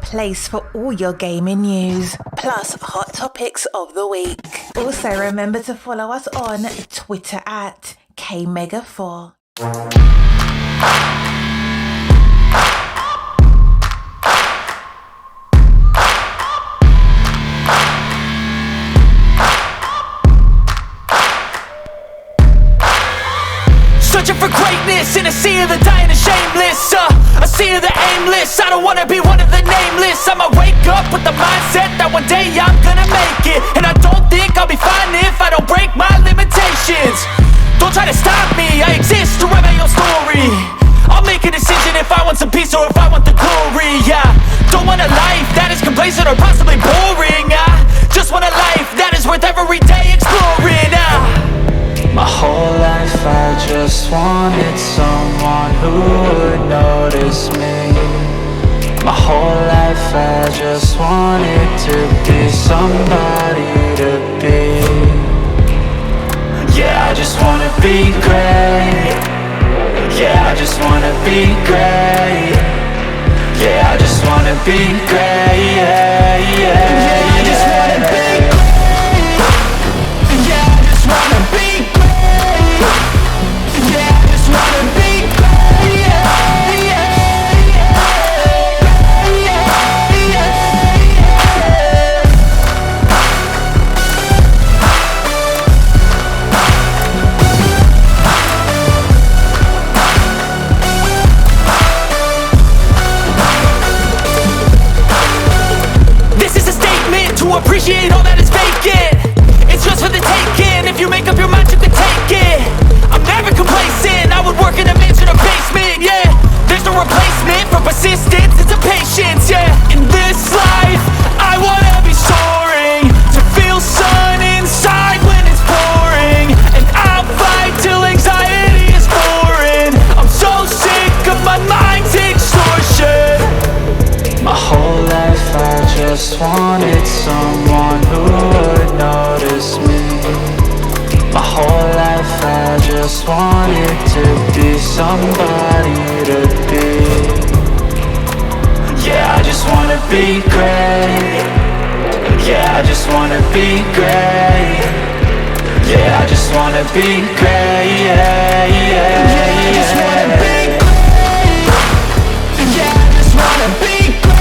place for all your gaming news, plus hot topics of the week. Also, remember to follow us on Twitter at KMega4. Searching for greatness in a sea of the dying and shameless, a sea of the aimless. I don't wanna be one of the nameless. I'ma wake up with the mindset that one day I'm gonna make it, and I don't think I'll be fine if I don't break my limitations. Don't try to stop me, I exist to write my own story. I'll make a decision if I want some peace or if I want the glory. Don't want a life that is complacent or possibly boring. I just want a life that is worth every day exploring. My whole life I just wanted someone who would notice me. My whole life I just wanted to be somebody to be. Yeah, I just wanna be great. Yeah, I just wanna be great. Yeah, I just wanna be great. Yeah, I just wanna be great. Yeah, I just wanna be great. Appreciate all that is vacant. It's just for the taking. If you make up your mind, you can take it. I'm never complacent. I would work in a mansion or basement. Yeah, there's no replacement for persistence. It's a patience. Yeah, in this life, I wanna be soaring, to feel sun inside when it's pouring, and I'll fight till anxiety is foreign. I'm so sick of my mind's extortion. My whole life I just wanted someone who would notice me. My whole life I just wanted to be somebody to be. Yeah, I just wanna be great. Yeah, I just wanna be great. Yeah, I just wanna be great. Yeah, I just wanna be great. Yeah, I just wanna be great.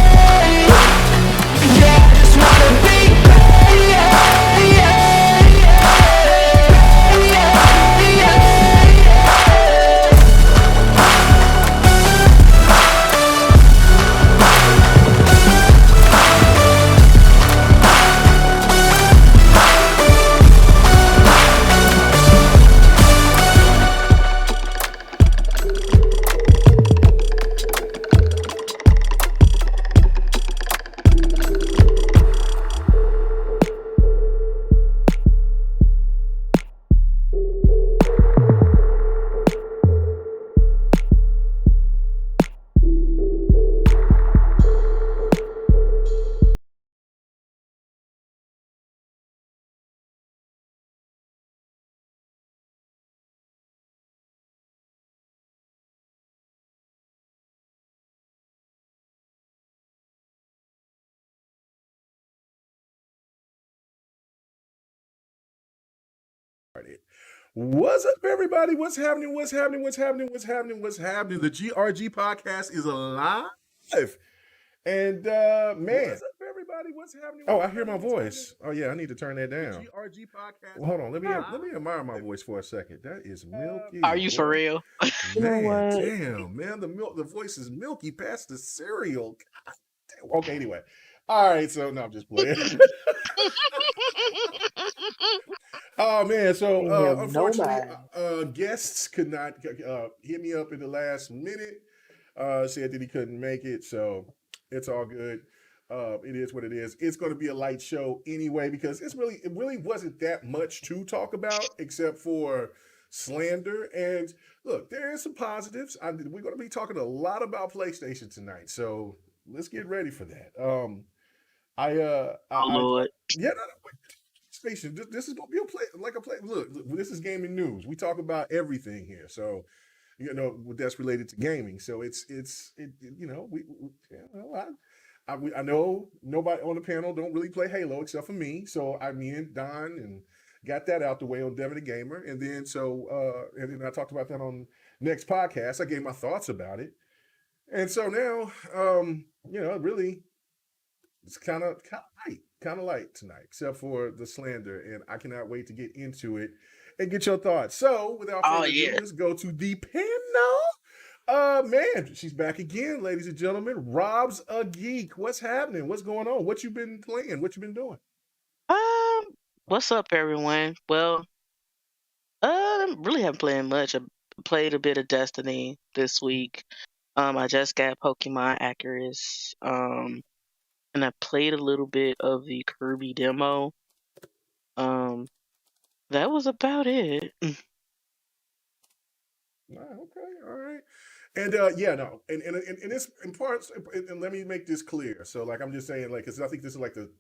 What's up, everybody? What's happening? What's happening? What's happening? What's happening? What's happening? The GRG podcast is alive. And man, what's up, everybody? What's happening? Oh, I hear my voice. Oh yeah, I need to turn that down. The GRG podcast. Well, hold on. Let me admire my voice for a second. That is milky. Are you for real? Man, damn, man. The voice is milky past the cereal. God damn. Okay, anyway. All right, so no, I'm just playing. Oh man, so unfortunately, guests could not hit me up in the last minute. Said that he couldn't make it, so it's all good. It is what it is. It's going to be a light show anyway because it really wasn't that much to talk about except for slander. And look, there is some positives. We're going to be talking a lot about PlayStation tonight, so let's get ready for that. Lord. Station. This is gonna be a play. Look, this is gaming news. We talk about everything here, so that's related to gaming. So it's I know nobody on the panel don't really play Halo except for me. So me and Don and got that out the way on Devin the Gamer. And then and then I talked about that on next podcast. I gave my thoughts about it. And so now, really it's kind of light tonight, except for the slander. And I cannot wait to get into it and get your thoughts. So without further ado, let's go to the panel. Man, she's back again, ladies and gentlemen. Rob's a geek. What's happening? What's going on? What you been playing? What you been doing? What's up, everyone? Well, really haven't played much. I played a bit of Destiny this week. I just got Pokemon Accurus. And I played a little bit of the Kirby demo. That was about it. Okay, all right. And no, and it's in parts. And let me make this clear. So, like, I'm just saying, like, because I think this is like the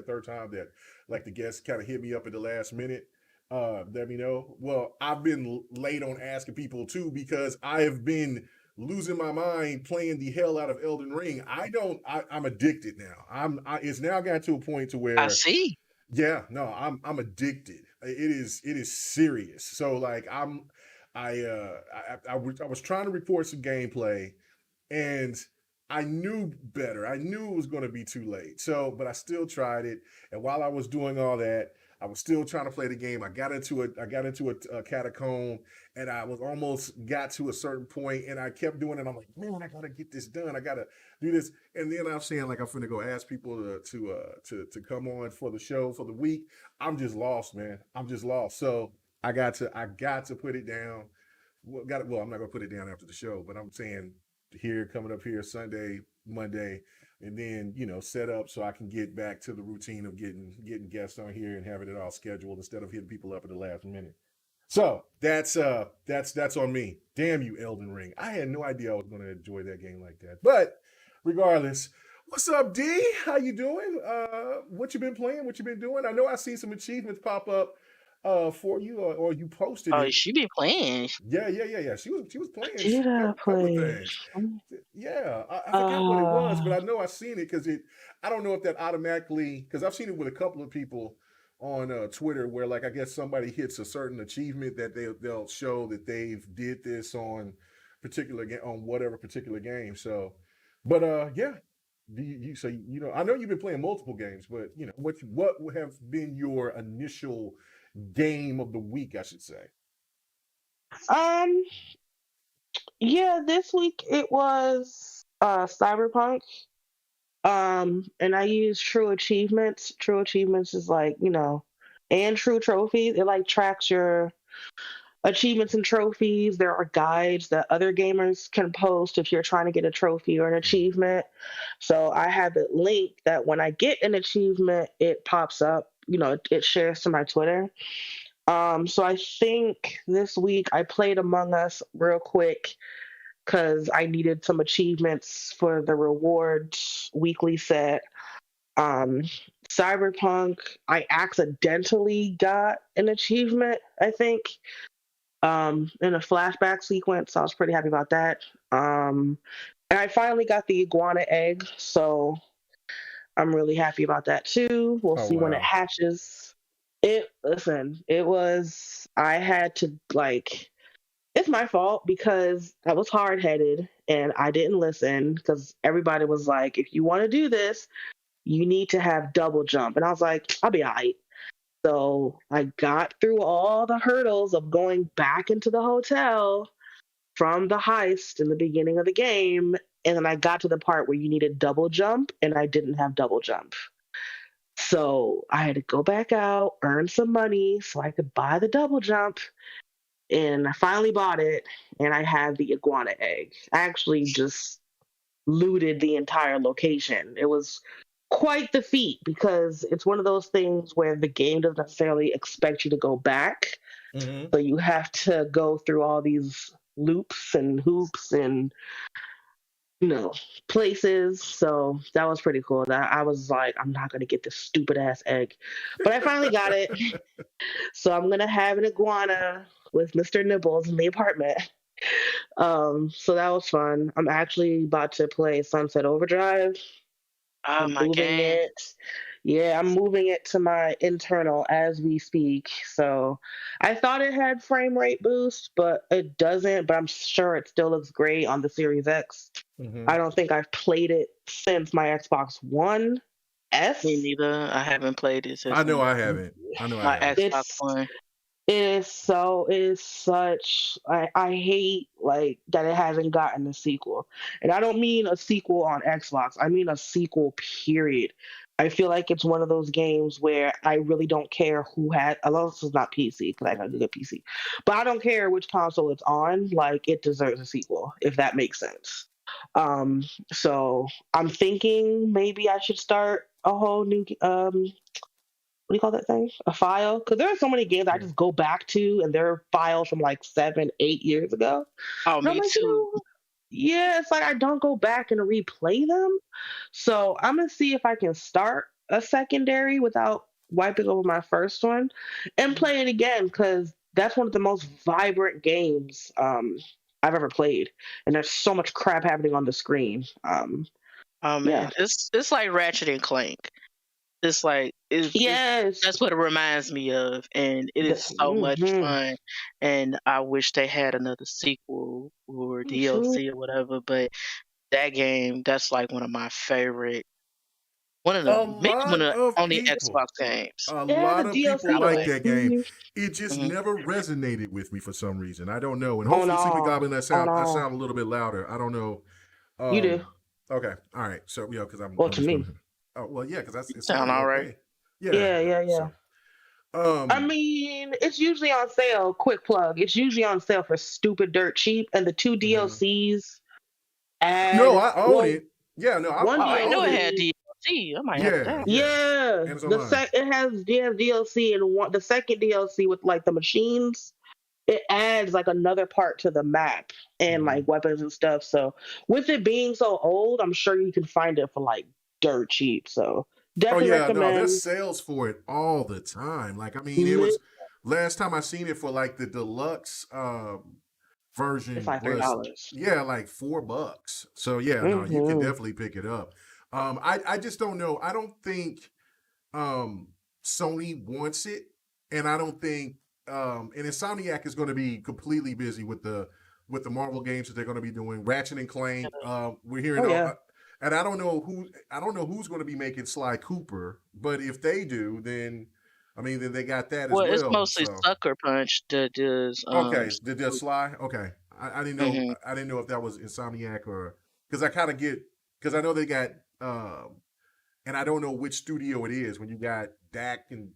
third time that like the guests kind of hit me up at the last minute. Let me know. Well, I've been late on asking people too because I have been losing my mind playing the hell out of Elden Ring. I'm addicted now. It's now got to a point to where I see. Yeah, no, I'm addicted. It is serious. So like I was trying to record some gameplay, and I knew better. I knew it was going to be too late. So, but I still tried it. And while I was doing all that, I was still trying to play the game. I got into a catacomb, and I was almost got to a certain point, and I kept doing it. I'm like, man, I gotta get this done. I gotta do this. And then I'm saying, like, I'm finna go ask people to come on for the show for the week. I'm just lost, man. I'm just lost. So I got to put it down. Well, I'm not gonna put it down after the show, but I'm saying here coming up here Sunday, Monday, and then set up so I can get back to the routine of getting guests on here and having it all scheduled instead of hitting people up at the last minute. So that's on me. Damn you, Elden Ring. I had no idea I was going to enjoy that game like that. But regardless, what's up, D? How you doing? What you been playing? What you been doing? I know I seen some achievements pop up for you, or you posted it. She been playing. Yeah. She was playing. Did I play? Yeah, I forgot what it was, but I know I seen it because I don't know if that automatically, because I've seen it with a couple of people on Twitter where, like, I guess somebody hits a certain achievement that they'll show that they've did this on whatever particular game. So, but yeah, I know you've been playing multiple games, but what would have been your initial game of the week, I should say? Yeah, this week it was Cyberpunk. And I use True Achievements. True Achievements is like, and True Trophies. It like tracks your achievements and trophies. There are guides that other gamers can post if you're trying to get a trophy or an achievement. So I have it linked that when I get an achievement, it pops up, it shares to my Twitter. So I think this week I played Among Us real quick because I needed some achievements for the rewards weekly set. Cyberpunk, I accidentally got an achievement, I think, in a flashback sequence. So I was pretty happy about that. And I finally got the iguana egg, so I'm really happy about that too. We'll see when it hatches. I had to it's my fault because I was hard-headed and I didn't listen because everybody was like, if you want to do this, you need to have double jump. And I was like, I'll be all right. So I got through all the hurdles of going back into the hotel from the heist in the beginning of the game. And then I got to the part where you needed double jump and I didn't have double jump. So I had to go back out, earn some money so I could buy the double jump. And I finally bought it, and I have the iguana egg. I actually just looted the entire location. It was quite the feat because it's one of those things where the game doesn't necessarily expect you to go back. Mm-hmm. So you have to go through all these loops and hoops and places. So that was pretty cool. I was like, I'm not gonna get this stupid ass egg, but I finally got it. So I'm gonna have an iguana with Mr. Nibbles in the apartment. So that was fun. I'm actually about to play Sunset Overdrive. Oh, I'm my moving game. it. Yeah, I'm moving it to my internal as we speak. So I thought it had frame rate boost, but it doesn't. But I'm sure it still looks great on the Series X. Mm-hmm. I don't think I've played it since my Xbox One Me S. neither. I haven't played it I since know I haven't. I know I my haven't. Xbox It's One. it is such I hate like that it hasn't gotten a sequel. And I don't mean a sequel on Xbox. I mean a sequel period. I feel like it's one of those games where I really don't care who had unless it's not PC, because I got a good PC. But I don't care which console it's on, like it deserves a sequel, if that makes sense. Um so I'm thinking maybe I should start a whole new what do you call that thing? A file? Because there are so many games I Yeah. just go back to, and they're files from like 7, 8 years ago. Oh, And I'm me like, too. yeah, it's like I don't go back and replay them. So I'm gonna see if I can start a secondary without wiping over my first one and play it again, because that's one of the most vibrant games I've ever played, and there's so much crap happening on the screen. Oh Yeah. man, it's like Ratchet and Clank. It's like Yes. that's what it reminds me of, and it is so much Mhm. fun. And I wish they had another sequel or Me too. DLC or whatever. But that game, that's like one of my favorite, one of the A maybe one lot of the of only people, Xbox games. a Yeah, the lot of people I DLC. like play. that game. Hmm. It just Hmm. never resonated with me for some reason. I don't know. And On hopefully, Sleeping all. Goblin, On I all. sound a little bit louder. I don't know. You do. Okay. All right. So yeah, because Well, I'm to just gonna. me. Oh well, yeah, because You it sound sounded all right. okay. Yeah. Yeah, Yeah. yeah, yeah. So I um, mean, it's usually on sale. Quick plug. It's usually on sale for stupid dirt cheap, and the two mhm. DLCs No, add I own well, it. Yeah. No, one Oh, I didn't know I own it it. had DLC. DLC. I might have to Yeah. download. Yeah. Yeah, And it's the online. sec it has DLC, and the second DLC with like the machines. It adds like another part to the map and Mhm. like weapons and stuff. So with it being so old, I'm sure you can find it for like dirt cheap. So Oh definitely yeah, no, there's recommend. sales for it all the time. Like I mean, it Li- was last time I seen it for like the deluxe It's version like three was dollars. yeah, like $4. So yeah, no, you can Mm-hmm. definitely pick it up. I just don't know. I don't think um Sony wants it, and I don't think and Insomniac is going to be completely busy with the Marvel games that they're going to be doing. Ratchet and Clank. We're hearing Oh yeah. and I don't know who's going to be making Sly Cooper, but if they do, then I mean then they got that as Well, it's well. mostly So Sucker Punch that does okay, did Sly? Okay, I didn't know hmm I didn't know if that was Insomniac or because I kind of get because I know they got and I don't know which studio it is when you got Dak and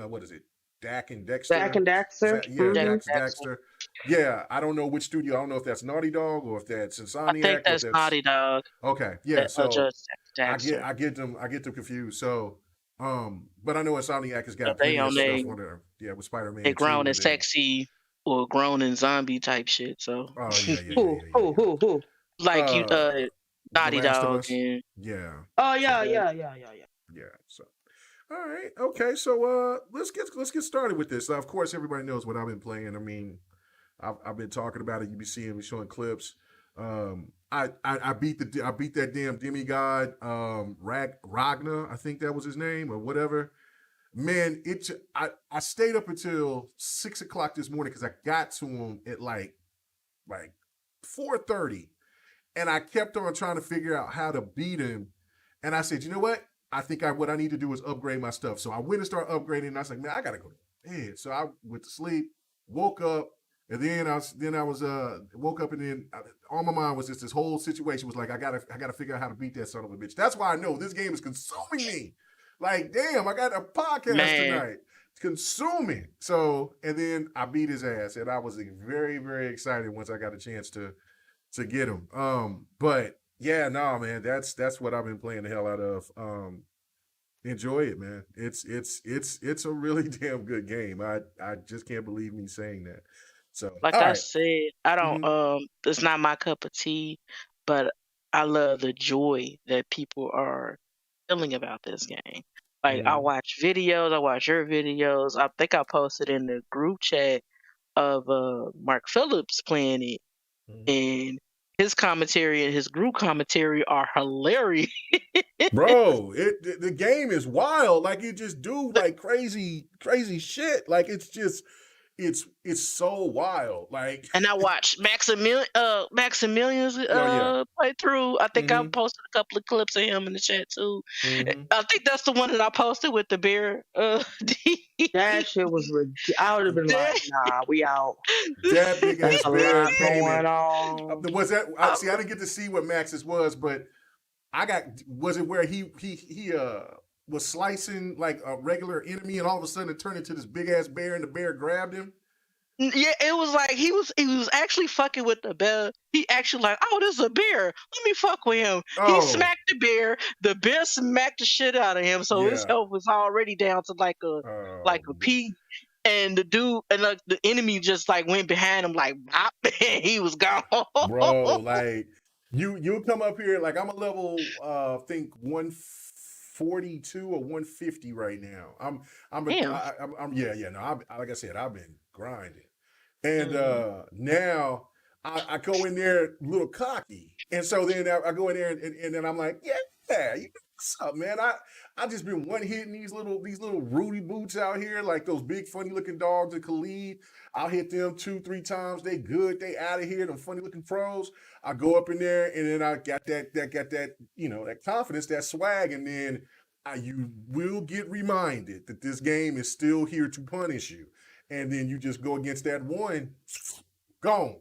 what is it? Dak and Dak Dexter. and Daxter. Yeah, Jack Mm-hmm. Jackson. Dexter. Yeah, I don't know which studio. I don't know if that's Naughty Dog or if that's I think Insomniac or if that's that's Naughty Dog okay. Yeah, that so Judge Daxter. I get them confused. So but I know Insomniac has So got they plenty of on stuff on there. Yeah, with Spider they Man grown 2 and and then sexy or grown and zombie type shit. So oh yeah yeah yeah Who? yeah Who? yeah Who? Who? yeah. like you The Naughty Last of Dog Us. and Yeah. Oh yeah, So yeah, yeah, yeah, yeah. yeah. So all right. Okay. So let's get started with this. Now, of course, everybody knows what I've been playing. I mean, I've been talking about it. You be seeing me showing clips. I beat that damn demigod Ragnar. I think that was his name or whatever. Man, I stayed up until 6 o'clock this morning because I got to him at like 4:30, and I kept on trying to figure out how to beat him. And I said, you know what? I think what I need to do is upgrade my stuff. So I went and started upgrading. And I was like, man, I gotta go to bed. So I went to sleep, woke up, and then I was woke up, and then all my mind was just this whole situation was like, I gotta figure out how to beat that son of a bitch. That's why I know this game is consuming me. Like, damn, I got a podcast man, tonight. It's consuming. So, and then I beat his ass, and I was very, very excited once I got a chance to get him. But yeah, no, man, that's what I've been playing the hell out of. Enjoy it, man. It's a really damn good game. I just can't believe me saying that. So, like all I right. said, I don't Mm-hmm. it's not my cup of tea, but I love the joy that people are feeling about this game. Like I Mm-hmm. watch videos, I watch your videos. I think I posted in the group chat of Mark Phillips playing it. and his commentary and his group commentary are hilarious. Bro, the game is wild. Like you just do like crazy shit. Like it's just it's so wild. Like And I watched Maximilian's yeah. playthrough. I think I Mhm. posted a couple of clips of him in the chat too. Mhm. I think that's the one that I posted with the bear. That shit was I would have been like, nah, we out. That big That's ass a bear lot came in. going on. Was that I didn't get to see what Max's was, but was it where he was slicing like a regular enemy and all of a sudden it turned into this big ass bear and the bear grabbed him? Yeah, it was like he was actually fucking with the bear. He actually like, oh, this is a bear. Let me fuck with him. He smacked the bear. The bear smacked the shit out of him. So his health was already down to like a P. And the dude and like the enemy just like went behind him like bop, and he was gone. Bro, like you come up here like I'm a level I think 142 or 150 right now. Like I said, I've been grinding. And now I go in there a little cocky. And so then I go in there and then I'm like, yeah, what's up, man? I just been one hitting these little Rudy boots out here, like those big funny looking dogs in Khalid. I'll hit them 2-3 times. They good. They out of here. Them funny looking pros. I go up in there and then I got that that confidence, that swag, and then you will get reminded that this game is still here to punish you. And then you just go against that one, gone.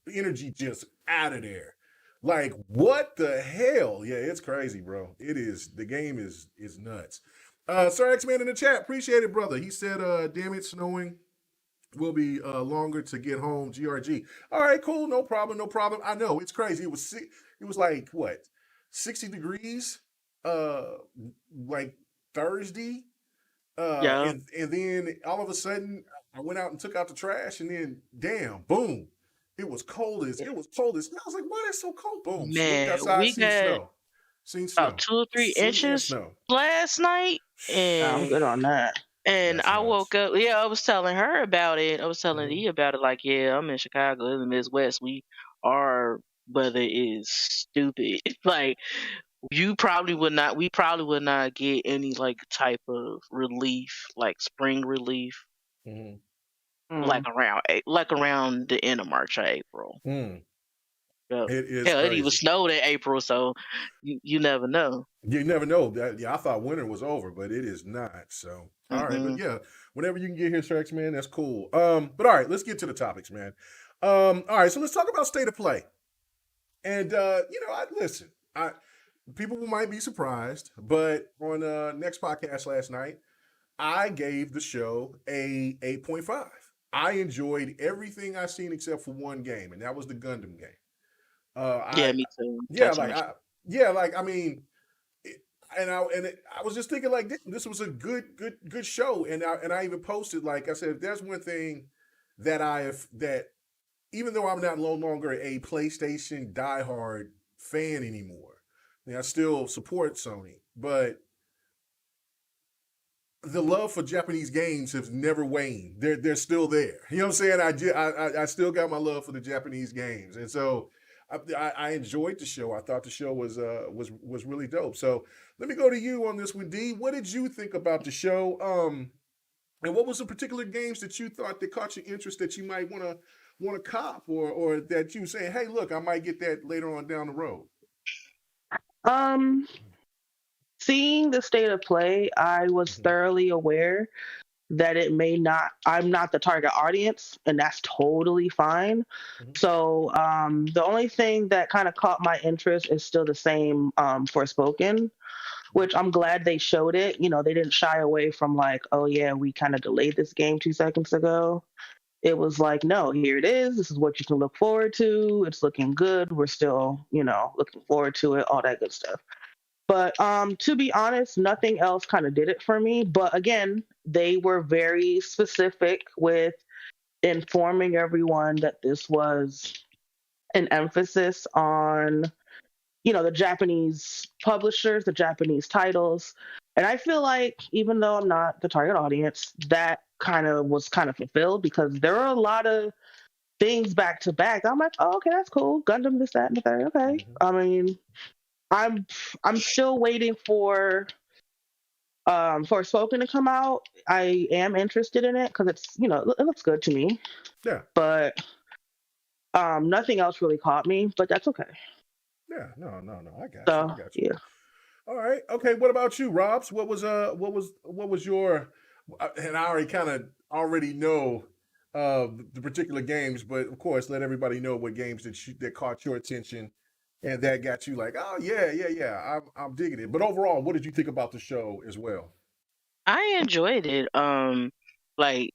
The energy just out of there. Like, what the hell? Yeah, it's crazy, bro. It is. The game is nuts. Sir X-Man in the chat, appreciate it, brother. He said, damn it, snowing will be longer to get home, GRG. All right, cool, no problem. I know, it's crazy. It was like, what, 60 degrees like Thursday? Yeah. And then all of a sudden, I went out and took out the trash, and then, damn, boom. It was cold as I was like, why is it so cold? Boom. Man, Looked outside, we got seen snow. about 2 or 3 Seen that inches snow. last night, I'm and good on that. and That's I nuts. woke up. Yeah, I was telling her about it. I was telling Mhm. E about it. Like, yeah, I'm in Chicago, in the Midwest. Our weather is stupid. Like, we probably would not get any like type of relief, like spring relief, Mhm. like around the end of March or April. Mm. Yeah. It is Hell, it crazy. even snowed in April, so you never know. You never know. I thought winter was over, but it is not. So, all right, but yeah, whenever you can get here, Sir X-Man, that's cool. But all right, let's get to the topics, man. All right, so let's talk about state of play. And listen, people might be surprised, but on next podcast last night, I gave the show a 8.5. I enjoyed everything I seen except for one game, and that was the Gundam game. Yeah, me too. I mean, I was just thinking like this was a good show, and I even posted, like I said, if there's one thing that even though I'm not no longer a PlayStation diehard fan anymore, I still support Sony, but the love for Japanese games has never waned. They're still there. You know what I'm saying? I still got my love for the Japanese games, and so I enjoyed the show. I thought the show was really dope. So let me go to you on this one, D. What did you think about the show? And what was the particular games that you thought that caught your interest that you might want to cop, or that you saying, hey, look, I might get that later on down the road? Seeing the state of play, I was thoroughly aware that I'm not the target audience, and that's totally fine. So the only thing that kind of caught my interest is still the same for Spoken, which I'm glad they showed it. You know, they didn't shy away from like, oh yeah, we kind of delayed this game 2 seconds ago. It was like, no, here it is. This is what you can look forward to. It's looking good. We're still, looking forward to it, all that good stuff. But to be honest, nothing else kind of did it for me. But again, they were very specific with informing everyone that this was an emphasis on, the Japanese publishers, the Japanese titles. And I feel like even though I'm not the target audience, that was kind of fulfilled, because there are a lot of things back to back. I'm like, oh, okay, that's cool. Gundam, this, that, and the third. Okay. I mean, I'm still waiting for Spoken to come out. I am interested in it because it's it looks good to me. Yeah. But nothing else really caught me. But that's okay. Yeah. No. I got So you. I got you. yeah. All right. Okay. What about you, Robs? What was your? And I already know the particular games, but of course, let everybody know what games that caught your attention and that got you like, oh yeah. I'm digging it. But overall, what did you think about the show as well? I enjoyed it. Like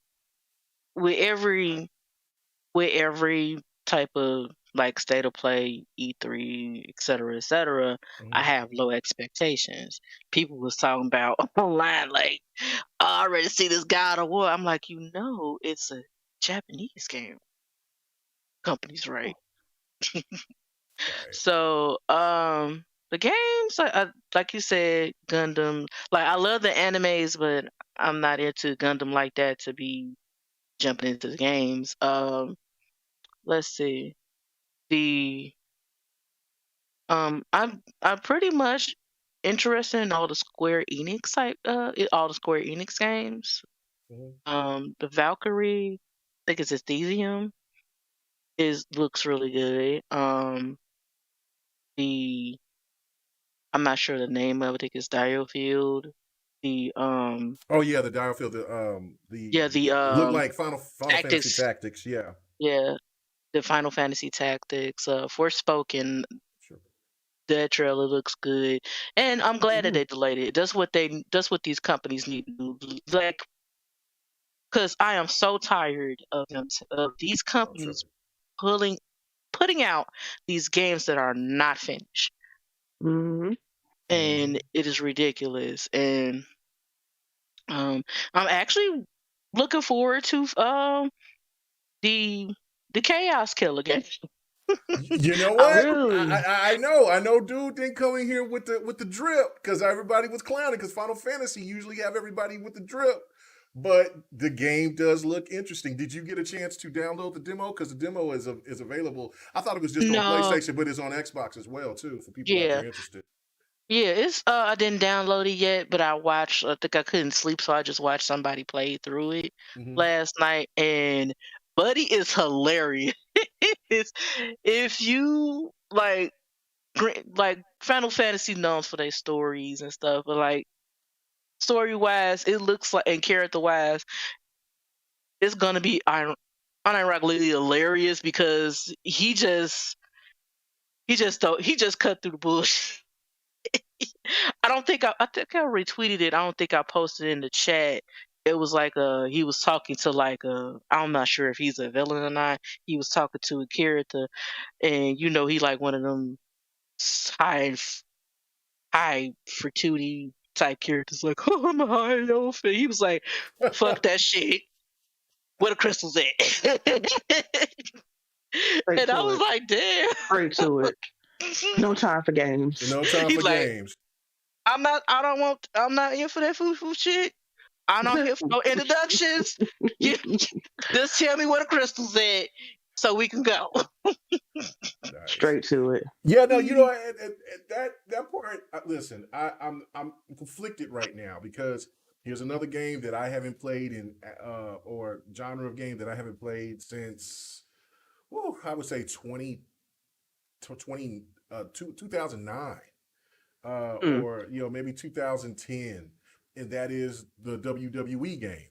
with every type of like state of play, E3, et cetera, I have low expectations. People was talking about online like, oh, I already see this God of War. I'm like, it's a Japanese game. Company's right. So, the games, like you said, Gundam. Like I love the animes, but I'm not into Gundam like that to be jumping into the games. Let's see. I'm pretty much interested in all the Square Enix games. The Valkyrie, I think it's Athesium, looks really good. I'm not sure the name of it. I think it's Diofield. The Oh yeah, the Diofield. It looked like Final Fantasy Tactics. Yeah. Yeah, the Final Fantasy Tactics. Forspoken. Sure. That trailer looks good, and I'm glad that they delayed it. That's what these companies need to do. Like, because I am so tired of these companies putting out these games that are not finished. And it is ridiculous. And I'm actually looking forward to the Chaos Killer game. You know what? I know dude didn't come in here with the drip because everybody was clowning because Final Fantasy usually have everybody with the drip. But the game does look interesting. Did you get a chance to download the demo? Because the demo is available. I thought it was just on PlayStation, but it's on Xbox as well too for people that are interested. Yeah, it's I didn't download it yet, but I think I couldn't sleep, so I just watched somebody play through it last night, and Buddy is hilarious. If you like Final Fantasy known for their stories and stuff, but like story wise, it looks like, and character wise, it's gonna be unironically hilarious because he just cut through the bullshit. I think I retweeted it. I don't think I posted it in the chat. It was like he was talking to I'm not sure if he's a villain or not. He was talking to a character, and he like one of them high fortuity type characters, like, oh, I'm a high elf. And he was like, fuck that shit. Where the crystals at? And I was like, damn. Straight to it. No time for games. No time for games. I'm not in for that foo shit. I'm not here for no introductions. Just tell me where the crystals at so we can go. Nice. Straight to it. Yeah, no, that part. Listen, I'm conflicted right now because here's another game that I haven't played or genre of game that I haven't played since, I would say 2009. Or maybe 2010, and that is the WWE game.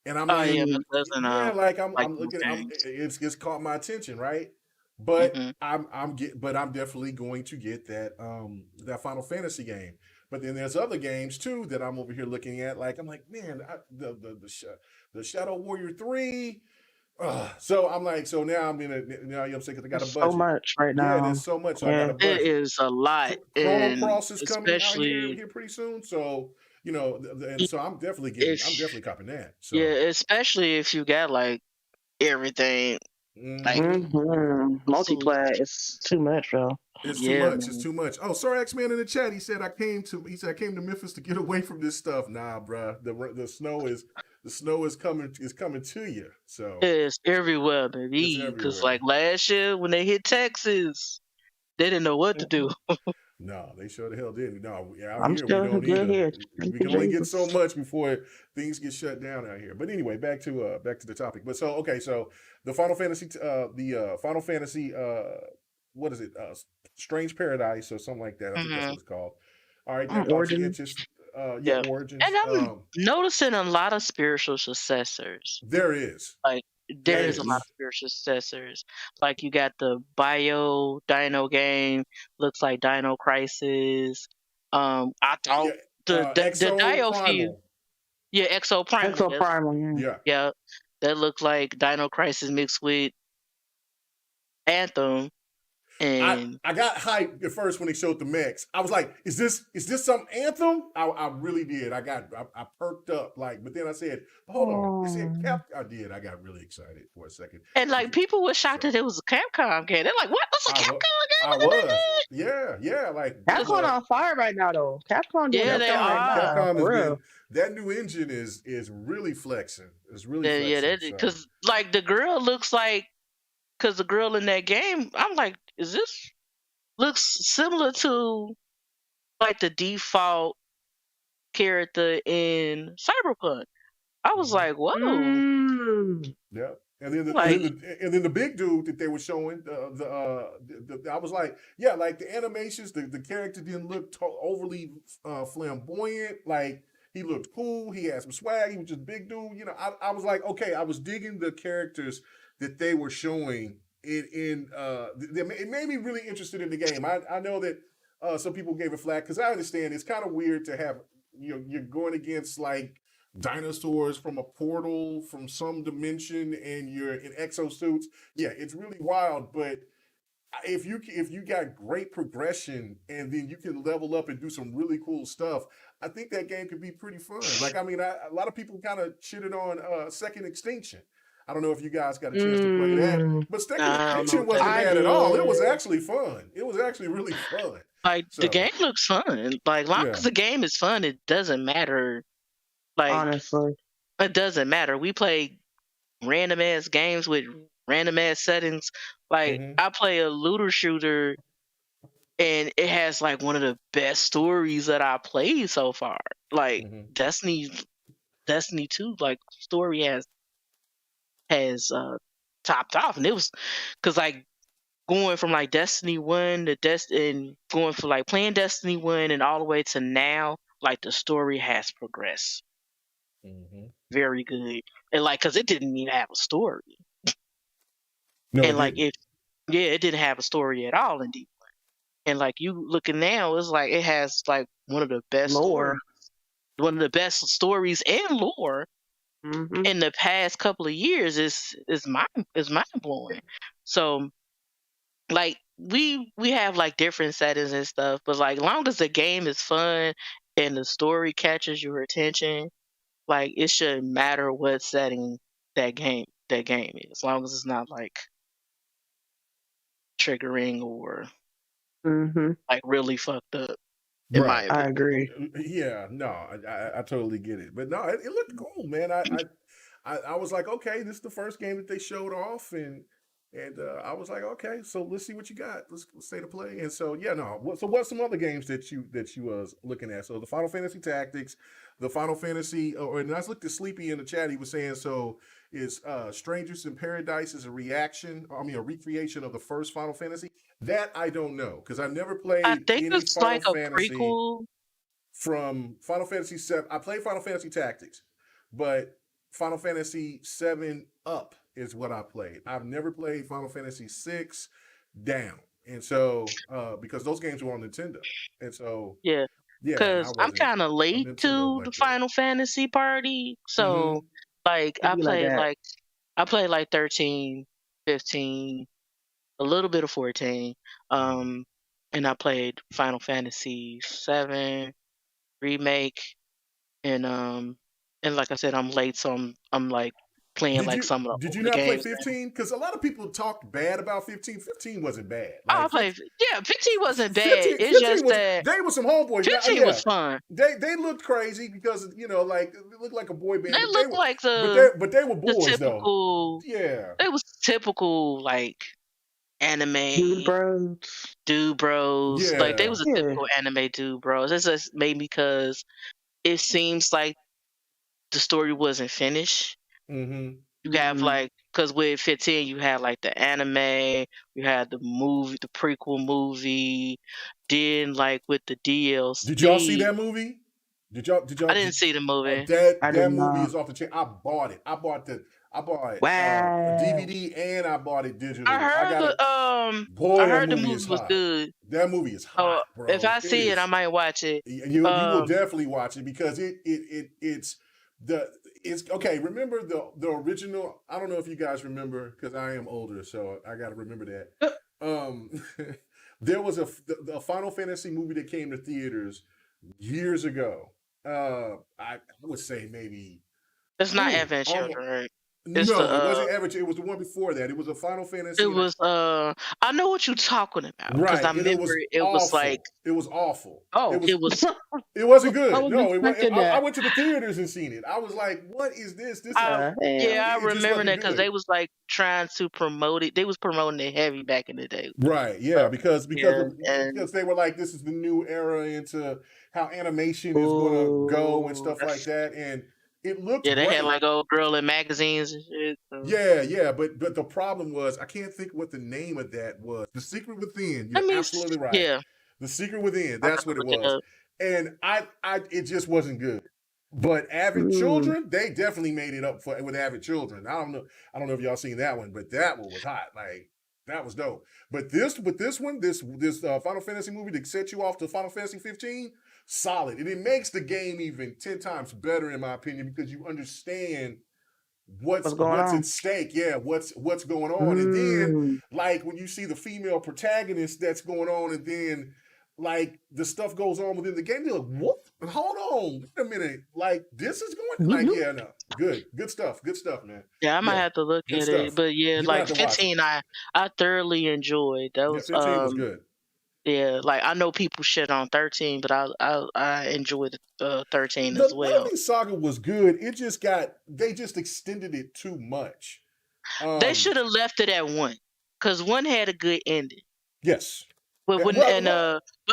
And I'm it's caught my attention, right? But I'm definitely going to get that Final Fantasy game. But then there's other games too that I'm over here looking at. Like I'm like, man, the Shadow Warrior 3. So I'm like, so now I'm saying because I got a budget. So much right now. Yeah, there's so much. So I got a budget. It is a lot. Chrono Cross is coming out here pretty soon. So and so I'm definitely copping that. So. Yeah, especially if you got like everything. Multiplayer is too much, bro. It's too much. It's too much. Oh, sorry, X-Man in the chat. He said I came to Memphis to get away from this stuff. Nah, bruh. The snow is the snow is coming to you. So It's everywhere, it's baby. Because like everywhere. last year when they hit Texas, they didn't know what to do. No, they sure the hell didn't. No, out I'm here we still don't good either. here. We Thank you, can only get so Jesus. much before things get shut down out here. But anyway, back to the topic. But so okay, so the Final Fantasy what is it? Strange Paradise or something like that. I think that's Hmm. what it's called. All right, that caught your Origins. interest. Yeah, Yeah. And Origins. I'm noticing a lot of spiritual successors. There is. Like There there is a lot Mm-hmm. of is. spiritual successors. Like you got the Bio Dino game, looks like Dino Crisis. I thought Yeah. the Exo Dio Feud, Primal. yeah, Exo Primal, Exo yes, Primal, yeah. Yeah. yeah, that looked like Dino Crisis mixed with Anthem, and I got hyped at first when they showed the mechs. I was like, is this some Anthem? I really did. I perked up like, but then I said, hold on. It said Oh. Cap. I did. I got really excited for a second. like people were shocked So that it was a Capcom game. They're like, "What? That's a I was. Capcom game? I What did was. they Yeah, yeah. Like do?" 'Cause- Capcom on fire right now, though. Capcom doing yeah, their they thing right are. now, Capcom has for been real. that new engine is really flexing. It's really Yeah, flexing. that So because like the girl looks like because the girl in that game, I'm like, is this looks similar to like the default character in Cyberpunk? I was mhm. like, whoa, Mm. Yeah, like and then the big dude that they were showing I was like, yeah, like the animations, the character didn't look overly flamboyant. Like he looked cool. He had some swag. He was just big dude. You know, I was like, okay, I was digging the characters that they were showing it made me really interested in the game. I know that some people gave it flack because I understand it's kind of weird to have you're going against like dinosaurs from a portal from some dimension and you're in exosuits. Yeah, it's really wild, but if you got great progression and then you can level up and do some really cool stuff, I think that game could be pretty fun. Like I mean, a lot of people kind of shitted on Second Extinction. I don't know if you guys got a chance to play that, Mm. but Second I don't know Extinction what that wasn't I is. bad at all. It was did. actually fun. It was actually really fun. Like the So game looks fun. Like long yeah. as the game is fun, it doesn't matter. Like Honestly. it doesn't matter. We play random ass games with random ass settings. Like Mm-hmm. I play a looter shooter and it has like one of the best stories that I played so far. Like Mm-hmm. Destiny 2, like story has topped off, and it was because like going from like Destiny 1 to and going for like playing Destiny 1 and all the way to now, like the story has progressed Mm-hmm. very good, and like because it didn't even have a story, No, it and like didn't. if yeah, it didn't have a story at all in Deep. And like you looking now, it's like it has like one of the best Lore. stories, one of the best stories and lore Mm-hmm. in the past couple of years is mind blowing. So like we have like different settings and stuff, but like long as the game is fun and the story catches your attention, like it shouldn't matter what setting that game is, as long as it's not like triggering or Mm-hmm. like really fucked up, in my Right. I opinion. agree. Yeah, no, I totally get it. But no, it looked cool, man. I was like, okay, this is the first game that they showed off, and I was like, okay, so let's see what you got. Let's stay to play. And so yeah, no. So what's some other games that you was looking at? So the Final Fantasy Tactics, the Final Fantasy, and I looked at Sleepy in the chat. He was saying so is Strangers in Paradise is a reaction. I mean, a recreation of the first Final Fantasy. That I don't know because I never I played think any it's Final like a Fantasy prequel. from Final Fantasy 7. I played Final Fantasy Tactics, but Final Fantasy 7 up is what I played. I've never played Final Fantasy 6 down. And so because those games were on Nintendo. And so Yeah, yeah, and I because I'm wasn't kind of a late Nintendo to the like that. Final Fantasy party. So Mm-hmm. like It'd be like that. I played like 13, 15, a little bit of 14. Um and I played Final Fantasy 7 remake, and like I said, I'm late, so I'm like playing like some of the Did you older not play games. 15? Because a lot of people talked bad about 15. 15 wasn't bad. I Like played. Yeah, 15 wasn't bad. 15, It's 15 just was that they were some homeboys. Now, 15 yeah, was fun. they looked crazy because like it looked like a boy band. They looked like but they were the boys typical. though. Yeah, It was typical like anime dude bros. Like they yeah. was a typical anime dude bros. It's just maybe because it seems like the story wasn't finished. Mm-hmm. You have like, because with 15 you had like the anime, you had the movie, the prequel movie, then like with the DLC. Did y'all see that movie? Did y'all? I didn't see the movie. That movie is off the chain. I bought it. I bought a DVD and I bought it digitally. I heard Boy, I heard that the movie was good. That movie is hot, bro. If I see it, I might watch it. You will definitely watch it because it's okay. Remember the original? I don't know if you guys remember because I am older, so I got to remember that. There was a Final Fantasy movie that came to theaters years ago. I would say maybe it's not Advent Children, right? It wasn't Advent. It was the one before that. It was a Final Fantasy. It was I know what you're talking about because I remember it was like it was awful. Oh, it was it wasn't good. I went to the theaters and seen it. I was like, "What is this?" I remember that because they was like trying to promote it. They was promoting it heavy back in the day. Right? Yeah, because they were like, "This is the new era into how animation is going to go and stuff like that." And it looked they great. had like old girl in magazines and shit. So. Yeah, but the problem was I can't think what the name of that was. The Secret Within. You're absolutely right. Yeah, The Secret Within. That's what it was. And it just wasn't good. But Avid Children, they definitely made it up with Avid Children. I don't know if y'all seen that one, but that one was hot. Like that was dope. But this Final Fantasy movie that set you off to Final Fantasy 15. Solid, and it makes the game even 10 times better in my opinion because you understand what's at stake. Yeah, what's going on, and then like when you see the female protagonist that's going on, and then like the stuff goes on within the game, you're like, what? Hold on, wait a minute, like this is going like good stuff, man. Yeah, I might have to look at it, but yeah, like 15, I thoroughly enjoyed. That was 15 was good. Yeah, like I know people shit on 13, but I enjoyed 13 as well. The Lightning Saga was good. They just extended it too much. They should have left it at 1, because 1 had a good ending. Yes, but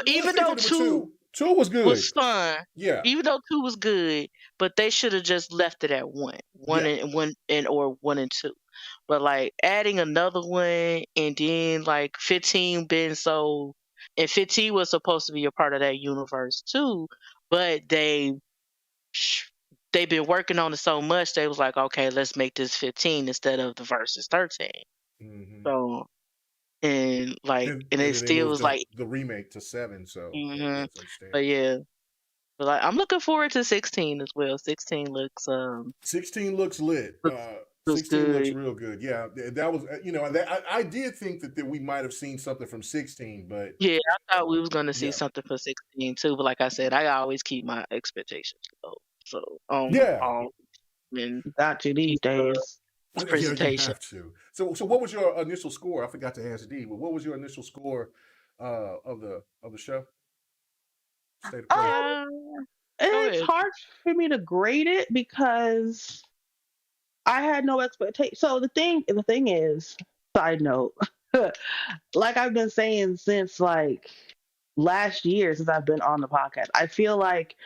even though 2 was good, was fun. Yeah, even though 2 was good, but they should have just left it at 1 or 1 and 2. But like adding another one and then like 15 been so. And 15 was supposed to be a part of that universe too, but they've been working on it so much they was like, okay, let's make this 15 instead of the versus 13. Mm-hmm. So and it still was like the remake to 7. So but yeah, but like I'm looking forward to 16 as well. 16 looks lit. 16 looks real good. Yeah, that was I did think that we might have seen something from 16, but yeah, I thought we was gonna see something for 16 too. But like I said, I always keep my expectations low. So got you these days. Presentation. You have to. So what was your initial score? I forgot to ask D, but what was your initial score of the show? State of Play. It's hard for me to grade it because I had no expectation. So the thing is, side note, like I've been saying since like last year since I've been on the podcast, I feel like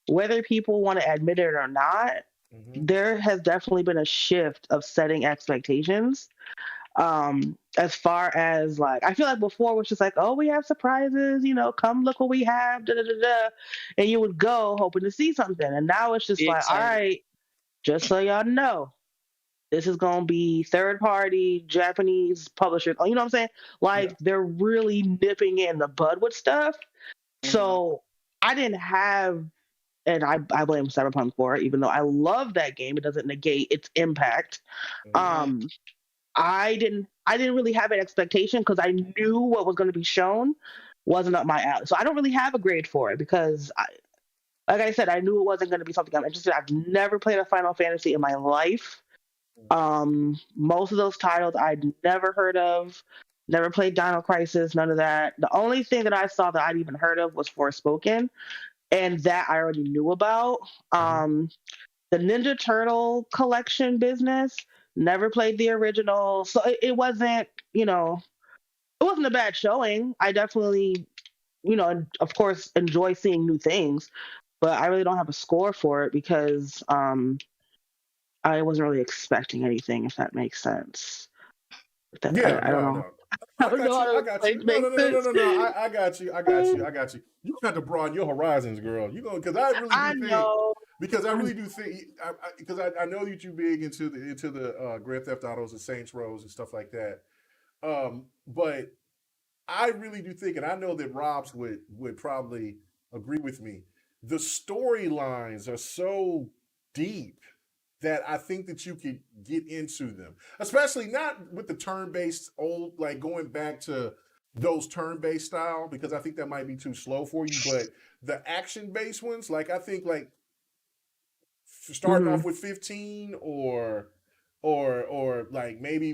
whether people want to admit it or not, there has definitely been a shift of setting expectations. As far as like, I feel like before it was just like, oh, we have surprises, come look what we have, and you would go hoping to see something. And now it's just like, all right, just so y'all know, this is going to be third-party Japanese publishers. You know what I'm saying? Like, they're really nipping in the bud with stuff. So I didn't have, and I blame Cyberpunk for it, even though I love that game. It doesn't negate its impact. I didn't really have an expectation because I knew what was going to be shown wasn't up my alley. So I don't really have a grade for it because, like I said, I knew it wasn't going to be something I'm interested in. I've never played a Final Fantasy in my life. Most of those titles I'd never heard of, never played Dino Crisis, none of that. The only thing that I saw that I'd even heard of was Forspoken, and that I already knew about. The Ninja Turtle collection business, never played the original, so it wasn't, it wasn't a bad showing. I definitely, of course, enjoy seeing new things, but I really don't have a score for it because I wasn't really expecting anything, if that makes sense. Yeah, I don't no, know. no. I I don't know got how you. I to got explain you. to No, make no, no, no, no, sense. no, no. I got you. I got you. I got you. You have to broaden your horizons, girl. Because I really I do think. know. Because I really do think. Because I know that you big into the Grand Theft Autos and Saints Rows and stuff like that. But I really do think, and I know that Rob's would probably agree with me. The storylines are so deep that I think that you could get into them, especially not with the turn-based old, like going back to those turn-based style, because I think that might be too slow for you. But the action-based ones, like I think, like starting off with 15 or like maybe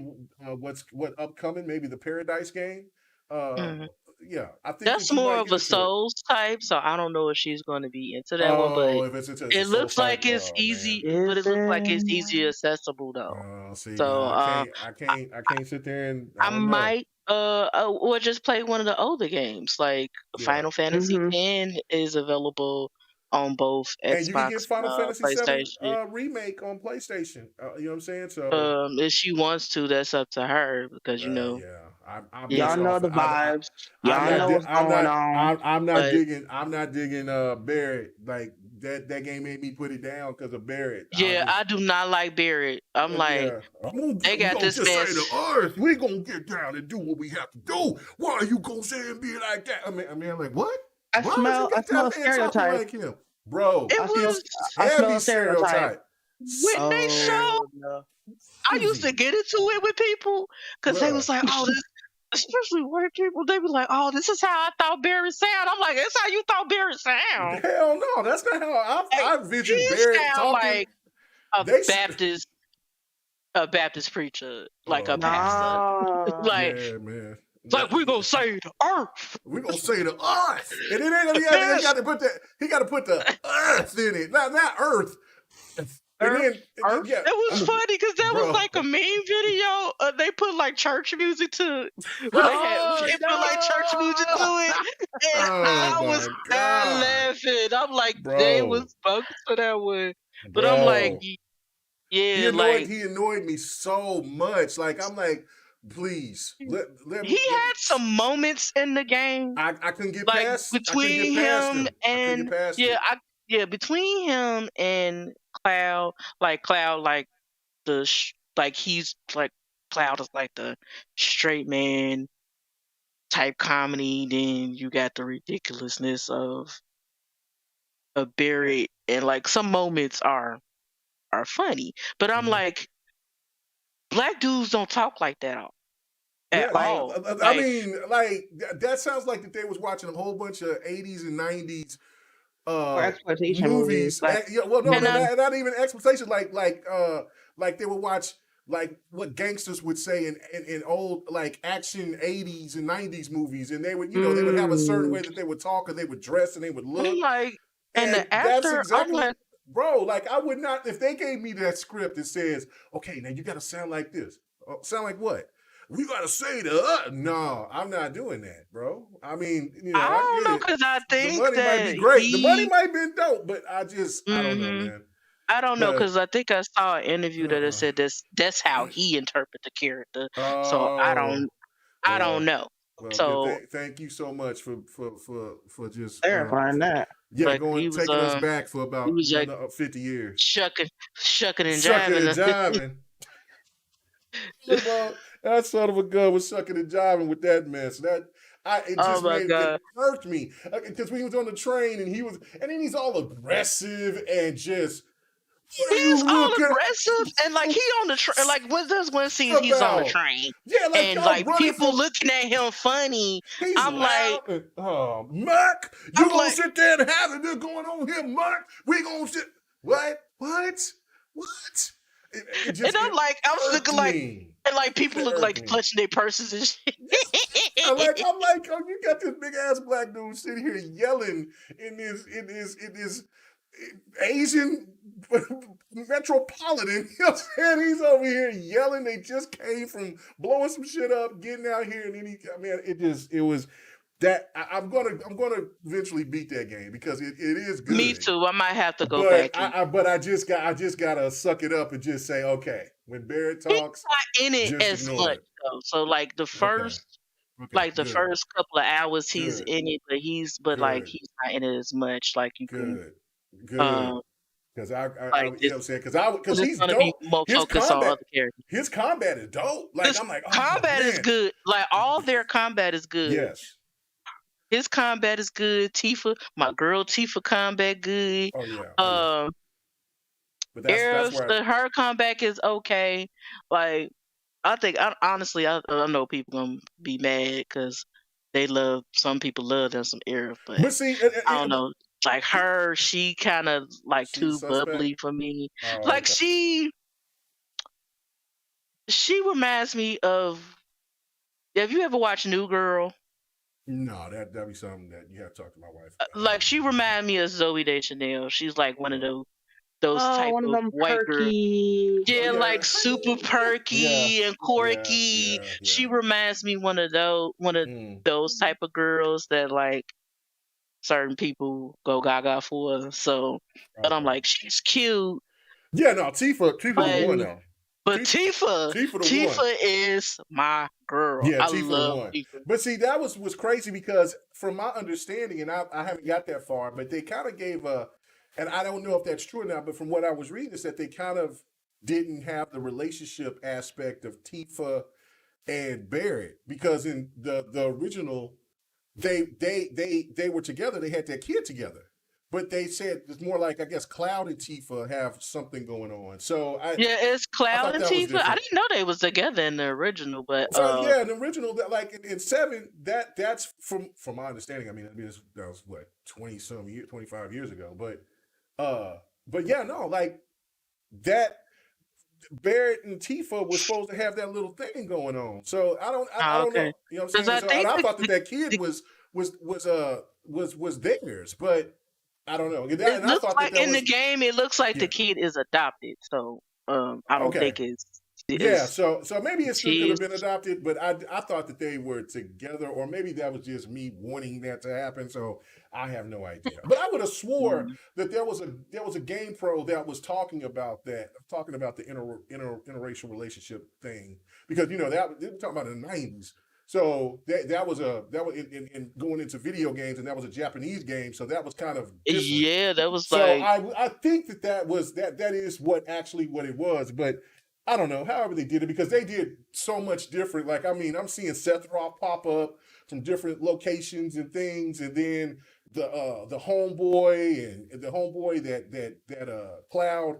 what upcoming, maybe the Paradise game. Uh, Mhm. yeah, I think That's that you more might of get a into it. Souls type, so I don't know if she's going to be into that one, Oh, but if it's a it soul looks type, like it's oh man. easy, but Is it looks like it's easy it? accessible though. See, So now I can't sit there and I I don't know. might or just play one of the older games. Like Yeah, Final Fantasy X is available on both and you can get Xbox and Final Fantasy VII PlayStation. remake on PlayStation. You know what I'm saying? So If she wants to, that's up to her because yeah, I'm yeah. Y'all pissed know off. the vibes. Y'all know what's I'm going not on. But I'm not digging Barrett. Like that game made me put it down because of Barrett. yeah, I do not like Barrett. I'm like, Yeah, they we got gonna this just man. say the earth. We gonna get down and do what we have to do. Why are you gonna say and be like that? I mean, like what? Why would you I get smell that a man talking stereotype. like him, bro? It I smell was I smell Heavy a stereotype. stereotype. when they showed. Oh no. I used to Heavy, get into it with people because they bruh. was like, "Oh, this," especially white people. They be like, "Oh, this is how I thought Barry sound." I'm like, "That's how you thought Barry sound." Hell no, that's not how Like, I envisioned he Barrett sound talking. like a They, Baptist, a Baptist preacher, like a oh man, pastor. Nah. Like, yeah, man. it's like we gonna say the earth. We gonna say the earth, and then he got to put that. He got to put the earth in it, not earth. And Earth. then yeah, It was funny because that was bro. like a meme video. They put like church music to, Oh they put like church music to it, and Oh I was my dying god, laughing. I'm like, they bro, was bogus for that one, but I'm like, bro. yeah, like He annoyed me so much. Like I'm like, please let he me. had some moments in the game, I couldn't get like past. I couldn't get between past him him. I couldn't get and past yeah, it. between him and Cloud, like like he's like Cloud is like the straight man type comedy. Then you got the ridiculousness of Barry, and like some moments are funny, but I'm Mhm. like, black dudes don't talk like that at Yeah, like all. I Like, mean, like that sounds like that they was watching a whole bunch of 80s and 90s or exploitation movies. movies. Like Yeah, well, no, and I not even exploitation. Like they would watch like what gangsters would say in old like action 80s and 90s movies, and they would they would have a certain way that they would talk or they would dress and they would I'm look, like, and and the that's actor, I'm exactly. like, Bro, like I would not if they gave me that script that says, "Okay, now you got to sound like this." Sound like what? We got to say the. No, I'm not doing that, bro. I mean, I I don't get know, it. because I The think money might be that great. The money might be dope, but I don't know, hmm man. I don't know, But because I think I saw an interview that it uh, said that's how he interpret the character. So oh I don't well, know. So thank you so much for just clarifying that. like he was taking us back for he about was like 50 years. shucking and Sucking and jiving. jiving. Well, that son of a gun was sucking and jiving with that mess. It Oh just my made it god. hurt me because when he was on the train and then he's all aggressive and just what are He's you all looking aggressive and like he on the train. Like when there's one scene he's on the about? train Yeah, like and y'all like running people from. looking at him funny. He's I'm like, loud. Oh, Mark, you I'm gonna like, sit there and have it going on here, Mark? We gonna sit. What? And I'm like, I'm looking like, and like people look like clutching their purses and shit. I'm like, oh, you got this big ass black dude sitting here yelling in this Asian metropolitan. You know what I'm saying? He's over here yelling. They just came from blowing some shit up, getting out here, and then it was that I'm gonna eventually beat that game because it is good. Me too. I might have to go back. But I just gotta suck it up and just say, okay, when Barrett talks, he's not in it as much though. So like the first, the first couple of hours he's in it, but he's not in it as much. Like you good. Because I you know what I'm saying? Because he's dope. His combat is dope. Like I'm like, oh, combat is good. Like all their combat is good. Yes. His combat is good. Tifa, my girl Tifa combat good. Oh yeah. But that's where her comeback is okay. Like I think honestly, I know people gonna be mad because some people love them some Aerith, but see, I don't know. Like her, she kind of like too bubbly for me. Like okay. She reminds me of. Have you ever watched New Girl? No, that'd be something that you have to talk to my wife about. Like she reminds me of Zooey Deschanel. She's like one of those type of white girls. Yeah, like super perky and quirky. Yeah. She reminds me one of those type of girls that like certain people go gaga for. So, but I'm like, she's cute. Yeah, no, Tifa the one though. But Tifa is my girl. Yeah, Tifa love the one. Tifa. But see, that was crazy because from my understanding, and I haven't got that far, but they kind of gave and I don't know if that's true or not, but from what I was reading is that they kind of didn't have the relationship aspect of Tifa and Barrett because in the original, they were together, they had their kid together. But they said it's more like, I guess, Cloud and Tifa have something going on. So it's Cloud and Tifa. I didn't know they was together in the original, but so in the original, like in 7, that's from my understanding. I mean, that was what 25 years ago. But yeah, no, like that. Barrett and Tifa was supposed to have that little thing going on. So I don't know. You know what I'm saying? I thought that kid was theirs, but. I don't know. It looks like in the game, it looks like the kid is adopted. So I don't think it's. So maybe it still could have been adopted, but I thought that they were together, or maybe that was just me wanting that to happen. So I have no idea. But I would have swore that there was a game pro that was talking about the interracial relationship thing because they were talking about in the 90s. So that was in going into video games, and that was a Japanese game, so that was kind of different. Yeah, that was so I think that is what it was, but I don't know. However they did it, because they did so much different. Like I mean, I'm seeing Seth Rock pop up from different locations and things, and then the homeboy and the homeboy that Cloud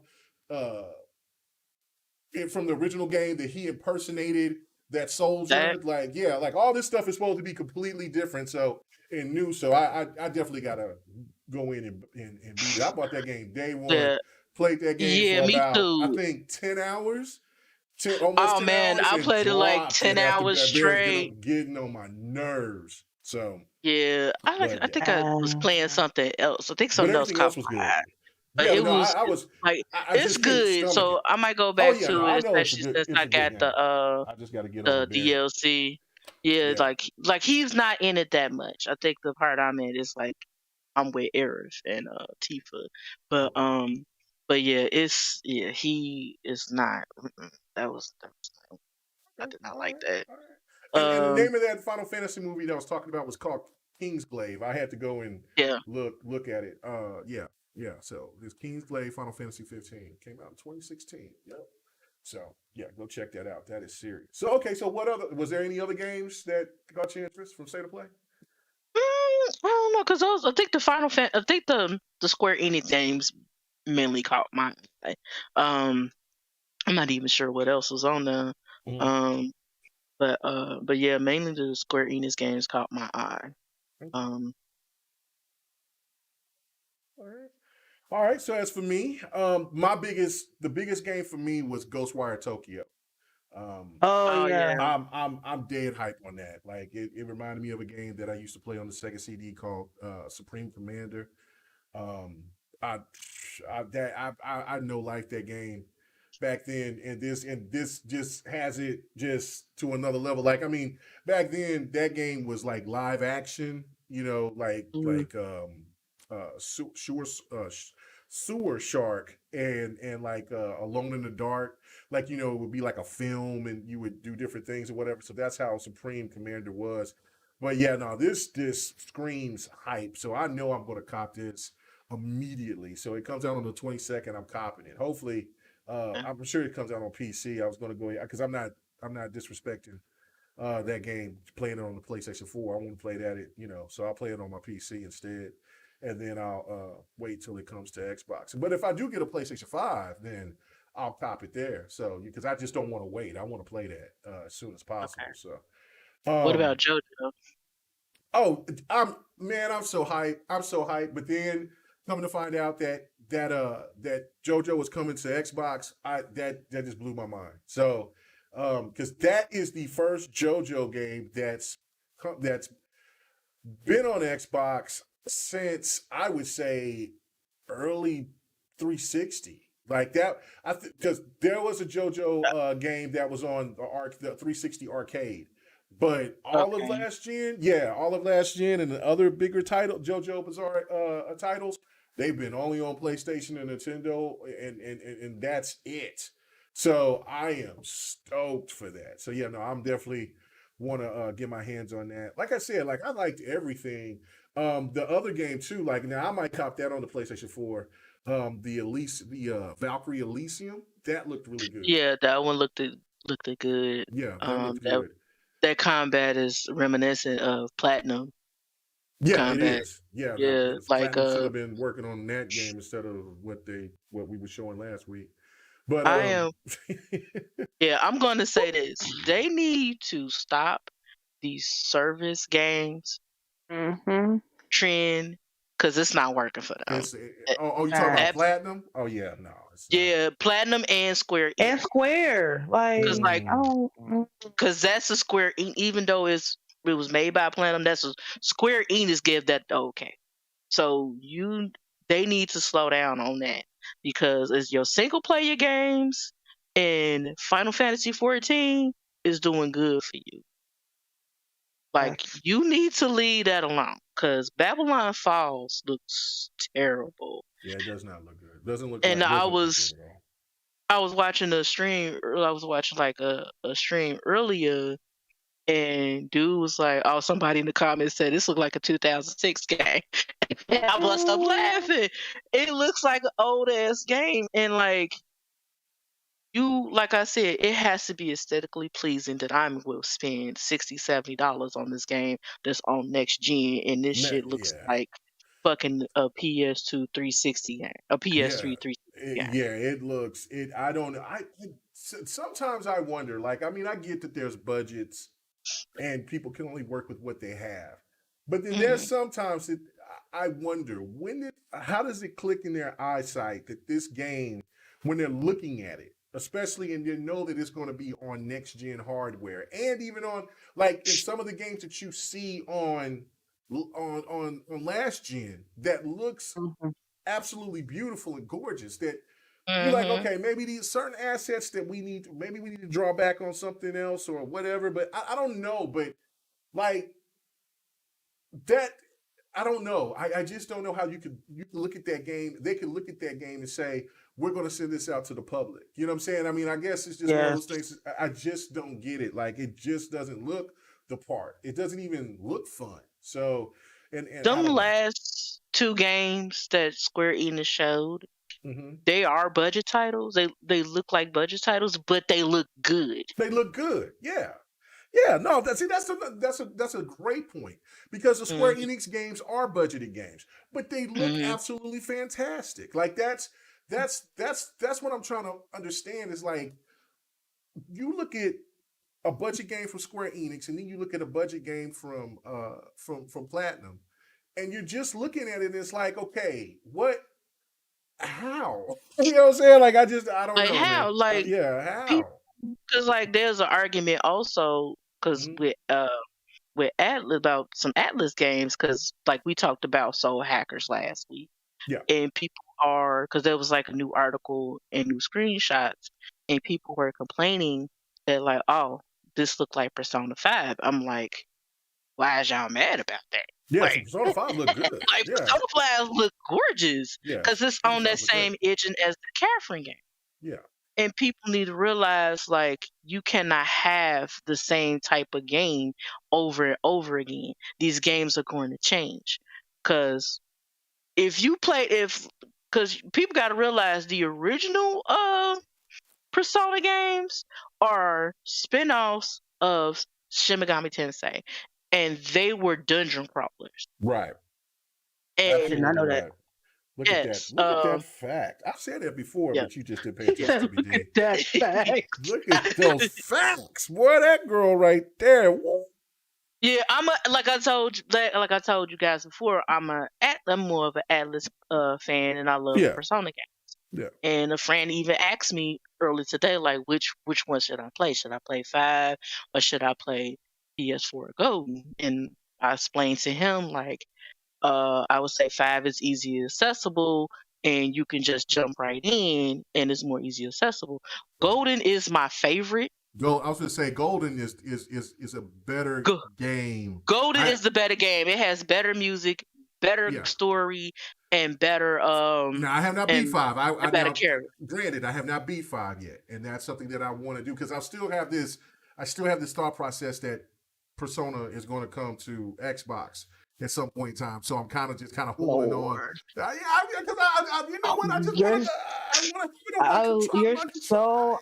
from the original game that he impersonated. That soldier, like all this stuff is supposed to be completely different. So and new. So I definitely gotta go in and beat it. I bought that game day one, played that game for about I think 10 hours. Almost 10 hours, I played it like 10 hours straight. Getting on my nerves. So yeah, I think I was playing something else. I think something else caught my eye. But it's good, so I might go back to it, especially since I got I just gotta get the DLC. Yeah, like he's not in it that much. I think the part I'm in is like I'm with Aerith and Tifa, but yeah, he is not. That was I did not like that. And the name of that Final Fantasy movie that I was talking about was called Kingsglaive. I had to go and look at it. Yeah, so this Kingsglaive Final Fantasy 15 came out in 2016. Yep. So yeah, go check that out. That is serious. So okay, so was there any other games that got your interest from State of Play? I don't know, because I think the Square Enix games mainly caught my eye. I'm not even sure what else was on there. Mm-hmm. But yeah, mainly the Square Enix games caught my eye. Okay. All right. All right. So as for me, the biggest game for me was Ghostwire Tokyo. Oh Oh yeah. yeah. I'm dead hype on that. Like it reminded me of a game that I used to play on the Sega CD called Supreme Commander. Um, I I know like that game back then, and this just has it just to another level. Like I mean, back then that game was like live action, you know, Mm. sewer sewer shark and like Alone in the Dark, like you know it would be like a film and you would do different things or whatever. So that's how Supreme Commander was. But yeah, no, this screams hype. So I know I'm going to cop this immediately. So it comes out on the 22nd. I'm copping it. Hopefully, I'm sure it comes out on PC. I was going to go because I'm not disrespecting that game playing it on the PlayStation 4. I want to play that, you know, so I'll play it on my PC instead, and then I'll wait till it comes to Xbox. But if I do get a PlayStation 5, then I'll cop it there. So because I just don't want to wait, I want to play that as soon as Okay. possible. So What um, about JoJo? Oh, I'm so hyped. I'm so hyped. But then coming to find out that JoJo was coming to Xbox, that just blew my mind. So because that is the first JoJo game that's been on Xbox since I would say early 360. Like that, because there was a JoJo game that was on the 360 arcade, but all of Okay. last gen, yeah, all of last gen and the other bigger JoJo Bizarre titles, they've been only on PlayStation and Nintendo, and that's it. So I am stoked for that. So yeah, no, I'm definitely want to get my hands on that. Like I said, like I liked everything. The other game too, like now I might cop that on the PlayStation 4. The Valkyrie Elysium, that looked really good. Yeah, that one looked good. Yeah, that looked That good. that combat is reminiscent of Platinum Yeah, it combat. is. Yeah, no, Yeah, yes. like Platinum should have been working on that game instead of what we were showing last week. But I am. Yeah, I'm going to say this. They need to stop these service games Mm-hmm. trend because it's not working for them. it's Eh, you talking about abs- Platinum? Oh yeah, no, it's not. yeah, Platinum and Square And Enix. Square, Cause like, I don't. cause that's a even though it was made by Platinum, that's a Square Enix give that the okay. So they need to slow down on that because it's your single player games and Final Fantasy 14 is doing good for you. Like you need to leave that alone because Babylon Falls looks terrible. Yeah, it does not look good. Doesn't look And like doesn't look good at all. I was watching a stream. I was watching like a stream earlier, and dude was like, "Oh, somebody in the comments said this looked like a 2006 game." And I bust up laughing. It looks like an old ass game, and like I said, it has to be aesthetically pleasing that I will spend $60-$70 on this game that's on next gen, and this shit looks Yeah, like fucking a PS2 360 game, a yeah, PS3 360 game. yeah. It looks it. I don't know. Sometimes I wonder. Like, I mean, I get that there's budgets and people can only work with what they have, but then there's Mhm. sometimes that I wonder how does it click in their eyesight that this game, when they're looking at it, especially and they know that it's going to be on next gen hardware and even on like in some of the games that you see on last gen that looks Mhm. absolutely beautiful and gorgeous that you're like, Mhm. okay, maybe these certain assets that maybe we need to draw back on something else or whatever. But I don't know. But like that, I don't know. I just don't know how you can look at that game. They can look at that game and say, we're going to send this out to the public. You know what I'm saying? I mean, I guess it's just one of Yes. those things. I just don't get it. Like it just doesn't look the part. It doesn't even look fun. So, and I Them don't know. last two games that Square Enix showed, Hmm. they are budget titles. They look like budget titles, but they look good. They look good. Yeah. Yeah, no, that's a great point because the Square Mhm. Enix games are budgeted games, but they look Mhm. absolutely fantastic. Like that's what I'm trying to understand is like you look at a budget game from Square Enix and then you look at a budget game from Platinum and you're just looking at it and it's like, okay, how? You know what I'm saying? Like, I don't Like know, man. how? Like Yeah, people, how? because like there's an argument also because Mhm. with Atlas about some Atlas games because like we talked about Soul Hackers last week Yeah. and people are because there was like a new article and new screenshots and people were complaining that like oh this looked like Persona 5. I'm like why is y'all mad about that? Yeah, so Like Persona 5 look good. like Yeah. Persona 5 look gorgeous Yeah. because it's Persona on 5 that look great. same engine as the Catherine game. Yeah. And people need to realize like you cannot have the same type of game over and over again. These games are going to change because if you play if because people got to realize the original Persona games are spin-offs of Shin Megami Tensei, and they were dungeon crawlers. Right. And did not Absolutely know that. right. Look at that. yes, Look at that fact. I've said that before, yeah. but you just didn't pay He attention said, to me, "Look D. at that fact." Look at those facts. Boy, that girl right there. Woo. Yeah, like I told you guys before, I'm more of an Atlas fan, and I love the Yeah. Persona game. Yeah. And a friend even asked me earlier today, like, which one should I play? Should I play 5 or should I play PS4 Golden? And I explained to him like, I would say 5 is easy accessible, and you can just jump right in, and it's more easy accessible. Golden is my favorite. I was gonna say Golden is a better Go- game. Golden is the better game. It has better music, better Yeah. story, and better Now I have not beat and 5. I better now character. granted I have not beat 5 yet, and that's something that I want to do because I still have this thought process that Persona is going to come to Xbox at some point in time. So I'm kind of holding on. Lord. Yeah, because you know what? I just You're want to. I want to.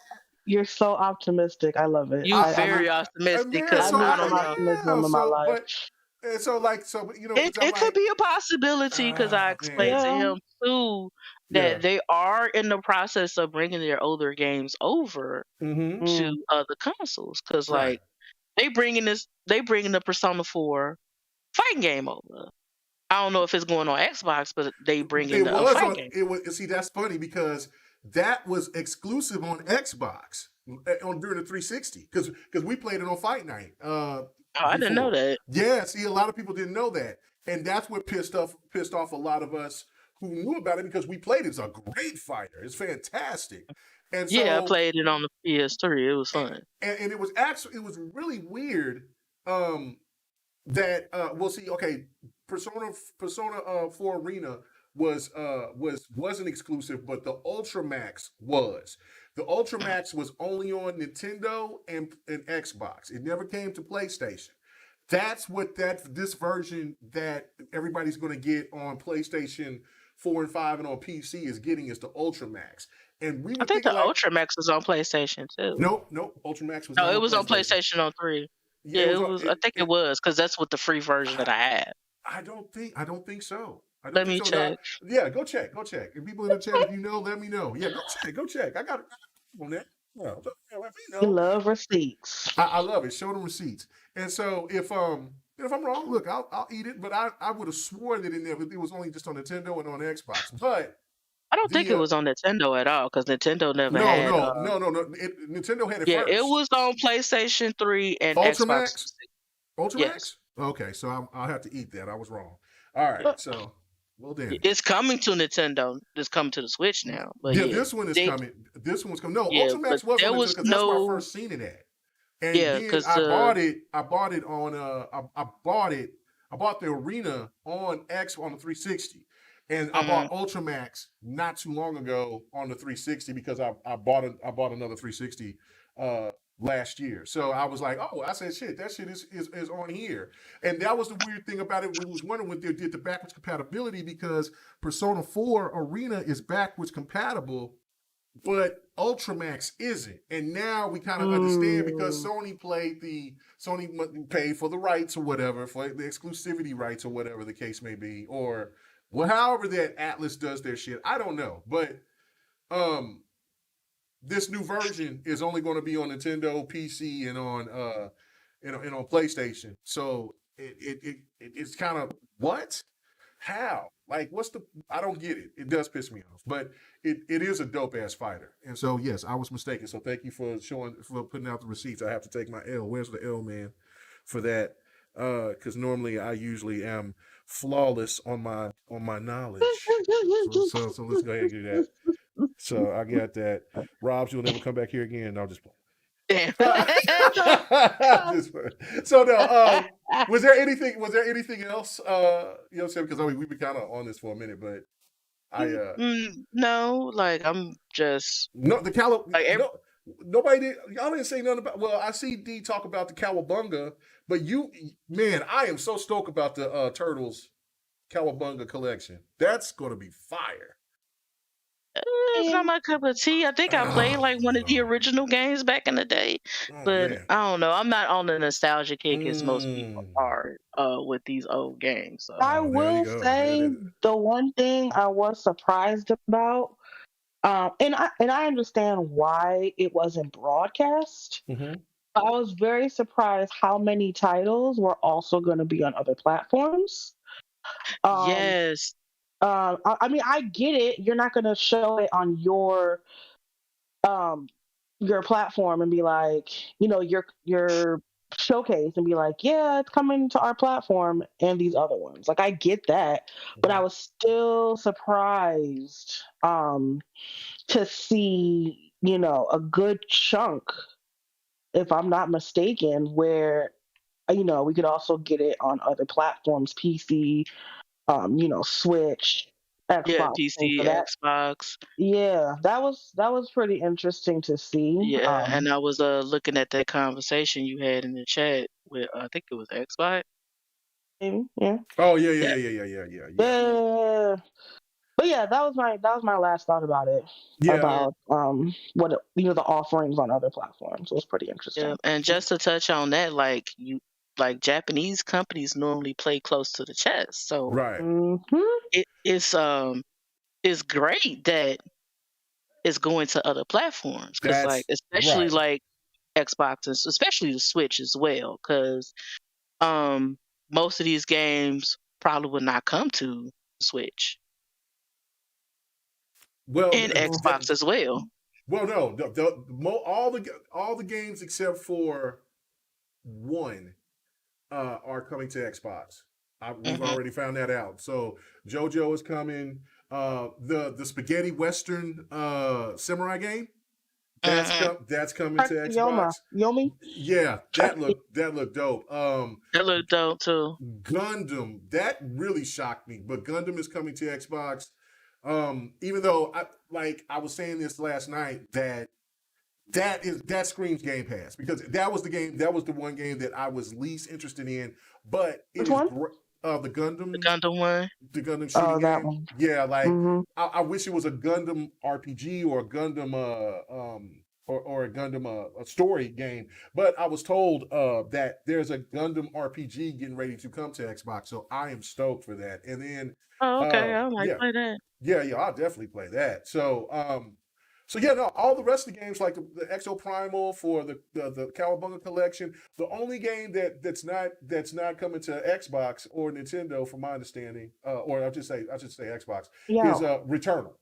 you're so optimistic. I love it. You very optimistic Man, because I so need I some don't know. optimism in my life. and so like so you know It I'm it could like be a possibility because I explained man to Yeah. him too yeah that they are in the process of bringing their older games over mm-hmm. to other consoles because Right. like they bringing the Persona 4 fighting game over. I don't know if it's going on Xbox, but they bringing It a was fighting on. game. It was. See, that's funny because that was exclusive on Xbox on during the 360 because we played it on Fight Night. Oh, I didn't know Before. that. Yeah. See, a lot of people didn't know that, and that's what pissed off a lot of us who knew about it because we played it. It's a great fighter. It's fantastic, and Yeah, I so played it on the PS3. It was fun. and it was really weird. That we'll see. Okay, Persona 4 Arena wasn't exclusive, but the Ultramax was. The Ultramax was only on Nintendo and Xbox. It never came to PlayStation. That's what this version that everybody's going to get on PlayStation 4 and 5 and on PC is getting is the Ultramax. And we I were think the thinking like, Ultramax was on PlayStation too. nope, Ultramax was No, not it on was on PlayStation. PlayStation on 3. Yeah, Yeah, it it was on was. I think it was because that's what the free version that I had. I don't think so. I don't Let think me so. check. Yeah, go check. And people in the chat, if you know, let me know. Yeah, go check. I got it on that. Yeah, let me You know. love receipts. I love it. Show them receipts. And so if I'm wrong, look, I'll eat it. But I would have sworn that it was only just on Nintendo and on Xbox. But I don't think it was on Nintendo at all because Nintendo never had. no. Nintendo had it Yeah, first. it was on PlayStation 3 and Xbox. Ultramax. Yes. Okay, so I'll have to eat that. I was wrong. All right, so well then. It's coming to Nintendo. It's coming to the Switch now. But yeah, this one is coming. This one's coming. No, Yeah, Ultramax but there wasn't was because that's where I no- first seen it at. And Yeah, then 'cause I bought it. I bought it on. I bought the Arena on the 360, and I bought Ultramax not too long ago on the 360 because I bought another 360 last year. So I was like, oh, I said, shit, that shit is on here. And that was the weird thing about it. We was wondering when they did the backwards compatibility because Persona 4 Arena is backwards compatible, but Ultramax isn't. And now we kind of understand because Sony paid for the rights or whatever, for the exclusivity rights or whatever the case may be, or well, however that Atlas does their shit. I don't know. But this new version is only going to be on Nintendo, PC, and on PlayStation. So it's kind of what? how? Like, I don't get it. It does piss me off, but it is a dope ass fighter. And so, yes, I was mistaken. So thank you for putting out the receipts. I have to take my L. Where's the L, man, for that? Because normally I usually am flawless on my knowledge. So let's go ahead and do that. So I got that. Robs, you'll never come back here again. I'll just play. Damn. So no, was there anything else? You know what I'm saying? Because I mean, we've been kind of on this for a minute, but no, like I'm just no nobody did. Y'all didn't say nothing about. Well, I see D talk about the Cowabunga, but I am so stoked about the Turtles Cowabunga collection. That's gonna be fire. It's not my cup of tea. I think I played like one of the original games back in the day, but man. I don't know. I'm not on the nostalgia kick as most people are with these old games. So. I will say the one thing I was surprised about, and I understand why it wasn't broadcast. Mm-hmm. I was very surprised how many titles were also going to be on other platforms. Yes. I mean, I get it. You're not going to show it on your platform and be like, your showcase and be like, yeah, it's coming to our platform and these other ones. Like, I get that, but I was still surprised to see, a good chunk, if I'm not mistaken, where we could also get it on other platforms, PC, Switch, Xbox. Yeah, PC, Xbox. Yeah, that was pretty interesting to see. Yeah, and I was looking at that conversation you had in the chat with I think it was Xbox. Yeah. Oh yeah. But yeah, that was my last thought about it. Yeah. About what the offerings on other platforms. It was pretty interesting. Yeah, and just to touch on that, like Japanese companies normally play close to the chest, so right. It's great that it's going to other platforms because like especially like Xbox and especially the Switch as well, because most of these games probably would not come to Switch. Well, and Xbox as well. Well, no, all the games except for one are coming to Xbox. We've already found that out. So JoJo is coming. The spaghetti western samurai game that's coming to Xbox. Yomi? Yeah, that looked dope. That looked dope too. Gundam, that really shocked me, but Gundam is coming to Xbox. Even though I was saying this last night that screams Game Pass, because that was the one game that I was least interested in. But which one? The Gundam one, the Gundam shooting that game. One. Yeah, I wish it was a Gundam RPG or a Gundam or a Gundam a story game. But I was told that there's a Gundam RPG getting ready to come to Xbox, so I am stoked for that. And then I might play that. Yeah, I'll definitely play that. So all the rest of the games like the Exo Primal for the Cowabunga collection, the only game that's not coming to Xbox or Nintendo, from my understanding, or I should say Xbox, is Returnal.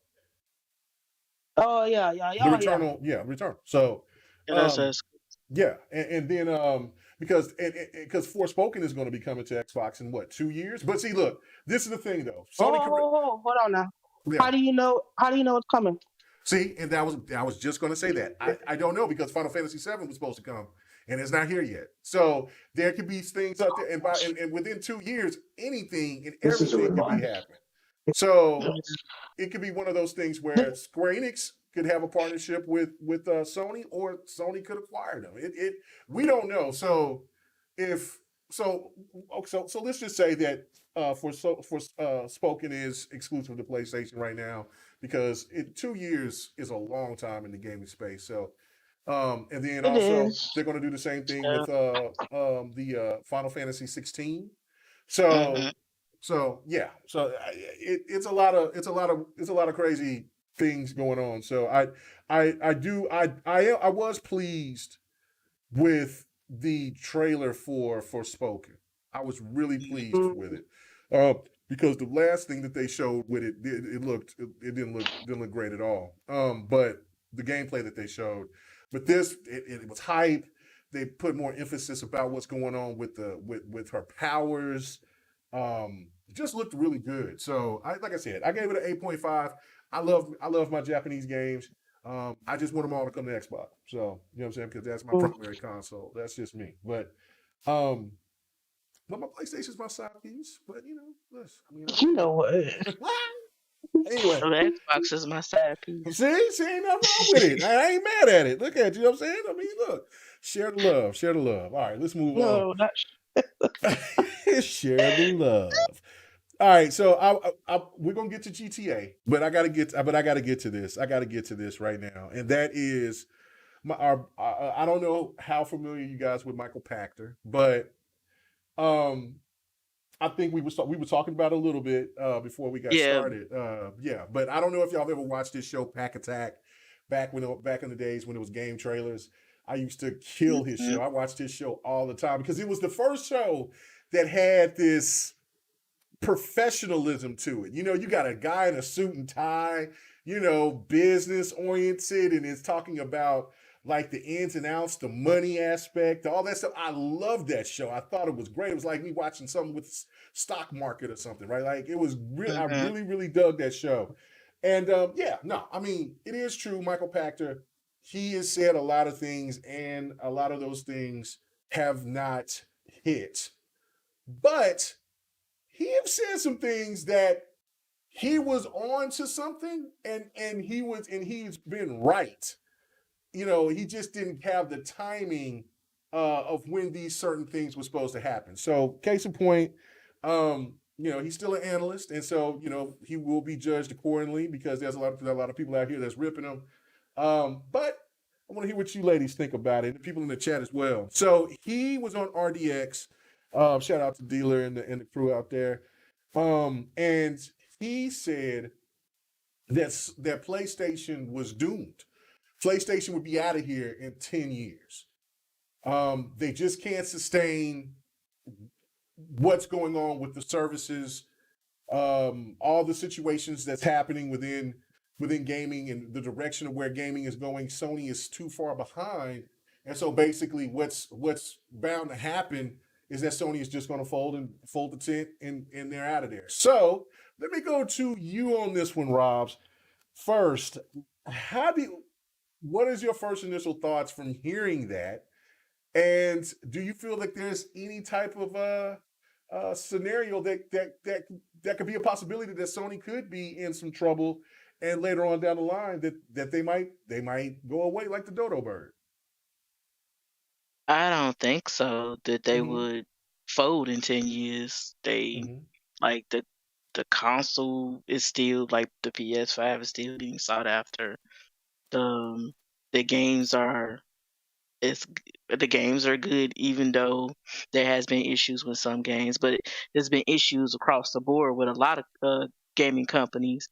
Oh yeah. Returnal. So yeah, and then because Forspoken is going to be coming to Xbox in 2 years? But see, look, this is the thing though. Sony. Hold on now. Yeah. How do you know it's coming? See, and I was just going to say that. I don't know, because Final Fantasy VII was supposed to come, and it's not here yet. So there could be things out there, and within 2 years, anything and everything could be happening. So it could be one of those things where Square Enix could have a partnership with Sony, or Sony could acquire them. We don't know. So let's just say that Spoken is exclusive to PlayStation right now, because 2 years is a long time in the gaming space. So, and then also they're going to do the same thing with the Final Fantasy 16. So yeah, so it's a lot of crazy things going on. So I was pleased with the trailer for Spoken. I was really pleased with it. because the last thing that they showed with it, it didn't look great at all. But the gameplay that they showed, but this it was hype. They put more emphasis about what's going on with with her powers. It just looked really good. So like I said, I gave it an 8.5. I love my Japanese games. I just want them all to come to Xbox. So you know what I'm saying, because that's my primary console. That's just me. But my PlayStation's my side piece. But you know, listen, I mean, You know what? anyway. So the Xbox is my side piece. See, ain't nothing wrong with it. I ain't mad at it. Look at you. Know what I'm saying. I mean, look, share the love. Share the love. All right, let's move No, not. on. Share the love. All right, so we're gonna get to GTA, but I gotta get to this. I gotta get to this right now, and that is I don't know how familiar you guys with Michael Pachter, but I think we were talking about it a little bit before we got started. Yeah, but I don't know if y'all have ever watched this show Pack Attack back in the days when it was game trailers. I used to kill his show. I watched his show all the time because it was the first show that had this professionalism to it. You know, you got a guy in a suit and tie, you know, business oriented, and it's talking about like the ins and outs, the money aspect, all that stuff. I love that show. I thought it was great. It was like me watching something with stock market or something, right? Like it was really, I really dug that show. And I mean, it is true. Michael Pachter, he has said a lot of things, and a lot of those things have not hit. But he have said some things that he was on to something, and he's been right. You know, he just didn't have the timing of when these certain things were supposed to happen. So, case in point, you know, he's still an analyst, and so you know he will be judged accordingly because there's a lot of people out here that's ripping him. But I want to hear what you ladies think about it, and the people in the chat as well. So he was on RDX. Shout out to Dealer and the crew out there. And he said that PlayStation was doomed. PlayStation would be out of here in 10 years. They just can't sustain what's going on with the services, all the situations that's happening within gaming and the direction of where gaming is going. Sony is too far behind. And so basically what's bound to happen is that Sony is just going to fold the tent and they're out of there. So let me go to you on this one, Robs. First, what is your first initial thoughts from hearing that? And do you feel like there's any type of scenario that could be a possibility that Sony could be in some trouble, and later on down the line that they might go away like the dodo bird? I don't think so that they would fold in 10 years. They like the console is still like the PS5 is still being sought after. The games are good, even though there has been issues with some games, but there's been issues across the board with a lot of gaming companies.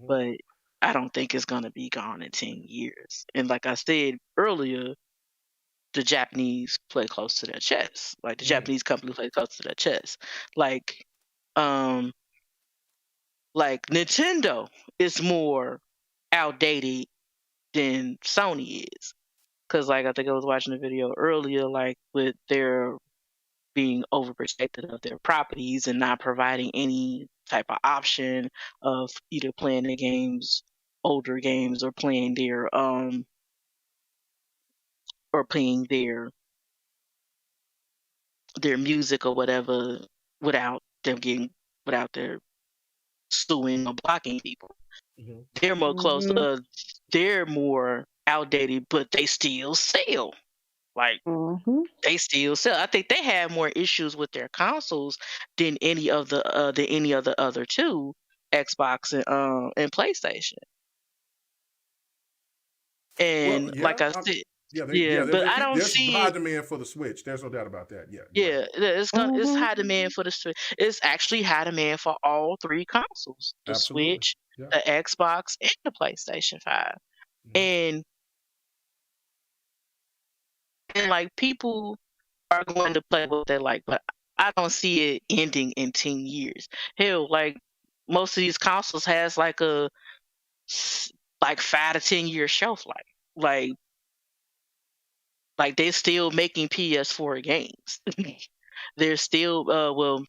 But I don't think it's gonna be gone in 10 years. And like I said earlier, the Japanese play close to their chest. Like the Japanese company play close to their chest. Like Nintendo is more outdated than Sony is. Cause like I think I was watching a video earlier, like with their being overprotected of their properties and not providing any type of option of either playing the games, older games, or playing their music or whatever without their suing or blocking people. They're more close. They're more outdated, but they still sell. Like they still sell. I think they have more issues with their consoles than any of the other two, Xbox and PlayStation. And Well, yeah, like I said, but I don't there's see high demand for the Switch. There's no doubt about that. it's high demand for the Switch. It's actually high demand for all three consoles: the Absolutely. Switch, the Xbox, and the PlayStation 5. And like people are going to play what they like, but I don't see it ending in 10 years. Hell, like most of these consoles has like a 5 to 10 year shelf life. Like they're still making PS4 games. They're still well,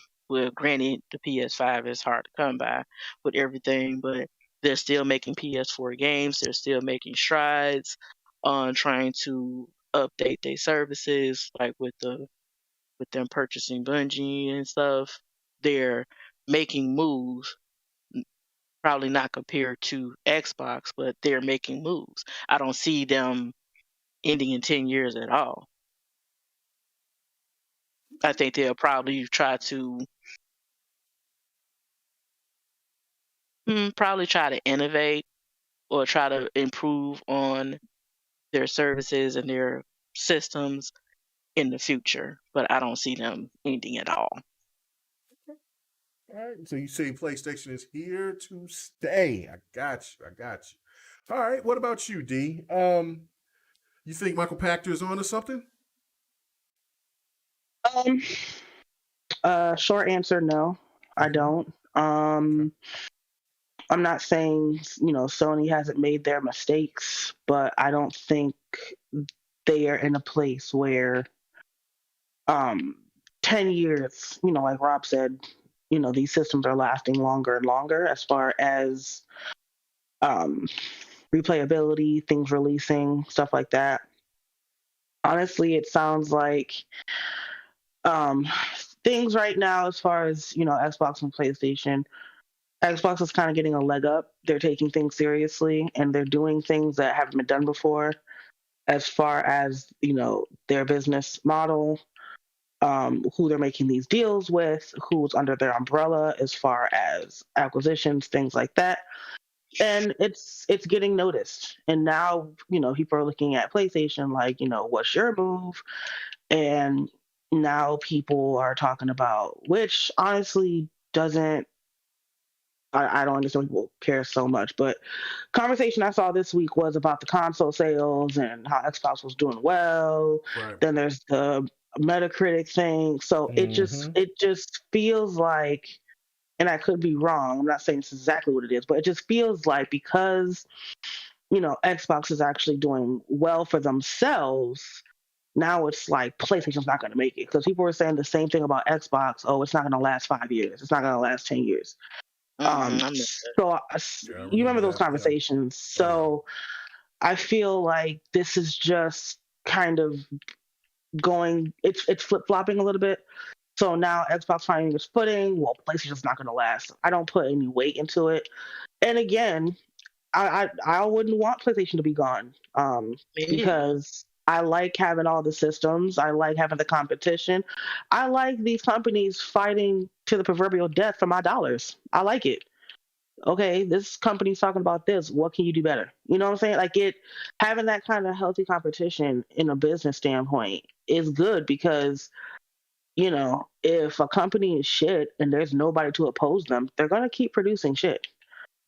granted the PS5 is hard to come by with everything, but they're still making PS4 games. They're still making strides on trying to update their services, like with them purchasing Bungie and stuff. They're making moves, probably not compared to Xbox, but they're making moves. I don't see them ending in 10 years at all. I think they'll probably try to innovate or try to improve on their services and their systems in the future, but I don't see them ending at all. All right. So you say PlayStation is here to stay. I got you. All right. What about you, D? You think Michael Pachter is on to something? Short answer, no, I don't. I'm not saying, Sony hasn't made their mistakes, but I don't think they are in a place where 10 years, like Rob said, these systems are lasting longer and longer as far as replayability, things releasing, stuff like that. Honestly, it sounds like things right now, as far as, Xbox and PlayStation, Xbox is kind of getting a leg up. They're taking things seriously and they're doing things that haven't been done before as far as, their business model, who they're making these deals with, who's under their umbrella as far as acquisitions, things like that. And it's getting noticed. And now, people are looking at PlayStation like, what's your move? And now people are talking about, which honestly doesn't, I don't understand people care so much, but conversation I saw this week was about the console sales and how Xbox was doing well. Right. Then there's the Metacritic thing. So it just feels like, and I could be wrong, I'm not saying it's exactly what it is, but it just feels like because, Xbox is actually doing well for themselves, now it's like PlayStation's not going to make it, because people were saying the same thing about Xbox. Oh, it's not going to last 5 years. It's not going to last 10 years. So you remember those conversations. Yeah. So I feel like this is just kind of going, it's flip-flopping a little bit. So now Xbox finding its footing. Well, PlayStation's not going to last. I don't put any weight into it. And again, I wouldn't want PlayStation to be gone, because I like having all the systems. I like having the competition. I like these companies fighting to the proverbial death for my dollars. I like it. Okay, this company's talking about this. What can you do better? You know what I'm saying? Like, having that kind of healthy competition in a business standpoint is good, because, if a company is shit and there's nobody to oppose them, they're going to keep producing shit.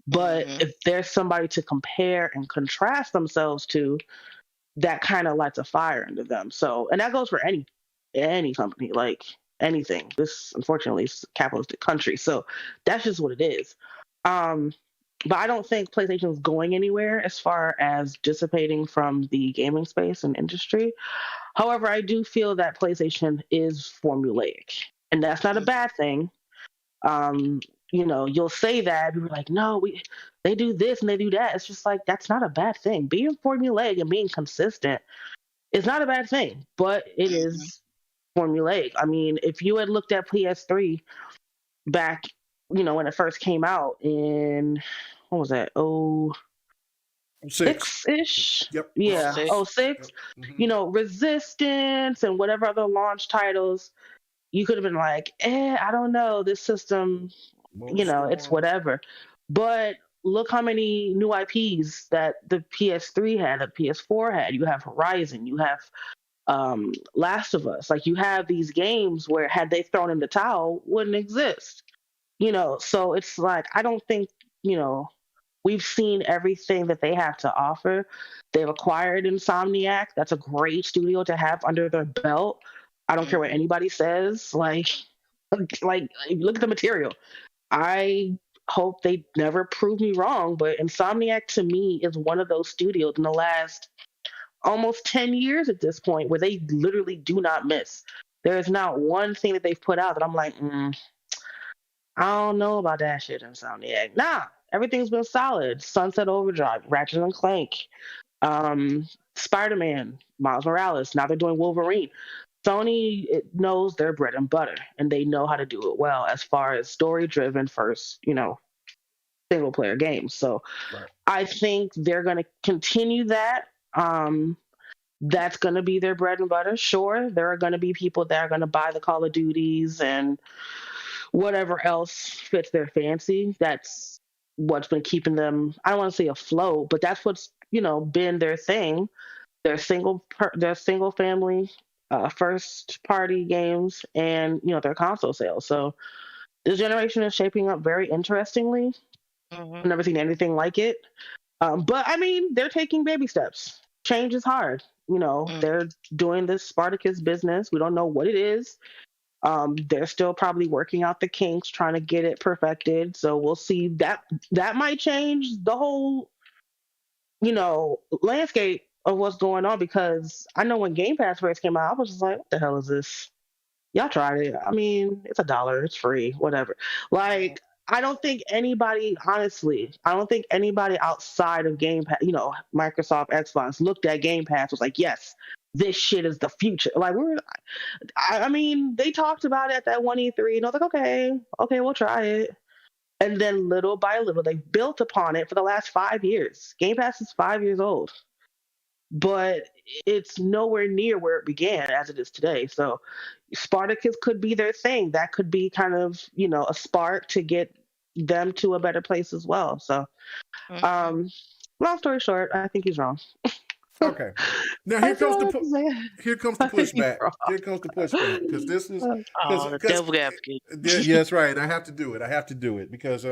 But if there's somebody to compare and contrast themselves to, that kind of lights a fire under them. So, and that goes for any company, like anything. This, unfortunately, is a capitalistic country, so that's just what it is. But I don't think PlayStation is going anywhere as far as dissipating from the gaming space and industry. However, I do feel that PlayStation is formulaic, and that's not a bad thing. You'll say that, people are like, no, they do this and they do that. It's just like, that's not a bad thing. Being formulaic and being consistent is not a bad thing, but it is formulaic. I mean, if you had looked at PS3 back, when it first came out in, what was that? 6-ish? Yep. Yeah, 06. Yep. Mm-hmm. Resistance and whatever other launch titles, you could have been like, I don't know, this system, it's whatever. But look how many new IPs that the PS3 had, the PS4 had. You have Horizon, you have Last of Us. Like, you have these games where, had they thrown in the towel, wouldn't exist. So it's like, I don't think, we've seen everything that they have to offer. They've acquired Insomniac. That's a great studio to have under their belt. I don't care what anybody says. Like, Like, if you look at the material, I hope they never prove me wrong, but Insomniac to me is one of those studios in the last almost 10 years at this point where they literally do not miss. There is not one thing that they've put out that I'm like, I don't know about that shit, Insomniac. Nah, everything's been solid. Sunset Overdrive, Ratchet and Clank, Spider-Man, Miles Morales. Now they're doing Wolverine. Sony knows their bread and butter, and they know how to do it well as far as story-driven first, single-player games. So Right. I think they're going to continue that. That's going to be their bread and butter. Sure, there are going to be people that are going to buy the Call of Duties and whatever else fits their fancy. That's what's been keeping them, I don't want to say afloat, but that's what's, been their thing. Their single family first party games and, their console sales. So this generation is shaping up very interestingly. I've never seen anything like it. But I mean, they're taking baby steps. Change is hard. They're doing this Spartacus business. We don't know what it is. They're still probably working out the kinks, trying to get it perfected. So we'll see. That might change the whole, landscape of what's going on, because I know when Game Pass first came out, I was just like, what the hell is this? Y'all tried it. I mean, it's $1, it's free, whatever. Like, I don't think anybody, honestly, outside of Game Pass, Microsoft, Xbox, looked at Game Pass, was like, yes, this shit is the future. Like, I mean, they talked about it at that one E3, and I was like, okay, we'll try it. And then little by little, they built upon it for the last 5 years. Game Pass is 5 years old, but it's nowhere near where it began as it is today. So Spartacus could be their thing. That could be kind of, a spark to get them to a better place as well. So, long story short, I think he's wrong. Okay. Now here comes the pushback. Here comes the pushback, because this is the devil advocate. Yeah, that's right. I have to do it because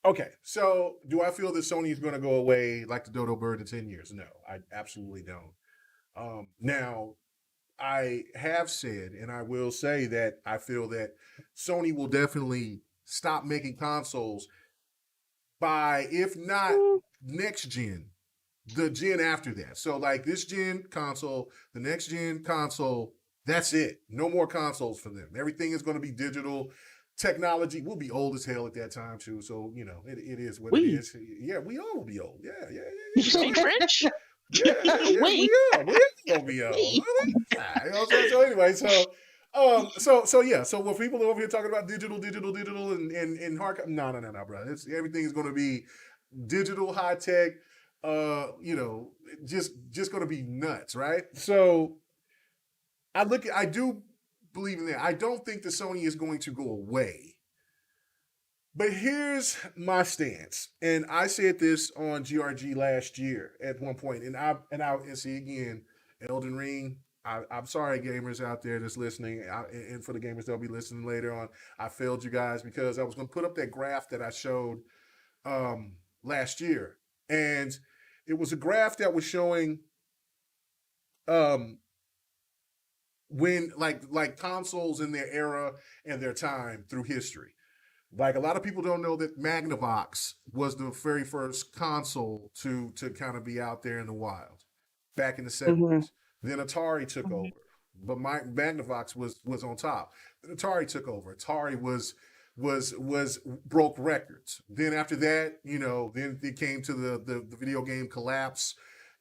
okay. So do I feel that Sony is going to go away like the dodo bird in 10 years? No, I absolutely don't. Now, I have said, and I will say that I feel that Sony will definitely stop making consoles by, if not next gen, the gen after that. So like this gen console, the next gen console, that's it. No more consoles for them. Everything is going to be digital. Technology will be old as hell at that time too. So, it is what it is. Yeah, we all will be old. Yeah. You speak French? Yeah, we are gonna be old. So anyway, so when people are over here talking about digital and hard, no, bro. Everything is gonna be digital, high tech, just gonna be nuts, right? So I do believe in that. I don't think that Sony is going to go away. But here's my stance, and I said this on GRG last year at one point, and see again, Elden Ring. I'm sorry, gamers out there that's listening, and for the gamers that'll be listening later on, I failed you guys because I was going to put up that graph that I showed last year, and it was a graph that was showing when like consoles in their era and their time through history. Like, a lot of people don't know that Magnavox was the very first console to kind of be out there in the wild back in the 70s. Then Atari took over, but Magnavox was on top. Then Atari took over. Atari was broke records. Then after that, then it came to the video game collapse.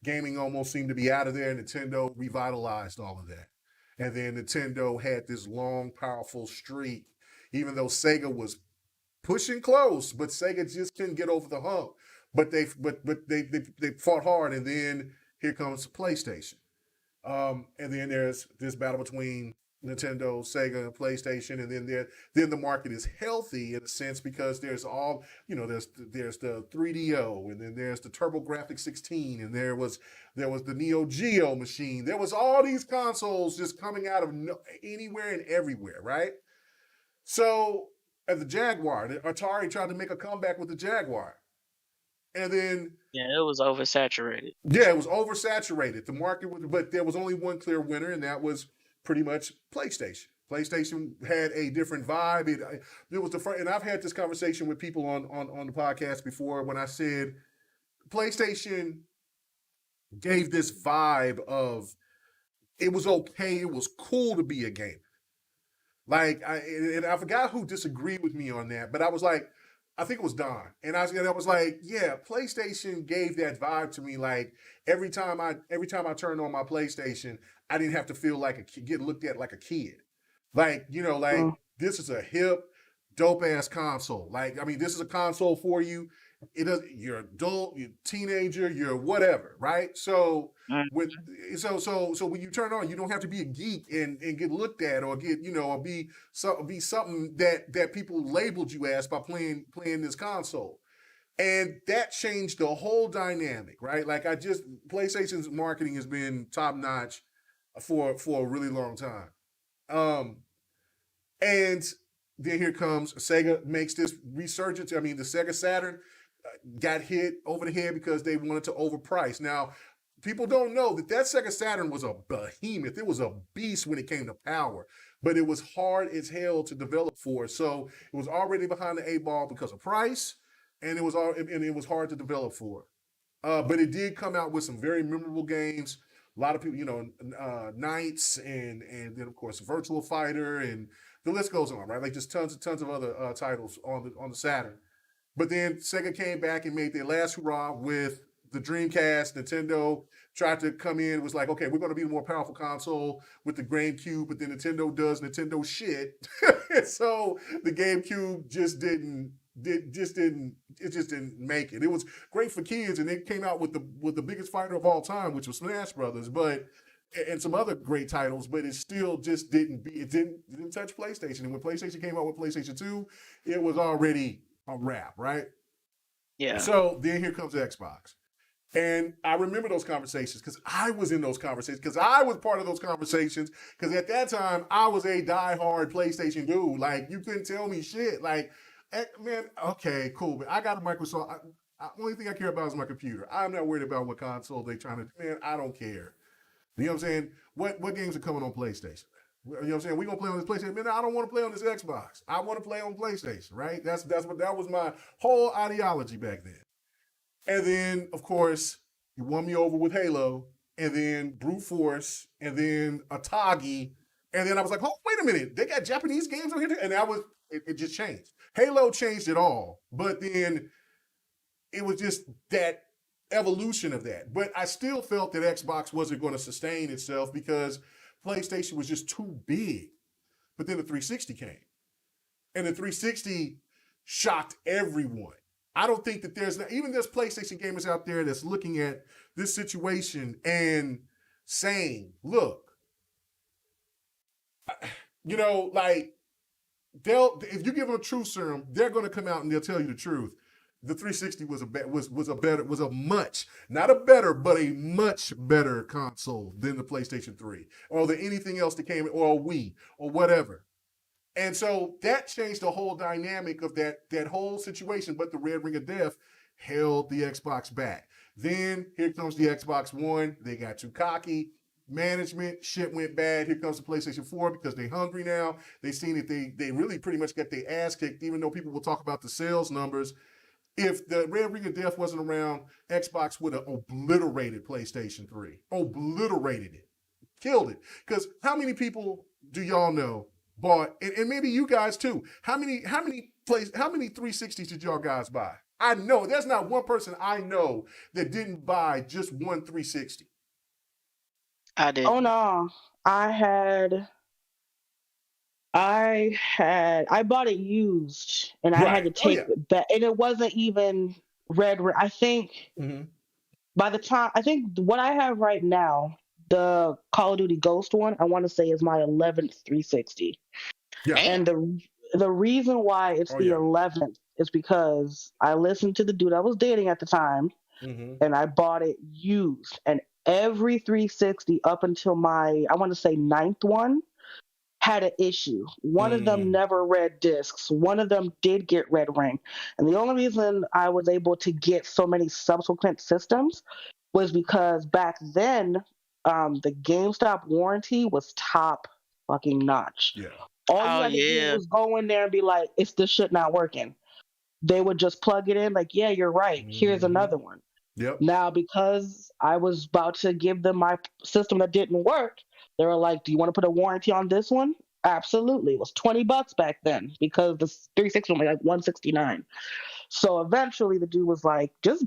Gaming almost seemed to be out of there. Nintendo revitalized all of that. And then Nintendo had this long, powerful streak, even though Sega was pushing close, but Sega just couldn't get over the hump. But they fought hard, and then here comes PlayStation. And then there's this battle between Nintendo, Sega, and PlayStation, and then the market is healthy in a sense because there's all there's the 3DO, and then there's the TurboGrafx 16, and there was the Neo Geo machine. There was all these consoles just coming out of anywhere and everywhere, right? So at the Jaguar, Atari tried to make a comeback with the Jaguar. And then... Yeah, it was oversaturated. Yeah, it was oversaturated. The market was... But there was only one clear winner, and that was pretty much PlayStation. PlayStation had a different vibe. It was the first, and I've had this conversation with people on the podcast before when I said PlayStation gave this vibe of it was okay, it was cool to be a gamer. Like, I forgot who disagreed with me on that, but I was like, I think it was Don, and I was like, yeah, PlayStation gave that vibe to me. Like every time I turned on my PlayStation, I didn't have to feel like get looked at like a kid. Like this is a hip, dope ass console. Like I mean, this is a console for you. It does. You're adult, you're teenager, you're whatever, right? So so when you turn on, you don't have to be a geek and get looked at or get or be something that people labeled you as by playing this console. And that changed the whole dynamic, right? Like PlayStation's marketing has been top notch for a really long time. And then here comes Sega makes this resurgence. I mean, the Sega Saturn got hit over the head because they wanted to overprice. Now, people don't know that Sega Saturn was a behemoth. It was a beast when it came to power, but it was hard as hell to develop for. So it was already behind the 8 ball because of price, and it was hard to develop for. But it did come out with some very memorable games. A lot of people, Knights, and then of course Virtual Fighter, and the list goes on, right? Like just tons of other titles on the Saturn. But then Sega came back and made their last hurrah with the Dreamcast. Nintendo tried to come in, was like, okay, we're going to be a more powerful console with the GameCube, but then Nintendo does Nintendo shit. So the GameCube just didn't make it. It was great for kids, and it came out with the biggest fighter of all time, which was Smash Brothers, and some other great titles, but it still just didn't touch PlayStation. And when PlayStation came out with PlayStation 2, it was already a wrap, right? Yeah. So then here comes the Xbox. And I remember those conversations because I was in those conversations, because I was part of those conversations, because at that time, I was a diehard PlayStation dude. Like, you couldn't tell me shit. Like, man, okay, cool. But I got a Microsoft. Only thing I care about is my computer. I'm not worried about what console they're trying to, man, I don't care. You know what I'm saying? What games are coming on PlayStation? You know what I'm saying? We're going to play on this PlayStation. Man, I don't want to play on this Xbox. I want to play on PlayStation, right? That was my whole ideology back then. And then, of course, you won me over with Halo, and then Brute Force, and then Atagi. And then I was like, oh, wait a minute. They got Japanese games on here too? And it just changed. Halo changed it all. But then it was just that evolution of that. But I still felt that Xbox wasn't going to sustain itself because PlayStation was just too big. But then the 360 came. And the 360 shocked everyone. I don't think that there's PlayStation gamers out there that's looking at this situation and saying, look, like, if you give them a truth serum, they're going to come out and they'll tell you the truth. The 360 was a much, not a better, but a much better console than the PlayStation 3 or than anything else that came, or a Wii or whatever. And so that changed the whole dynamic of that whole situation. But the Red Ring of Death held the Xbox back. Then here comes the Xbox One. They got too cocky. Management, shit went bad. Here comes the PlayStation 4 because they're hungry now. They seen that they really pretty much got their ass kicked, even though people will talk about the sales numbers. If the Red Ring of Death wasn't around, Xbox would have obliterated PlayStation 3. Obliterated it. Killed it. Because how many people do y'all know bought, and maybe you guys too, how many 360s did y'all guys buy? I know there's not one person I know that didn't buy just one 360. I did. Oh no. I bought it used, and I had to take it back, and it wasn't even red. I think by the time, I think what I have right now, the Call of Duty Ghost one, I want to say is my 11th 360. Yeah. And the reason why it's the 11th is because I listened to the dude I was dating at the time, and I bought it used. And every 360 up until my, I want to say 9th one, had an issue. One of them never read discs. One of them did get red ring. And the only reason I was able to get so many subsequent systems was because back then, the GameStop warranty was top fucking notch. Yeah. All you Oh had to do yeah. was go in there and be like, "It's this shit not working." They would just plug it in, like, "Yeah, you're right. Here's Mm-hmm. another one." Yep. Now, because I was about to give them my system that didn't work, they were like, "Do you want to put a warranty on this one?" Absolutely. It was $20 back then because the 360 was like 169. So eventually, the dude was like, just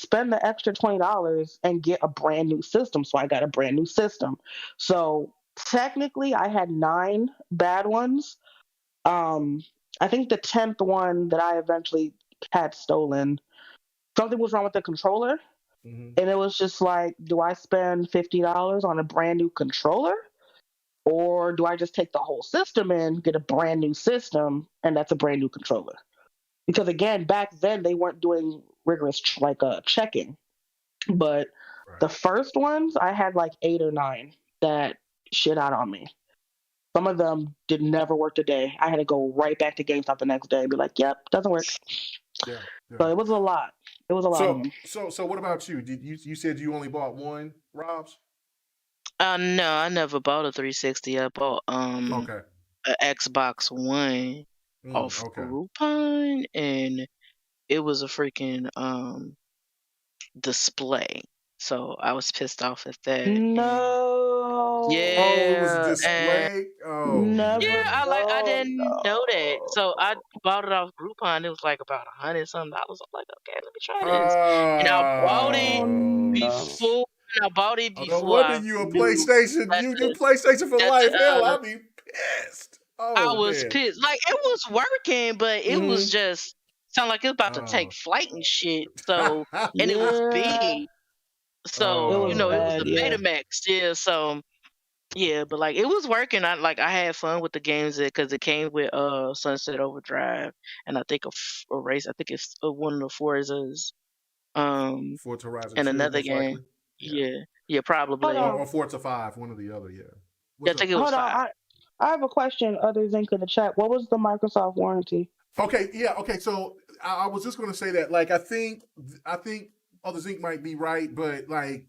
spend the extra $20 and get a brand new system." So I got a brand new system. So technically, I had 9 bad ones. I think the 10th one that I eventually had stolen, something was wrong with the controller. Mm-hmm. And it was just like, do I spend $50 on a brand new controller? Or do I just take the whole system in, get a brand new system, and that's a brand new controller? Because again, back then they weren't doing rigorous checking. But Right. the first ones, I had like 8 or 9 that shit out on me. Some of them did never work today. I had to go right back to GameStop the next day and be like, "Yep, doesn't work." Yeah. Yeah. So it was a lot. It was a lot of them. So what about you? Did you said you only bought one, Robs? No, I never bought a 360. I bought Okay. a Xbox One off Okay. Groupon, and it was a freaking display. So I was pissed off at that. No. Oh, it was Yeah, and display. Oh Never. yeah, man. I No, didn't know that. So I no. bought it off Groupon. It was like about $100 something. I'm like, okay, let me try this. And I bought it Oh, no. before. And I bought it Oh, no before wonder I you a knew PlayStation. that You PlayStation for that life. Hell, the I'd be pissed. I Oh was man. pissed. Like it was working, but it was Mm-hmm. just sound like it was about to take Oh. flight and shit. So and it was Yeah, big. it So, was it was Oh bad. the Yeah. man. Betamax. Yeah, so yeah, but like it was working. I had fun with the games because it came with Sunset Overdrive and I think a race. I think it's one of the Forzas. Forza Horizon And 2, another most game. likely. Yeah. Yeah, Hold probably. on. Or Forza 5, one or the other. Yeah. Yeah, I What's up? think it was Hold on. 5. I have a question other than in the chat. What was the Microsoft warranty? Okay, yeah, okay. So I was just going to say that, like, I think Other Zinc might be right, but like,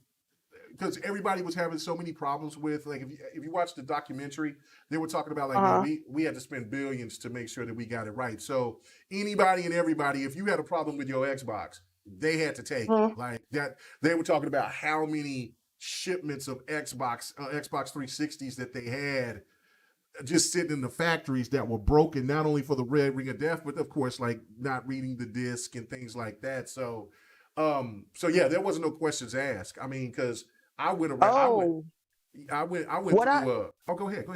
because everybody was having so many problems with, like, if you watch the documentary, they were talking about like, man, Uh-huh. we had to spend billions to make sure that we got it right. So anybody and everybody, if you had a problem with your Xbox, they had to take it. Mhm. Like that, they were talking about how many shipments of Xbox 360s that they had just sitting in the factories that were broken, not only for the Red Ring of Death, but of course, like not reading the disc and things like that. So yeah, there wasn't no questions asked. I mean, because I went around, Oh, I went what I through. Oh, go ahead.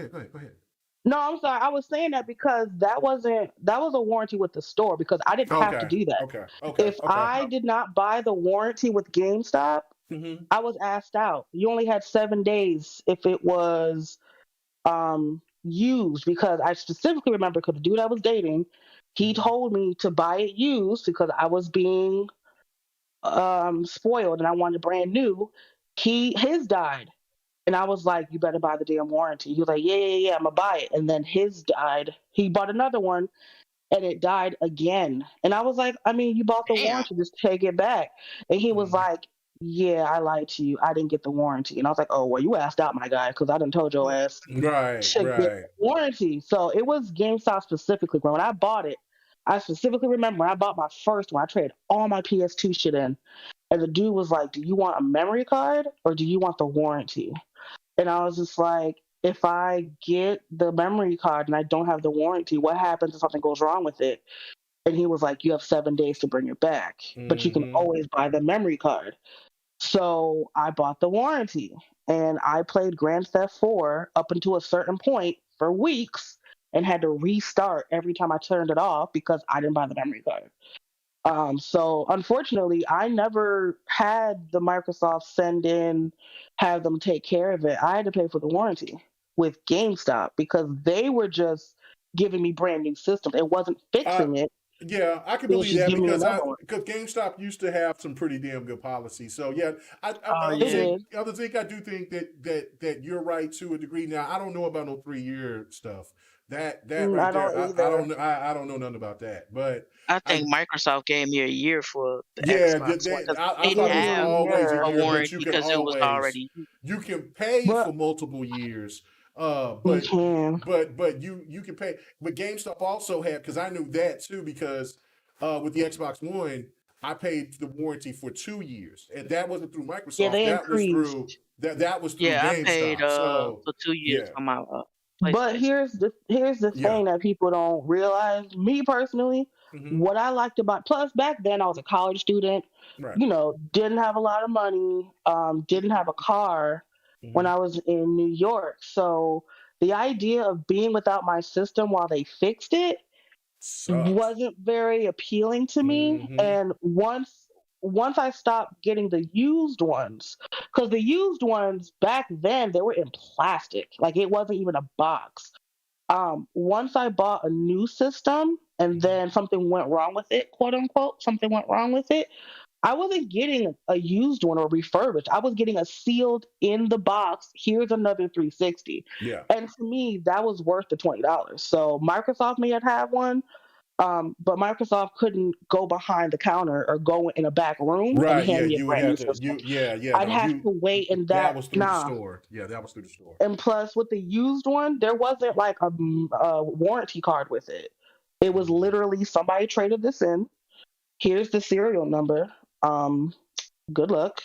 no, I'm sorry. I was saying that because that was a warranty with the store because I didn't have to Okay, do that. okay. If I did not buy the warranty with GameStop, Mm-hmm. I was asked out. You only had 7 days if it was used because I specifically remember because the dude I was dating, he Mm-hmm. told me to buy it used because I was being spoiled and I wanted brand new. His died. And I was like, "You better buy the damn warranty." He was like, "Yeah, I'm gonna buy it." And then his died. He bought another one and it died again. And I was like, "I mean, you bought the Damn. warranty, just take it back." And he was Mm-hmm. like, "Yeah, I lied to you. I didn't get the warranty." And I was like, "Oh, well, you asked out, my guy, because I done told your ass Right, to get right. the warranty." So it was GameStop specifically. When I bought it, I specifically remember when I bought my first one, I traded all my PS2 shit in. And the dude was like, "Do you want a memory card or do you want the warranty?" And I was just like, if I get the memory card and I don't have the warranty, what happens if something goes wrong with it? And he was like, you have 7 days to bring it back, but you can Mm-hmm. always buy the memory card. So I bought the warranty and I played Grand Theft 4 up until a certain point for weeks and had to restart every time I turned it off because I didn't buy the memory card. So unfortunately, I never had the Microsoft have them take care of it. I had to pay for the warranty with GameStop because they were just giving me brand new systems. It wasn't Uh, fixing it. yeah, I can It was believe just that giving me another one. because GameStop used to have some pretty damn good policy. So yeah, Oh They yeah. did. Other thing, I do think that you're right to a degree. Now I don't know about no 3-year stuff. That right I there, don't I either. don't I don't know nothing about that. But I I think Microsoft gave me a year for the yeah, Xbox One because I they They didn't thought it gave was me a have always a year. a year, but warranty you can because it was always already. you can pay for But multiple years. You But can. you can pay. But GameStop also had, because I knew that too, because with the Xbox One, I paid the warranty for 2 years, and that wasn't through Yeah, Microsoft. they That was through increased. Yeah, I paid GameStop. So for 2 years yeah, for my But PlayStation. here's the yeah, thing that people don't realize. Me personally, hmm what I liked about, plus back then I was a college student, right, you know, didn't have a lot of money, didn't have a car when hmm I was in New York. So the idea of being without my system while they fixed it sucks. wasn't very appealing to me. Hmm And once I stopped getting the used ones, because the used ones back then they were in plastic, like it wasn't even a box. Once I bought a new system and then something went wrong with it, quote unquote, something went wrong with it, I wasn't getting a used one or refurbished. I was getting a sealed in the box, here's another 360. Yeah. And to me, that was worth the $20. So Microsoft may have one, but Microsoft couldn't go behind the counter or go in a back room and Right. Yeah. hand me a You would brand new have to. system. Yeah. I'd No. have to wait, and That that, was through the nah. store. Yeah. That was through the store. And plus, with the used one, there wasn't like a warranty card with it. It was Mhm. literally somebody traded this in. Here's the serial number. Um, Good luck.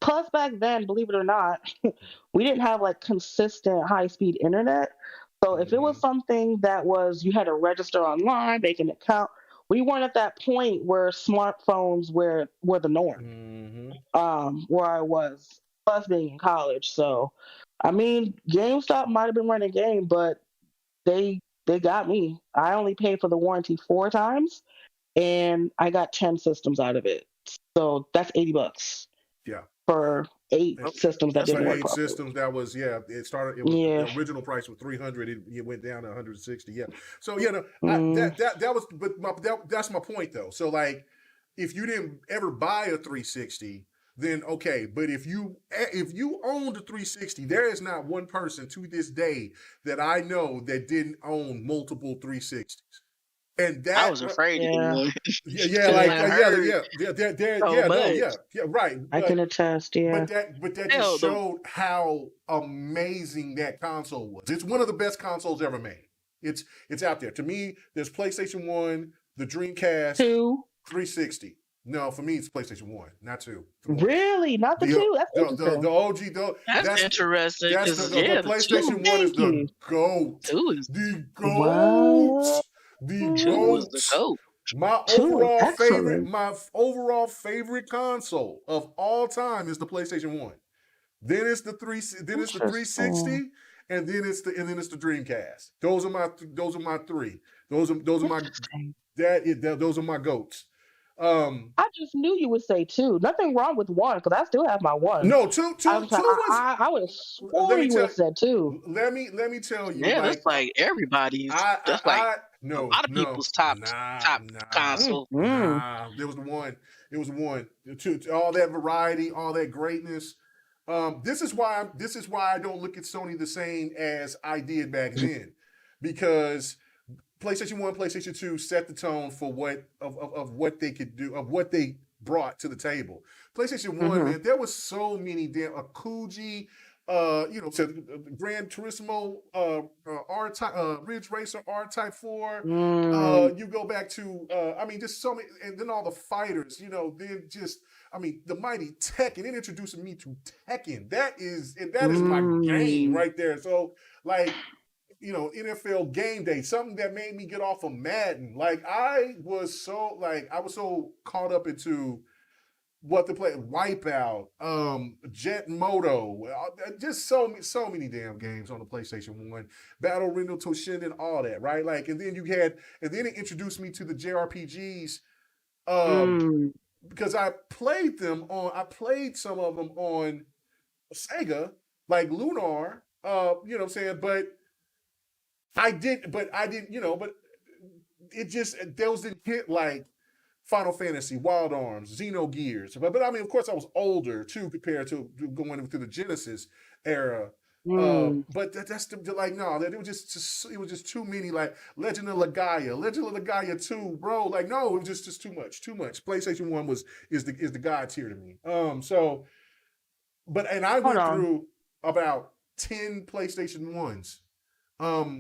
Plus, back then, believe it or not, we didn't have like consistent high speed internet. So if it was Mhm. something that was you had to register online, make an account, we weren't at that point where smartphones were the norm. Mhm. Where I was, plus being in college. So, I mean, GameStop might have been running game, but they got me. I only paid for the warranty 4 times, and I got 10 systems out of it. So that's $80 Yeah. for eight And systems that for didn't work 8 systems, properly. that was yeah. It started. It was the Yeah. original price was 300. It went down to 160. Yeah. So yeah, no, Mm, that was. But that's my point though. So like, if you didn't ever buy a 360, then okay. But if you owned a 360, there is not one person to this day that I know that didn't own multiple 360s. And I that was afraid to get yeah. one yeah, because like I heard so yeah, no, much. yeah, right. I can attest. Yeah. But that just Hell, the showed how amazing that console was. It's one of the best consoles ever made. It's out there. To me, there's PlayStation 1, the Dreamcast, Two. 360. No, for me it's PlayStation 1, not 2. The 1. Really? Not the The two? That's the interesting. OG that's interesting that's because the yeah, the two PlayStation 1 is Thank the you. GOAT. two is The GOAT. What? The two was the GOAT. goat. Two is excellent. My overall favorite console of all time is the PlayStation 1. Then it's then it's the Interesting. 360, and then it's the Dreamcast. Those are my three. Those are my Interesting. those are my goats. Um I just knew you would say two. Nothing wrong with one, because I still have my one. no, I'm sorry, two was I would have let sworn me you would tell have said two. let me tell you, Yeah, that's like like everybody's. That's like I a no, lot of people's top console. Mm-hmm. there was the one. It was the one. To all that variety, all that greatness. This is why I don't look at Sony the same as I did back then, because PlayStation 1, PlayStation 2 set the tone for of what they could do, of what they brought to the table. PlayStation 1, Mm-hmm. man, there was so many damn Akuji, Gran Turismo, Ridge Racer R-Type 4. Mm. You go back to, I mean, just so many, and then all the fighters, then just, I mean, the mighty Tekken. It introduced me to Tekken. That is my game Mm. right there. So, like, NFL Game Day, something that made me get off of Madden. Like I was so caught up into what to play, Wipeout, Jet Moto, just so many damn games on the PlayStation 1, Battle Reno Toshinden, all that, right? Like, and then it introduced me to the JRPGs, Mm. because I played some of them on Sega, like Lunar, you know what I'm saying, but I didn't, but it just, those didn't hit like Final Fantasy, Wild Arms, Xenogears. But I mean, of course, I was older too compared to going through the Genesis era. Mm. But that's like, no, it was just too many, like Legend of Legaia 2, bro. Like, no, it was just too much. PlayStation 1 is the god tier to me. And I Hold went on. through about 10 PlayStation 1s.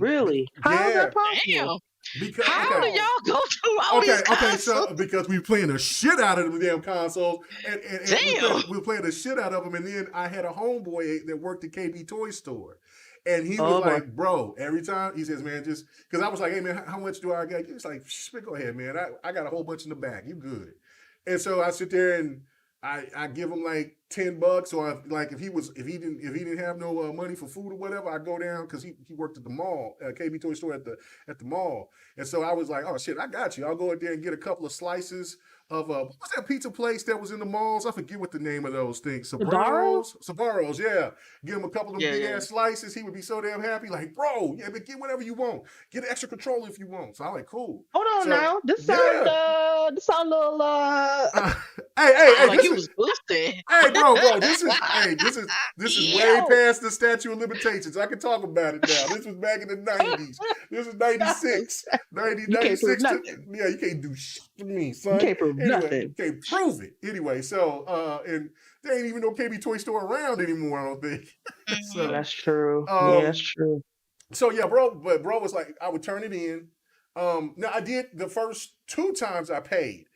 Really? How is Yeah. that possible? Damn. Because How do y'all go through all these consoles? so because we were playing the shit out of them damn consoles, and Damn. we were playing the shit out of them, and then I had a homeboy that worked at KB Toy Store, and he was like, bro, every time he says, man, just because I was like, hey man, how much do I got? He's like, go ahead, man, I got a whole bunch in the back, you good. And so I sit there and I give him like $10, or if he didn't have no money for food or whatever, I go down because he worked at the mall, KB Toy Store at the mall, and so I was like, oh shit, I got you. I'll go in there and get a couple of slices of what was that pizza place that was in the malls? I forget what the name of those things. Sbarro's, yeah. Give him a couple of them big ass slices. He would be so damn happy, like, bro, yeah, but get whatever you want. Get an extra controller if you want. So I'm like, cool. Hold on now. This sound a little hey, like you was boosting. Hey, bro, this is way past the statute of limitations. I can talk about it now. This was back in the 90s. This is 96. 96. Yeah, you can't do shit to me, son. You can't prove nothing. You can't prove it. Anyway, so and there ain't even no KB Toy Store around anymore, I don't think. So that's true. That's true. So yeah, bro was like, I would turn it in. Now I did the first 2 times I paid.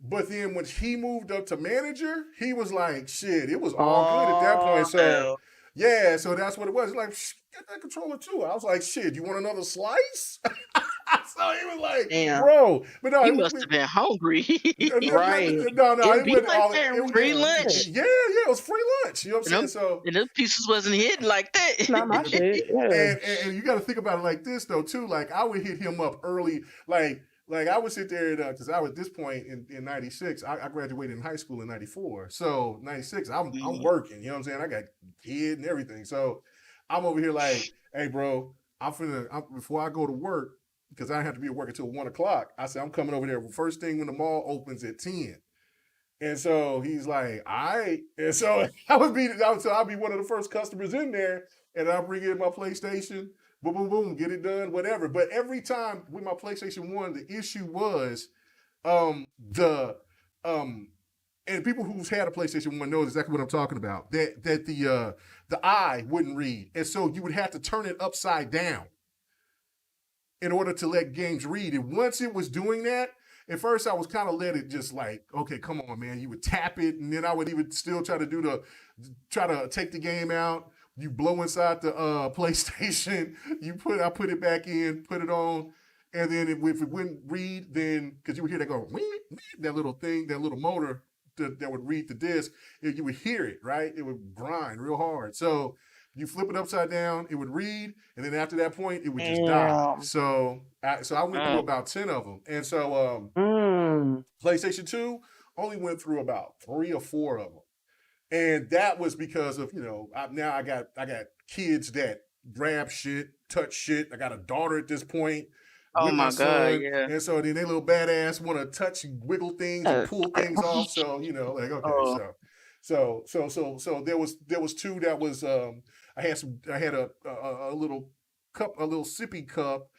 But then when he moved up to manager, he was like, shit, it was all good at that point. So yeah, so that's what it was. Like, get that controller too. I was like, shit, you want another slice? So he was like, bro. But no, he must have been hungry. Right. No, it wasn't all free lunch. Yeah, it was free lunch. You know what I'm saying? So and those pieces wasn't hidden like that. It's not my shit. Yeah. And you got to think about it like this though too. Like I would hit him up early, like I would sit there because I was at this point in 96. I graduated in high school in 94. So 96, I'm working. You know what I'm saying? I got kid and everything. So I'm over here like, hey, bro, before I go to work, because I have to be at work until 1 o'clock. I said, I'm coming over there first thing when the mall opens at 10. And so he's like, all right. And so I'll be one of the first customers in there, and I'll bring in my PlayStation. Boom, boom, boom, get it done, whatever. But every time with my PlayStation 1, the issue was and people who's had a PlayStation 1 knows exactly what I'm talking about, that the eye wouldn't read. And so you would have to turn it upside down in order to let games read. And once it was doing that, at first I was kind of let it just like, okay, come on, man. You would tap it, and then I would even still try to take the game out. You blow inside the PlayStation. I put it back in, put it on, and then if it wouldn't read, then because you would hear that go, that little thing, that little motor that would read the disc, you would hear it, right? It would grind real hard. So you flip it upside down, it would read, and then after that point, it would just die. So I went through about 10 of them, and so PlayStation 2 only went through about 3 or 4 of them. And that was because of, I got kids that grab shit, touch shit. I got a daughter at this point. Oh my God, yeah. And so then they little badass want to touch and wiggle things and pull things off. So, like, okay, so there was 2 that was I had a little cup, a little sippy cup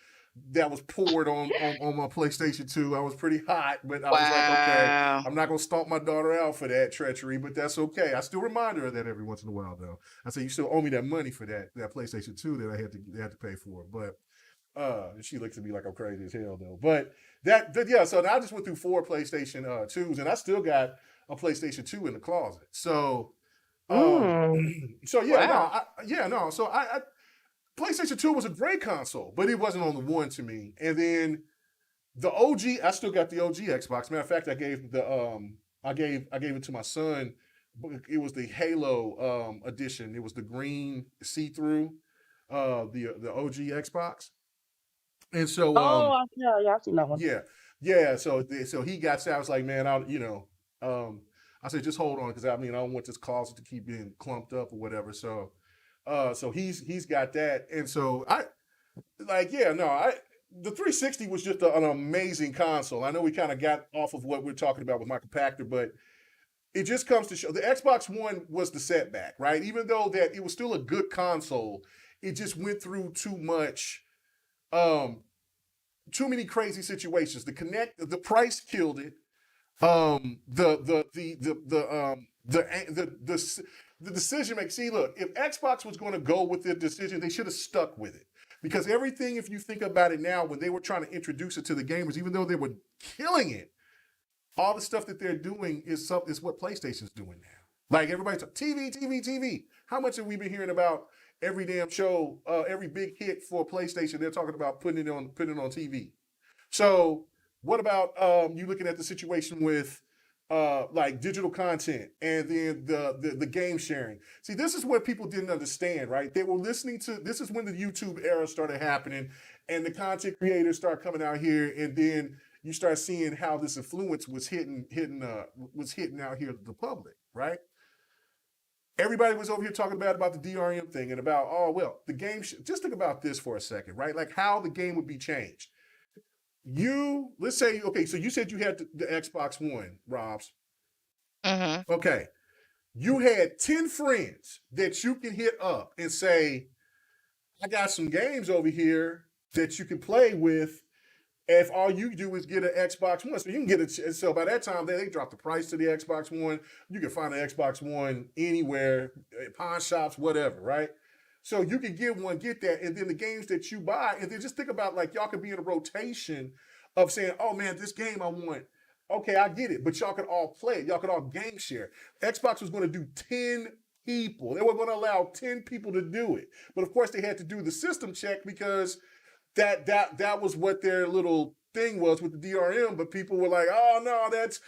that was poured on my PlayStation 2. I was pretty hot, but I was like, okay, I'm not going to stomp my daughter out for that treachery, but that's okay. I still remind her of that every once in a while, though. I say, you still owe me that money for that PlayStation 2 that I had to pay for. But she looks at me like I'm crazy as hell, though. But so I just went through 4 PlayStation 2s, and I still got a PlayStation 2 in the closet. So, PlayStation 2 was a great console, but it wasn't on the one to me. And then the OG, I still got the OG Xbox. Matter of fact, I gave it to my son. It was the Halo edition. It was the green see-through, the OG Xbox. And so, I've seen that one. Yeah. So he got that. I was like, man, I said, just hold on, because I don't want this closet to keep being clumped up or whatever. So he's got that, and so the 360 was just an amazing console. I know we kind of got off of what we're talking about with Michael Pachter, but it just comes to show the Xbox One was the setback, right? Even though that it was still a good console, it just went through too many crazy situations. The price killed it. the decision making. See, look, if Xbox was going to go with their decision, they should have stuck with it. Because everything, if you think about it now, when they were trying to introduce it to the gamers, even though they were killing it, all the stuff that they're doing is what PlayStation's doing now. Like everybody's like, TV. How much have we been hearing about every damn show, every big hit for PlayStation? They're talking about putting it on TV. So what about you looking at the situation with like digital content and then the game sharing? See, this is what people didn't understand, right? They were listening to, this is when the YouTube era started happening and the content creators start coming out here, and then you start seeing how this influence was hitting out here to the public, right? Everybody was over here talking about the DRM thing and about, oh, well, the game, just think about this for a second, right? Like how the game would be changed. Let's say, okay, so you said you had the Xbox One, Robs. Mm-hmm. Okay. You had 10 friends that you can hit up and say, I got some games over here that you can play with if all you do is get an Xbox One. So you can get it. So by that time, they drop the price to the Xbox One. You can find an Xbox One anywhere, pawn shops, whatever, right? So you can get that, and then the games that you buy, and then just think about like y'all could be in a rotation of saying, oh man, this game I want. Okay, I get it, but y'all could all play it. Y'all could all game share. Xbox was going to do 10 people. They were going to allow 10 people to do it. But of course they had to do the system check because that was what their little thing was with the DRM, but people were like, oh no, that's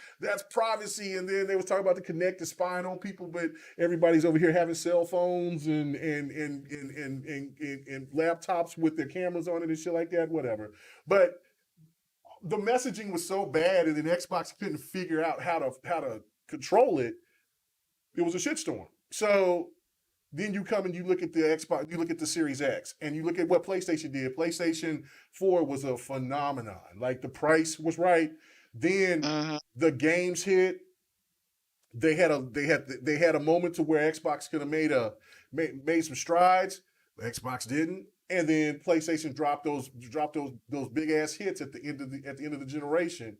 privacy. And then they was talking about the Kinect is spying on people, but everybody's over here having cell phones and laptops with their cameras on it and shit like that, whatever. But the messaging was so bad, and then Xbox couldn't figure out how to control it. It was a shitstorm. So then you come and you look at the Xbox, you look at the Series X, and you look at what PlayStation did. PlayStation 4 was a phenomenon. Like the price was right. Then the games hit. They had a moment to where Xbox could have made some strides. Xbox didn't. And then PlayStation dropped those big ass hits at the end of the generation.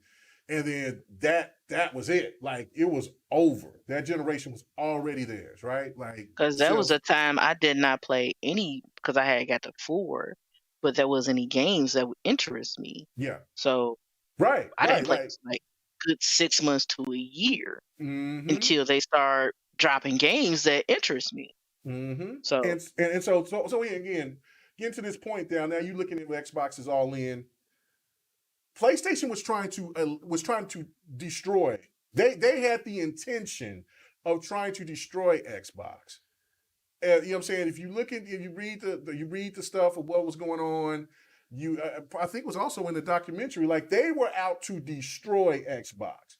And then that was it. Like it was over. That generation was already theirs, right? Like because there was a time I did not play any because I had got the 4, but there was any games that would interest me. Yeah. So right. I didn't play like good 6 months to a year until they start dropping games that interest me. Mm-hmm. So so again, getting to this point now you're looking at Xbox is all in. PlayStation was trying to destroy. They had the intention of trying to destroy Xbox. You know what I'm saying? If you read the stuff of what was going on, I think it was also in the documentary. Like they were out to destroy Xbox.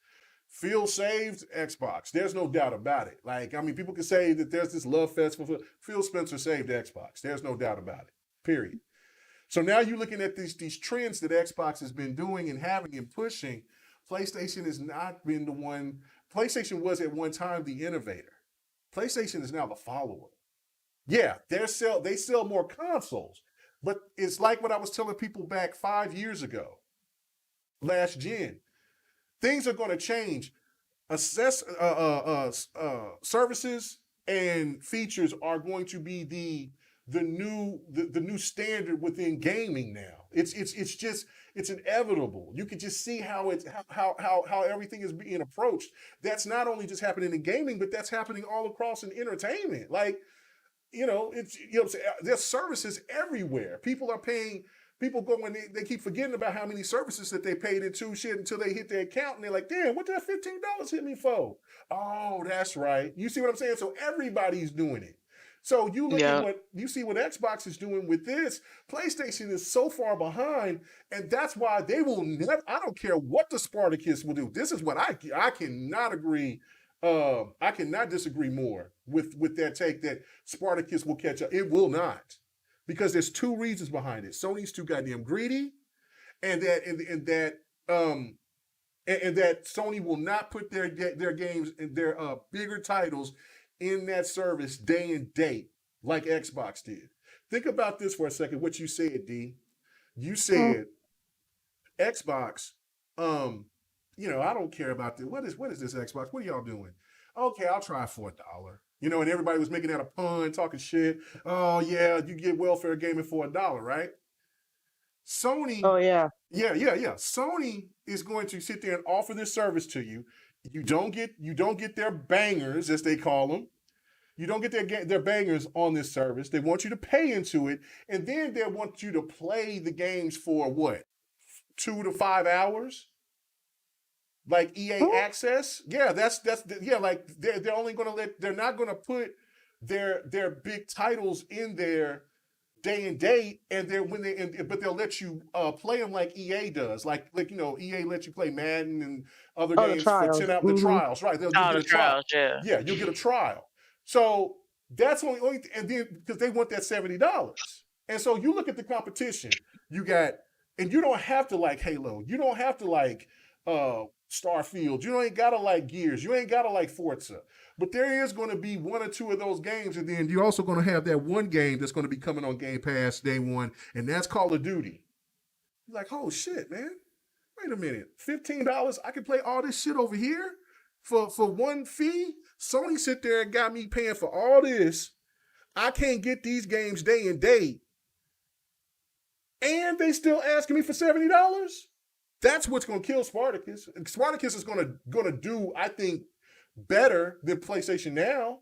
Phil saved Xbox. There's no doubt about it. Like I mean, people can say that there's this love fest for Phil Spencer saved Xbox. There's no doubt about it. Period. So now you're looking at these trends that Xbox has been doing and having and pushing. PlayStation has not been the one. PlayStation was at one time the innovator. PlayStation is now the follower. Yeah, they sell more consoles, but it's like what I was telling people back 5 years ago, last gen. Things are going to change. Services and features are going to be the new standard within gaming now. It's inevitable. You can just see how everything is being approached. That's not only just happening in gaming, but that's happening all across in entertainment. Like, there's services everywhere. People are paying. People go and they keep forgetting about how many services that they paid into shit until they hit their account and they're like, damn, what did that $15 hit me for? Oh, that's right. You see what I'm saying? So everybody's doing it. So you look at what Xbox is doing with this. PlayStation is so far behind, and that's why they will never. I don't care what the Spartacus will do. This is what I cannot agree. I cannot disagree more with that take that Spartacus will catch up. It will not, because there's two reasons behind it. Sony's too goddamn greedy, and that Sony will not put their games and their bigger titles in that service day and date like Xbox did. Think about this for a second, what you said, D. You said Xbox, I don't care about this. What is this Xbox? What are y'all doing? Okay, I'll try for $1. You know, and everybody was making that a pun, talking shit. Oh yeah, you get welfare gaming for $1, right? Sony. Oh yeah. Yeah. Sony is going to sit there and offer this service to you. You don't get their bangers, as they call them. You don't get their bangers on this service. They want you to pay into it, and then they want you to play the games for what, 2 to 5 hours, like EA Access. Yeah, that's yeah. Like they're only going to they're not going to put their big titles in there day and date, and but they'll let you play them like EA does, like you know, EA lets you play Madden and other games for 10 out the trials, right? They'll get a trial. Yeah, you'll get a trial. So that's only and then because they want that $70, and so you look at the competition. You got, and you don't have to like Halo. You don't have to like Starfield. You ain't gotta like Gears. You ain't gotta like Forza. But there is going to be 1 or 2 of those games, and then you're also going to have that one game that's going to be coming on Game Pass day one, and that's Call of Duty. You're like, oh shit, man! Wait a minute, $15? I can play all this shit over here for one fee? Sony sit there and got me paying for all this. I can't get these games day and date, and they still asking me for $70? That's what's going to kill Spartacus. Spartacus is going to do, I think, better than PlayStation Now.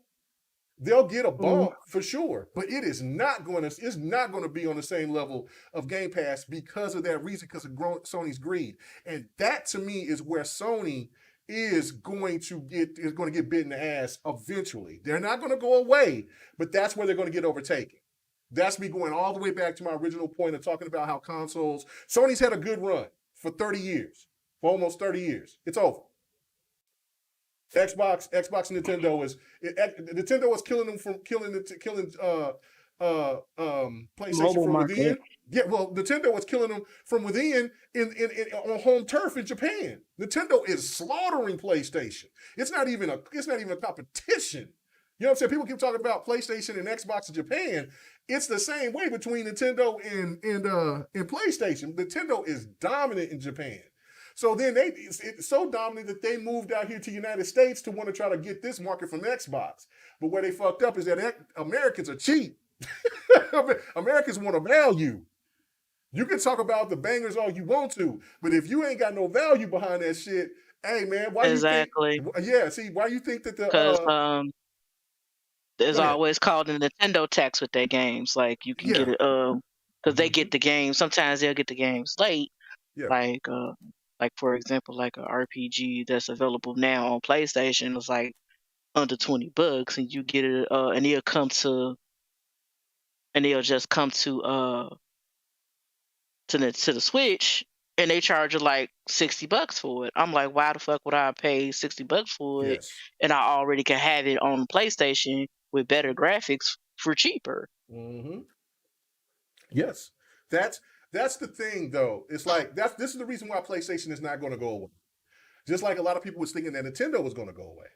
They'll get a bump for sure, but it's not going to be on the same level of Game Pass because of that reason, because of Sony's greed. And that to me is where Sony is going to get bit in the ass eventually. They're not going to go away, but that's where they're going to get overtaken. That's me going all the way back to my original point of talking about how Sony's had a good run for 30 years, for almost 30 years. It's over. Xbox and Nintendo Nintendo is killing them from killing PlayStation from within. Yeah, well, Nintendo was killing them from within on home turf in Japan. Nintendo is slaughtering PlayStation. It's not even a competition. You know what I'm saying? People keep talking about PlayStation and Xbox in Japan. It's the same way between Nintendo and PlayStation. Nintendo is dominant in Japan. So then it's so dominant that they moved out here to the United States to want to try to get this market from Xbox. But where they fucked up is that Americans are cheap. Americans want a value. You can talk about the bangers all you want to, but if you ain't got no value behind that shit, hey man, why exactly. you think? Yeah, see, why you think that because there's always called a Nintendo tax with their games. Like you can get it because they get the games. Sometimes they'll get the games late. Yeah. Like for example, like a RPG that's available now on PlayStation is like under $20, and you get it, and they'll just come to the Switch, and they charge you like $60 for it. I'm like, why the fuck would I pay $60 for it? And I already can have it on PlayStation with better graphics for cheaper. Mm-hmm. Yes, that's the thing, though. It's like this is the reason why PlayStation is not going to go away. Just like a lot of people was thinking that Nintendo was going to go away,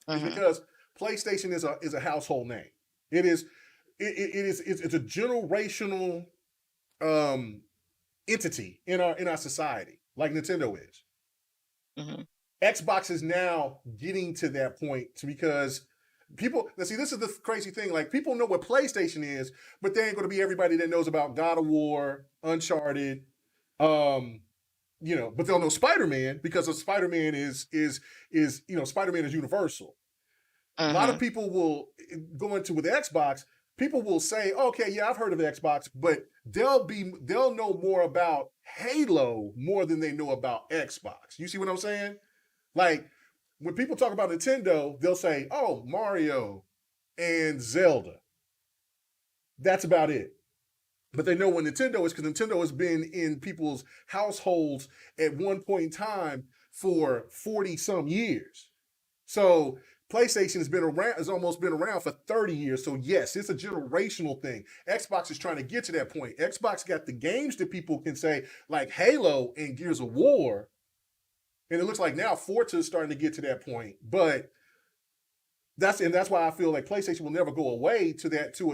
it's because PlayStation is a household name. It's a generational entity in our society, like Nintendo is. Mm-hmm. Xbox is now getting to that point because people, now see, this is the crazy thing. Like, people know what PlayStation is, but they ain't going to be everybody that knows about God of War, Uncharted, but they'll know Spider-Man because of Spider-Man is Spider-Man is universal. A lot of people will go into with Xbox. People will say, okay, yeah, I've heard of Xbox, but they'll know more about Halo more than they know about Xbox. You see what I'm saying? Like, when people talk about Nintendo, they'll say, oh, Mario and Zelda. That's about it. But they know what Nintendo is because Nintendo has been in people's households at one point in time for 40-some years. So PlayStation has almost been around for 30 years. So yes, it's a generational thing. Xbox is trying to get to that point. Xbox got the games that people can say, like Halo and Gears of War. And it looks like now Forza is starting to get to that point. But that's why I feel like PlayStation will never go away to that, to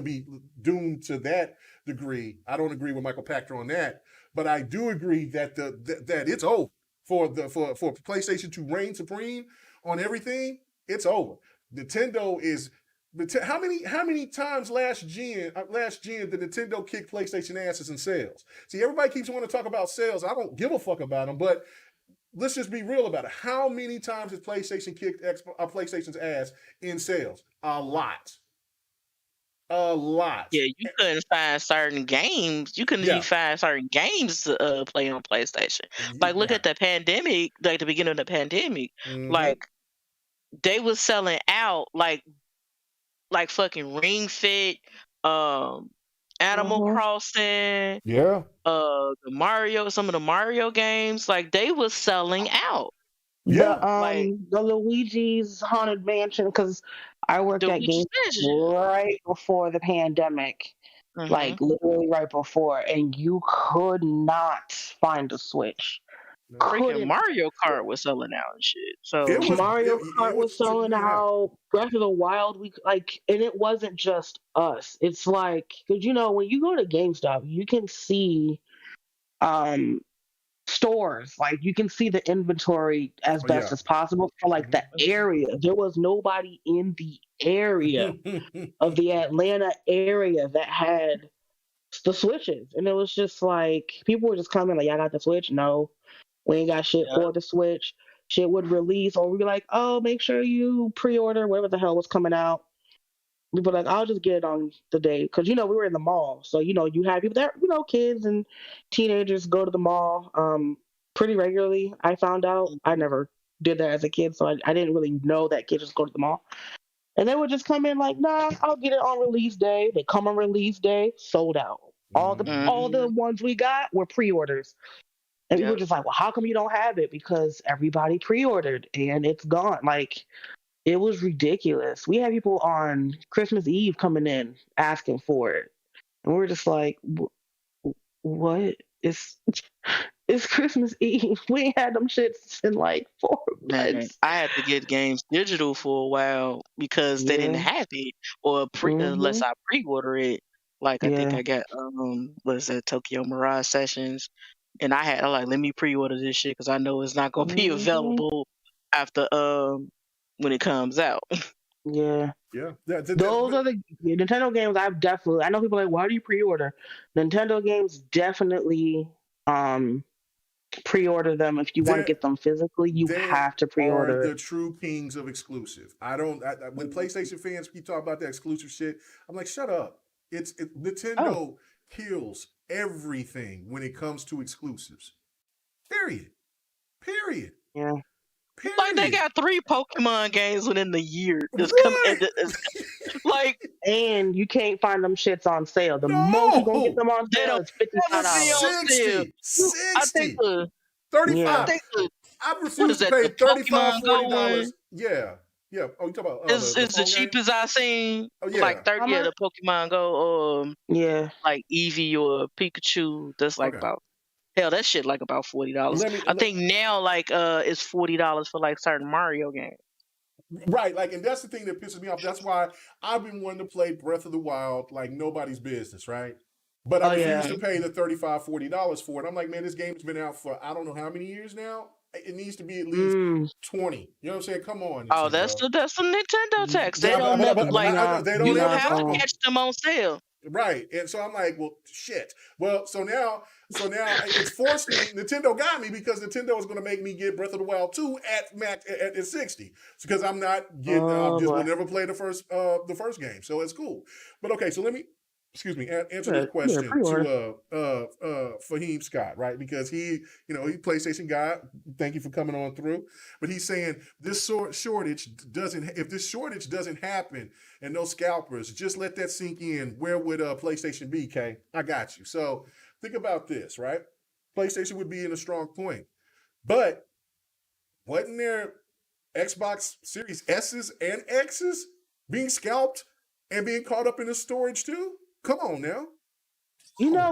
be doomed to that degree. I don't agree with Michael Pachter on that. But I do agree that that it's over for PlayStation to reign supreme on everything, it's over. Nintendo is how many times last gen did Nintendo kick PlayStation asses in sales? See, everybody keeps wanting to talk about sales. I don't give a fuck about them, but let's just be real about it. How many times has PlayStation kicked PlayStation's ass in sales? A lot. A lot. Yeah, you couldn't find certain games. You couldn't even find certain games to play on PlayStation. Like, look at the pandemic, like the beginning of the pandemic. Like, they was selling out like fucking Ring Fit, Animal Crossing, the Mario, some of the Mario games, like they was selling out. The Luigi's Haunted Mansion, because I worked at Game right before the pandemic, like literally right before, and you could not find a Switch. Freaking Mario Kart was selling out and shit. So Mario Kart was selling out. Breath of the Wild, and it wasn't just us. It's like, because when you go to GameStop, you can see stores, like you can see the inventory as best as possible for like the area. There was nobody in the area of the Atlanta area that had the Switches, and it was just like people were just coming like, "I got the Switch." No, we ain't got shit for the Switch. Shit would release, or we'd be like, "Oh, make sure you pre-order whatever the hell was coming out." We'd be like, "I'll just get it on the day," because we were in the mall, so you had people there. Kids and teenagers go to the mall pretty regularly. I found out. I never did that as a kid, so I didn't really know that kids just go to the mall. And they would just come in like, "Nah, I'll get it on release day." They come on release day, sold out. All the ones we got were pre-orders. And we were just like, "Well, how come you don't have it?" Because everybody pre-ordered and it's gone. Like, it was ridiculous. We had people on Christmas Eve coming in asking for it. And we were just like, what? It's Christmas Eve. We ain't had them shits in like 4 months. I had to get games digital for a while because they didn't have it, or unless I pre-order it. Like, I think I got Tokyo Mirage Sessions, and I like, let me pre-order this shit because I know it's not gonna be available after when it comes out. Yeah. Those are the Nintendo games I know people are like, "Why do you pre-order?" Nintendo games, definitely pre-order them if you want to get them physically. You have to pre-order. Are the true kings of exclusive. When PlayStation fans keep talking about that exclusive shit, I'm like, shut up. Nintendo kills everything when it comes to exclusives. Period. Yeah. Period. Like, they got 3 Pokemon games within the year. And you can't find them shits on sale. The most you're gonna get them on sale is $55. 60 $35. I refuse to pay $35, $40. Yeah. Oh, you talking about it's the cheapest I've seen. Like 30 of the Pokemon Go, like Eevee or Pikachu. That's like about. Hell, that shit like about $40. I think now like it's $40 for like certain Mario games. Right, like, and that's the thing that pisses me off. That's why I've been wanting to play Breath of the Wild like nobody's business, right? But I refuse to pay the $35, $40 for it. I'm like, man, this game's been out for I don't know how many years now. It needs to be at least 20. You know what I'm saying? Come on. Oh, that's the Nintendo tax. They don't never you have to catch them on sale. Right. And so I'm like, well, shit. Well, so now it's forced me. Nintendo got me because Nintendo is going to make me get Breath of the Wild 2 at 60. Because I'm not getting, will never play the first game. So it's cool. But okay, so let me, answer this question to Fahim Scott, right? Because he's PlayStation guy. Thank you for coming on through. But he's saying if this shortage doesn't happen and no scalpers, just let that sink in. Where would PlayStation be, Kay? I got you. So think about this, right? PlayStation would be in a strong point. But wasn't there Xbox Series S's and X's being scalped and being caught up in the storage too? Come on now.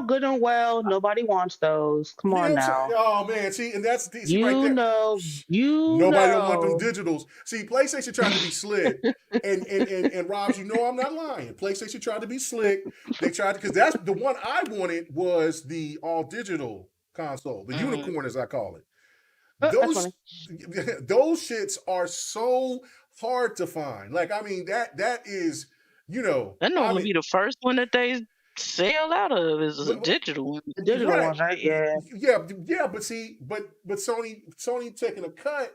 Good and well, nobody wants those. Come on now. Oh man, see, and that's right there. Nobody don't want them digitals. See, PlayStation tried to be slick, and Rob, I'm not lying. PlayStation tried to be slick. They tried because that's the one I wanted was the all digital console, the unicorn as I call it. those those shits are so hard to find. Like, I mean, that is, That I normally mean, be the first one that they sell out of is a but, digital one. The digital right, ones, right? Yeah. yeah, but see, but Sony taking a cut,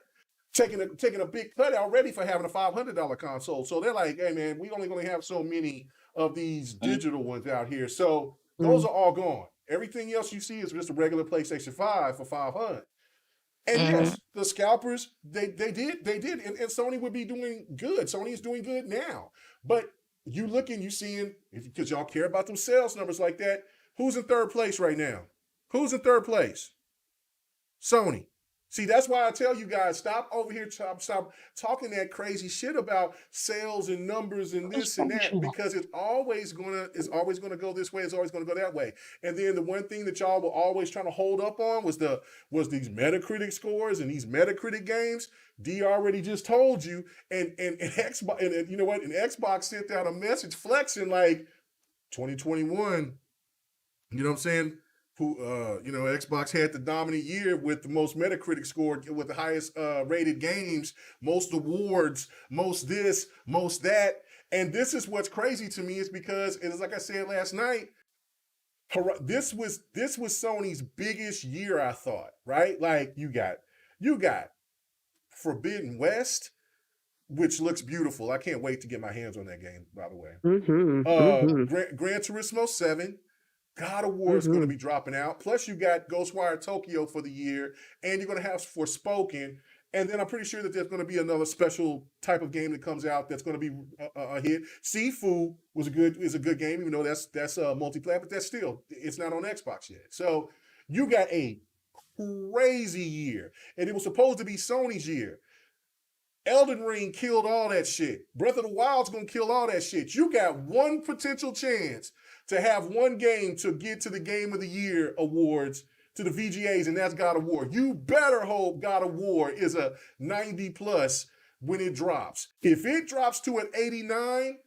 taking a big cut already for having a $500 console. So they're like, hey man, we only going to have so many of these digital ones out here. So those are all gone. Everything else you see is just a regular PlayStation 5 for $500. And yes, the scalpers, they did, and Sony would be doing good. Sony is doing good now. But you looking, you seeing, because y'all care about them sales numbers like that, who's in third place right now? Who's in third place? Sony. See, that's why I tell you guys, stop over here, stop talking that crazy shit about sales and numbers and this and that, because it's always gonna go this way, it's always gonna go that way. And then the one thing that y'all were always trying to hold up on was these Metacritic scores and these Metacritic games. D already just told you, and Xbox, and you know what? And Xbox sent out a message flexing like 2021. You know what I'm saying? Xbox had the dominant year with the most Metacritic score, with the highest rated games, most awards, most this, most that. And this is what's crazy to me, is because, it's like I said last night, this was Sony's biggest year, I thought, right? Like, you got Forbidden West, which looks beautiful. I can't wait to get my hands on that game, by the way. Gran Turismo 7. God of War is going to be dropping out. Plus, you got Ghostwire Tokyo for the year, and you're going to have Forspoken. And then I'm pretty sure that there's going to be another special type of game that comes out that's going to be a hit. Sifu is a good game, even though that's multiplayer, but it's not on Xbox yet. So you got a crazy year, and it was supposed to be Sony's year. Elden Ring killed all that shit. Breath of the Wild's gonna kill all that shit. You got one potential chance to have one game to get to the Game of the Year awards, to the VGAs, and that's God of War. You better hope God of War is a 90 plus when it drops. If it drops to an 89,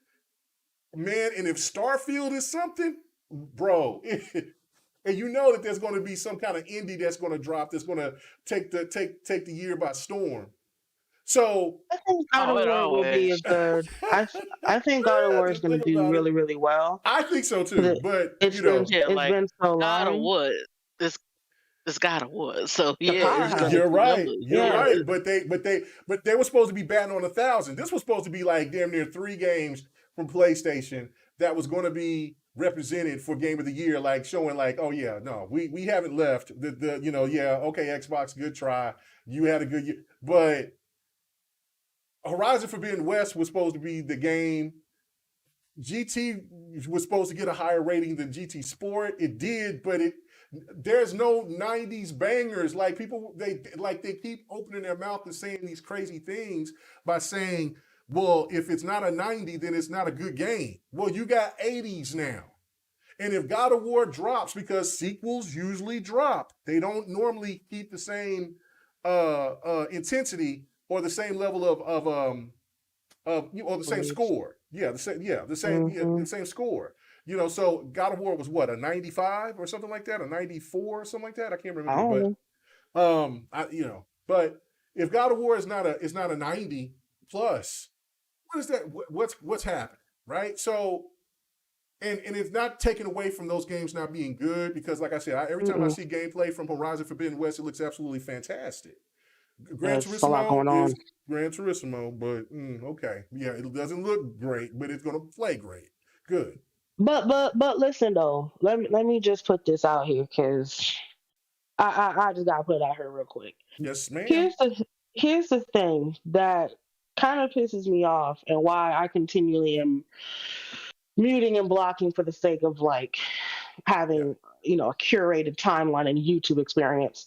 man, and if Starfield is something, bro, and you know that there's going to be some kind of indie that's going to drop, that's going to take the year by storm. So I think God of War will be a good. I think God of War is going to do really, really well. I think so too, but it's been so long. God of War, it's God of War. So yeah, you're right. You're right. But they were supposed to be batting on 1,000. This was supposed to be like damn near 3 games from PlayStation that was going to be represented for Game of the Year, like showing like, oh yeah, no, we haven't left. Xbox, good try. You had a good year, but Horizon Forbidden West was supposed to be the game. GT was supposed to get a higher rating than GT Sport. It did, but there's no 90s bangers. Like people, they keep opening their mouth and saying these crazy things by saying, well, if it's not a 90, then it's not a good game. Well, you got 80s now. And if God of War drops, because sequels usually drop, they don't normally keep the same intensity or the same level or the same score. The same score. So God of War was what, a 95 or something like that, a 94 or something like that. I can't remember. But if God of War is not a 90 plus, what is that? What's happening, right? So, and it's not taken away from those games not being good, because, like I said, every time I see gameplay from Horizon Forbidden West, it looks absolutely fantastic. Gran Turismo is Gran Turismo, but okay, yeah, it doesn't look great, but it's gonna play great. Good. But listen though, let me just put this out here, because I just gotta put it out here real quick. Yes, ma'am. Here's the thing that kind of pisses me off, and why I continually am muting and blocking for the sake of like having a curated timeline and YouTube experience.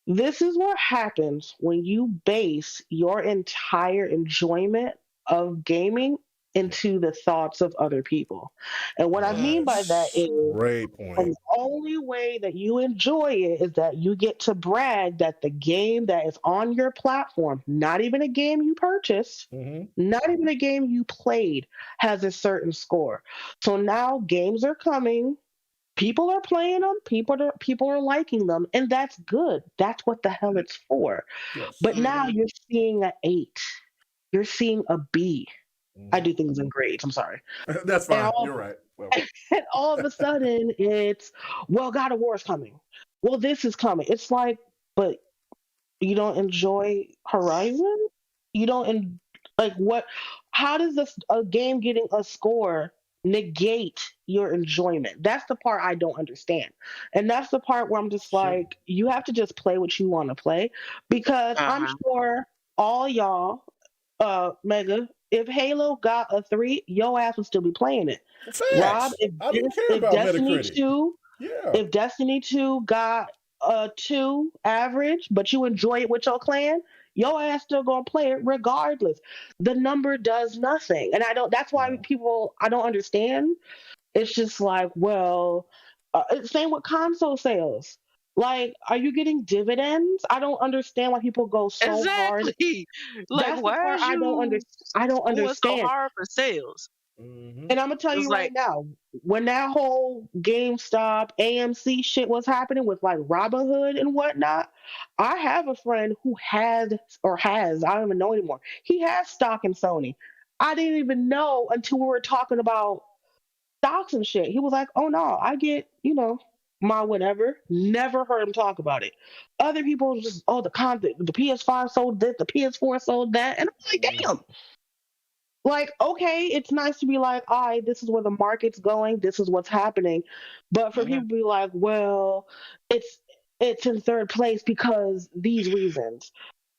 This is what happens when you base your entire enjoyment of gaming into the thoughts of other people. And what I mean by that is, great point. The only way that you enjoy it is that you get to brag that the game that is on your platform, not even a game you purchased, not even a game you played, has a certain score. So now games are coming. people are playing them, people are liking them, and that's good. That's what the hell it's for. Yes. But now you're seeing an 8. You're seeing a B. I do things in grades. I'm sorry. That's fine. You're right. Well, And all of a sudden, it's, well, God of War is coming. Well, this is coming. It's like, but you don't enjoy Horizon? You don't like what? How does a game getting a score negate your enjoyment? That's the part I don't understand, and that's the part where I'm just like, you have to just play what you want to play, because I'm sure all y'all, Mega, if Halo got a 3, your ass would still be playing it. Rob, I don't care about Destiny Metacritic. 2, Yeah. if Destiny 2 got a 2 average, but you enjoy it with your clan, your ass still gonna play it regardless. The number does nothing, and that's why I don't understand. It's just like, well, same with console sales. Like, are you getting dividends? I don't understand why people go so hard. Exactly. Like, That's the why part are I don't you going so understand. hard for sales? And I'm gonna tell It's you like, right now, when that whole GameStop AMC shit was happening with like Robinhood and whatnot, I have a friend who has, I don't even know anymore. He has stock in Sony. I didn't even know until we were talking about stocks and shit. He was like, "Oh no, I get, my whatever." Never heard him talk about it. Other people just, oh, the PS5 sold this, the PS4 sold that, and I'm like, damn. Like, okay, it's nice to be like, all right, this is where the market's going, this is what's happening. But for people to be like, well, it's in third place because these reasons.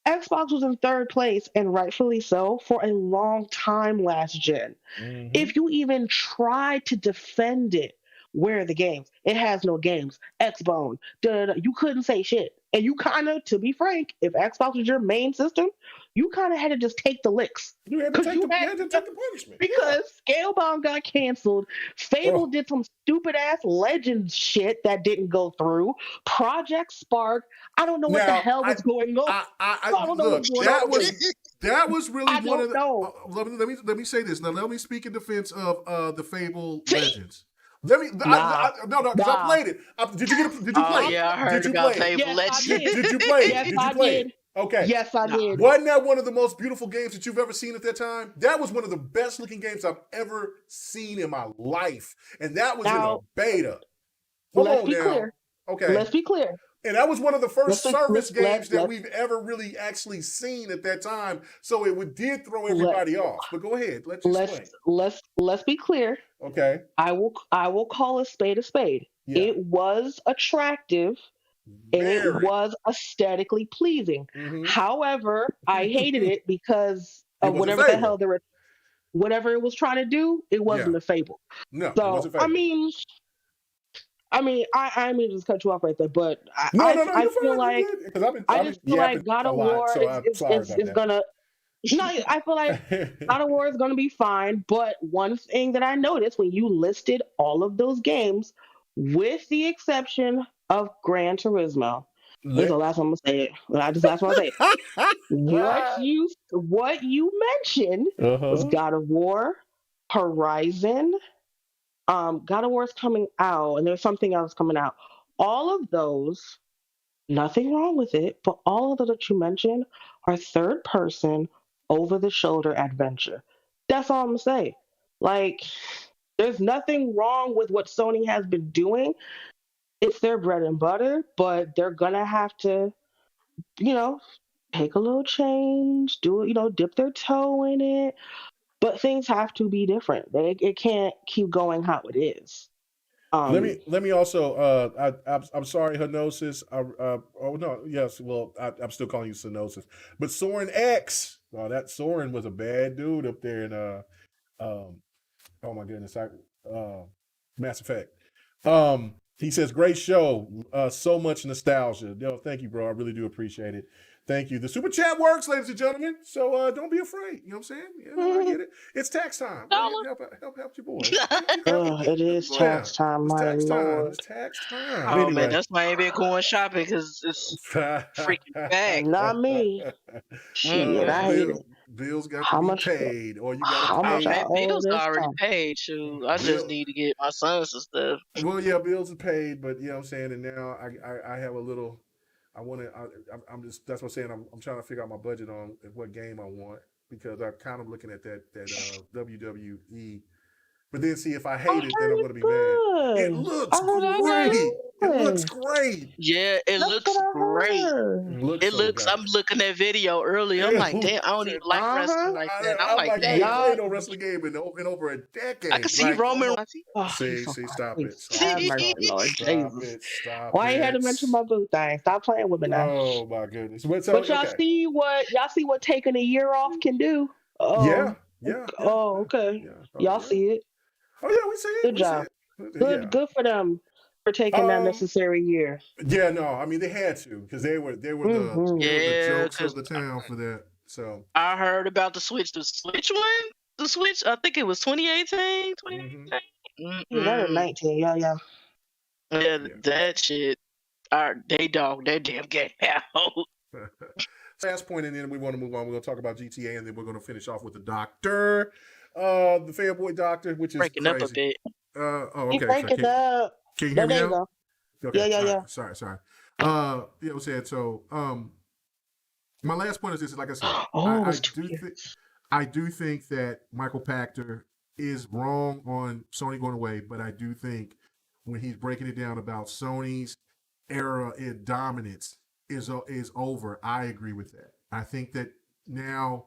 Xbox was in third place, and rightfully so, for a long time last gen. If you even try to defend it, where are the games? It has no games. Xbone. You couldn't say shit. And you kind of, to be frank, if Xbox was your main system, you kind of had to just take the licks. You had to take the punishment. Because Scalebound got canceled. Fable did some stupid ass Legends shit that didn't go through. Project Spark. I don't know what the hell was going on. I don't know what's going on. That was really one of the. Know. Let me say this now. Let me speak in defense of the Fable Legends. Because I played it. Did you play it? Yeah, I heard about Fable Legends. Did you play it? Yes, did you play it? Okay. Yes, I did. Wasn't that one of the most beautiful games that you've ever seen at that time? That was one of the best looking games I've ever seen in my life, and that was in a beta. Let's be clear. Okay. Let's be clear. And that was one of the first service games that we've ever really actually seen at that time. So it did throw everybody off. But go ahead. Let's be clear. Okay. I will call a spade a spade. Yeah. It was attractive. And it was aesthetically pleasing. However, I hated it because of whatever the hell whatever it was trying to do, it wasn't a Fable. No, so it wasn't Fable. I mean, I mean, just cut you off right there, but I feel like God of War is gonna. No, I feel like God of War is gonna be fine. But one thing that I noticed when you listed all of those games, with the exception of Gran Turismo, this is the last one I'm gonna say it. That's what I say. What you mentioned was God of War, Horizon. God of War is coming out, and there's something else coming out. All of those, nothing wrong with it, but all of those that you mentioned are third person, over the shoulder adventure. That's all I'm gonna say. Like, there's nothing wrong with what Sony has been doing. It's their bread and butter, but they're gonna have to, take a little change, dip their toe in it. But things have to be different. It can't keep going how it is. Let me also. I'm sorry, Henosis. I'm still calling you Senosis. But Soren X. Oh, that Soren was a bad dude up there in oh my goodness, Mass Effect. He says, great show. So much nostalgia. Yo, thank you, bro. I really do appreciate it. Thank you. The super chat works, ladies and gentlemen. So don't be afraid. You know what I'm saying? Yeah, I get it. It's tax time. Help your boy. It is tax time, It's my tax lord. time. It's tax time. Oh man, that's why I ain't been going shopping because it's freaking bag. Not me. Shit, I hate it. Bills got to How be much? paid, or you got to How much Oh I pay. man, owe bills this already time? paid. Shoot, I just Bill, need to get my sons and stuff. well, yeah, bills are paid, but you know what I'm saying. And now I have a little. I want to. I'm just. That's what I'm saying. I'm trying to figure out my budget on what game I want because I'm kind of looking at that WWE. But then see if I I hate it, then heard I'm going it's to be mad. It good. I looks heard great. It looks good. great. Yeah, it That's what looks I great. heard. It looks It so looks. I'm good. looking at video earlier. I'm It like, damn, I looks don't even like Uh wrestling huh. like that. I'm I'm like, like, I ain't damn, Y'all. played no wrestling game in over a I can decade. see Like, Roman. Oh, he's see, so stop funny. it, stop Have it, mercy, stop it, Lord stop Jesus. it, stop Why you had to it. mention my boo thing? Stop playing with me now. Oh my goodness. But so But okay. y'all see what taking a year off can do? Yeah, Oh, yeah, yeah, oh, yeah, okay. yeah. Oh Y'all yeah. see it. Oh yeah, we see it. Good We see job. it. Yeah. Good for them for taking that Um. necessary year. Yeah. No. I mean, they had to because Mm-hmm. they were the Yeah, jokes of because the town for that. So. I heard about the Switch. The Switch one? The Switch? I think it was 2018, Hmm. 2018. Yeah, that in Mm-mm. 19. Yeah, yeah. Yeah, Yeah. that shit. They dog that damn game out. Last point, and then we want to move on. We're going to talk about GTA, and then we're going to finish off with the Doctor, the Fanboy Doctor, which is Breaking up a crazy. bit. Oh, He okay. So break it up. can you hear No, me there you now? go. Okay. Yeah, yeah, All right. yeah. Sorry. Yeah, I said so. My last point is this: like I said, Oh, it I was 2 do think years. I do think that Michael Pachter is wrong on Sony going away, but I do think when he's breaking it down about Sony's era in dominance is over. I agree with that. I think that now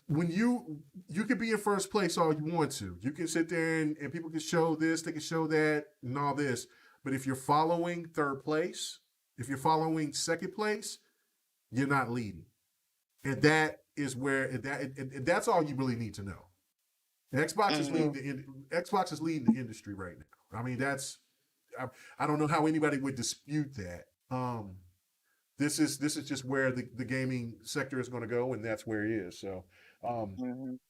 when you can be in first place all you want to. You can sit there and people can show this, they can show that, and all this. But if you're following third place, if you're following second place, you're not leading. And that is where that's all you really need to know. Xbox is Xbox is leading the industry right now. I mean, I don't know how anybody would dispute that. This is just where the gaming sector is going to go, and that's where it is. So,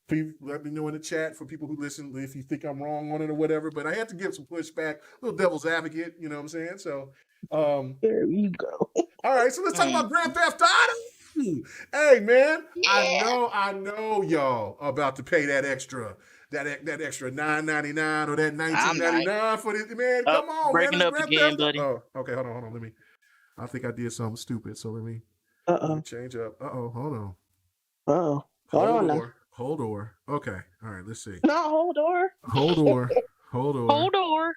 please let me know in the chat for people who listen if you think I'm wrong on it or whatever. But I have to give some pushback, little devil's advocate. You know what I'm saying? So, There you go. all right. So let's talk about Grand Theft Auto. Hey man, I know y'all about to pay that extra. That extra $9.99 or that I'm not. $19.99 for this man. Come on, man! Breaking It's up Grand again, Theft buddy. Auto. Oh, okay, hold on. Let me. I think I did something stupid, so let me Uh-oh. change up. Hold on. Uh-oh. Hold on now. Hold on. Okay. All right. Let's see. No, hold on. Hold on. Hold on.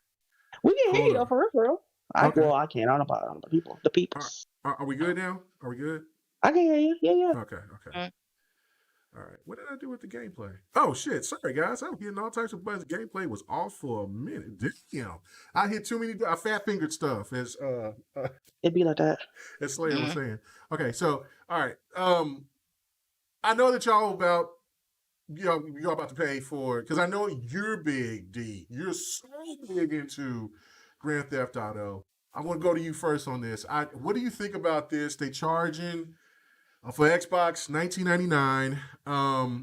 We can hear you for real. Okay. Well, I can't. I don't know about the people. The people. Are we good now? Are we good? I can hear you. Yeah. Okay. All right. What did I do with the gameplay? Oh shit! Sorry guys, I'm getting all types of buttons. Gameplay was off for a minute. Damn, I hit too many. I fat fingered stuff as It'd be like that. as Slayer was saying. Okay, so all right. I know that y'all about to pay for it because I know you're big, D. You're so big into Grand Theft Auto. I want to go to you first on this. What do you think about this? They charging for Xbox $19.99.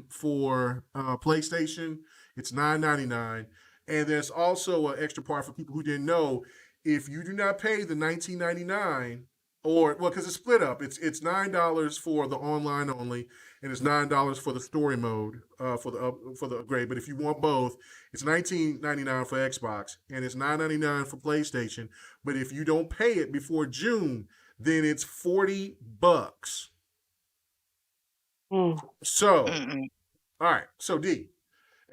For PlayStation, it's $9.99. And there's also an extra part for people who didn't know. If you do not pay the $19.99, because it's split up, it's $9 for the online only, and it's $9 for the story mode for the upgrade. But if you want both, it's $19.99 for Xbox and it's $9.99 for PlayStation. But if you don't pay it before June, then it's $40. So, all right. So D,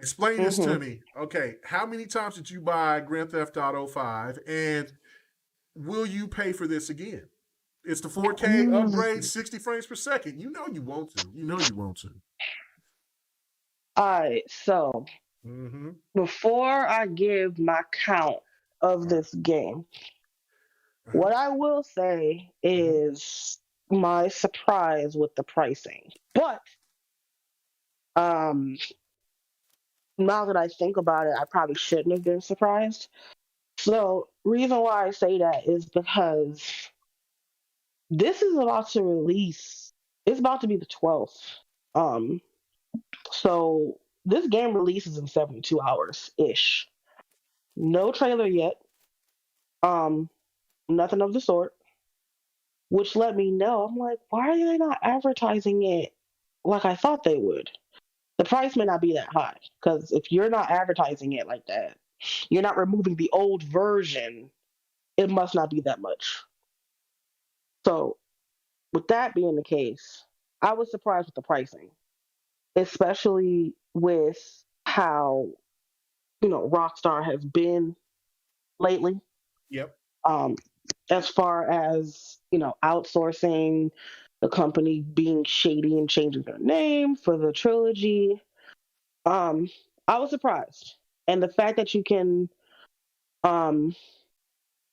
explain this to me. Okay, how many times did you buy Grand Theft Auto 5, and will you pay for this again? It's the 4K upgrade, 60 frames per second. You know you want to. All right. So before I give my count of this game, what I will say is my surprise with the pricing. But now that I think about it, I probably shouldn't have been surprised. So reason why I say that is because this is about to release. It's about to be the 12th. So this game releases in 72 hours ish. No trailer yet. Nothing of the sort. Which let me know. I'm like, why are they not advertising it like I thought they would. The price may not be that high because if you're not advertising it like that, you're not removing the old version, it must not be that much. So, with that being the case, I was surprised with the pricing, especially with how, Rockstar has been lately. Yep. As far as, outsourcing, the company being shady and changing their name for the trilogy. I was surprised. And the fact that you can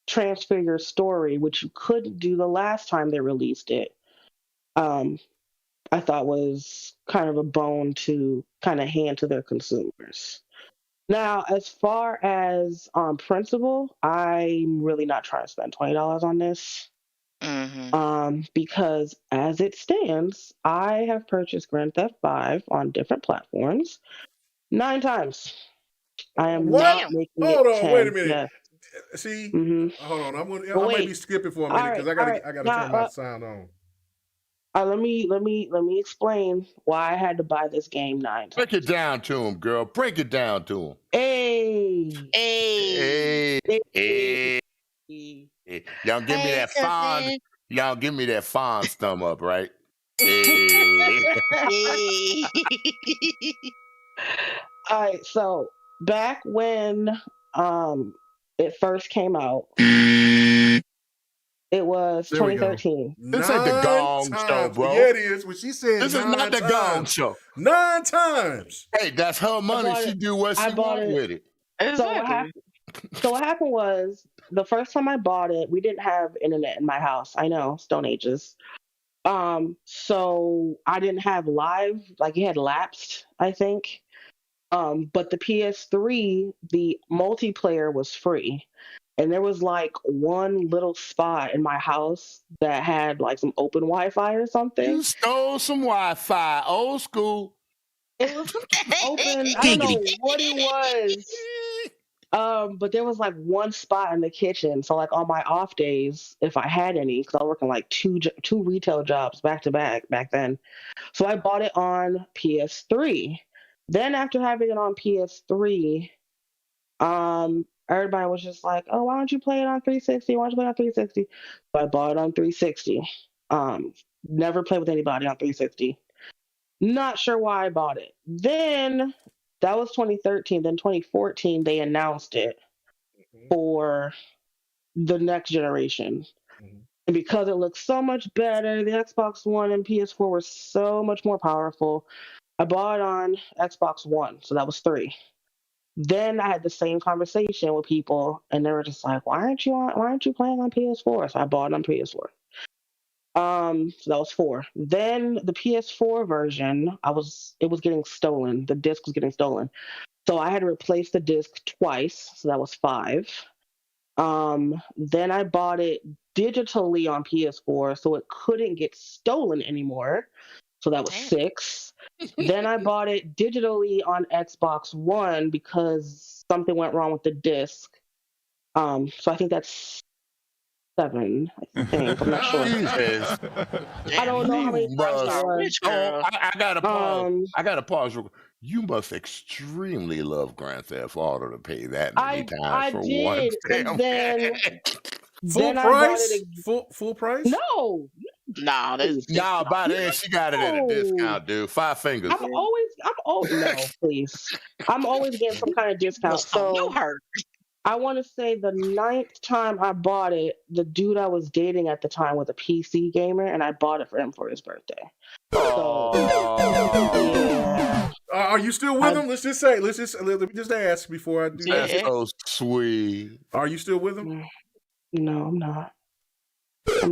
transfer your story, which you couldn't do the last time they released it, I thought was kind of a bone to kind of hand to their consumers. Now, as far as principle, I'm really not trying to spend $20 on this. Because as it stands, I have purchased Grand Theft 5 on different platforms 9 times. I am not making Hold it on, 10. wait a minute. Yes. See, hold on. I But might be skipping for a minute because I gotta turn my sound on. Let me explain why I had to buy this game 9 times. Break it down to him, girl. Break it down to him. Hey. Y'all give me that fond. Y'all give me that fond thumb up, right? Hey. All right, so back when it first came out, it was 2013. This ain't the Gong Show, bro. Yeah, it is. When she said this is not the Gong Show. 9 times. Hey, that's her money. She do what she want with it. Exactly. So what happened was the first time I bought it, we didn't have internet in my house. I know, Stone Ages. So I didn't have live, like it had lapsed, I think. But the PS3, the multiplayer was free. And there was like one little spot in my house that had like some open Wi-Fi or something. You stole some Wi-Fi, old school. It was open. I don't know what it was. But there was like one spot in the kitchen. So like on my off days, if I had any, because I was working like two retail jobs back to back then. So I bought it on PS3. Then after having it on PS3, everybody was just like, "Oh, why don't you play it on 360? Why don't you play it on 360?" So I bought it on 360. Never played with anybody on 360. Not sure why I bought it. Then that was 2013. Then 2014, they announced it for the next generation. And because it looked so much better, the Xbox One and PS4 were so much more powerful, I bought it on Xbox One. So that was 3. Then I had the same conversation with people, and they were just like, why aren't you playing on PS4? So I bought it on PS4. So that was 4. Then the PS4 version, it was getting stolen. The disc was getting stolen. So I had to replace the disc twice. So that was 5. Then I bought it digitally on PS4, so it couldn't get stolen anymore. So that was 6. Then I bought it digitally on Xbox One because something went wrong with the disc. So I think that's 7, I think. I'm not sure. I don't know how many times it was. I gotta pause. I gotta pause. You must extremely love Grand Theft Auto to pay that many times for one damn then full price? Full price? No. Nah, by then she got it at a discount, dude. 5 fingers. I'm always no, please. I'm always getting some kind of discount. So I want to say the 9th time I bought it, the dude I was dating at the time was a PC gamer, and I bought it for him for his birthday. So, yeah. Are you still with him? Let me just ask before I do that. That's so sweet. Are you still with him? No, I'm not. That's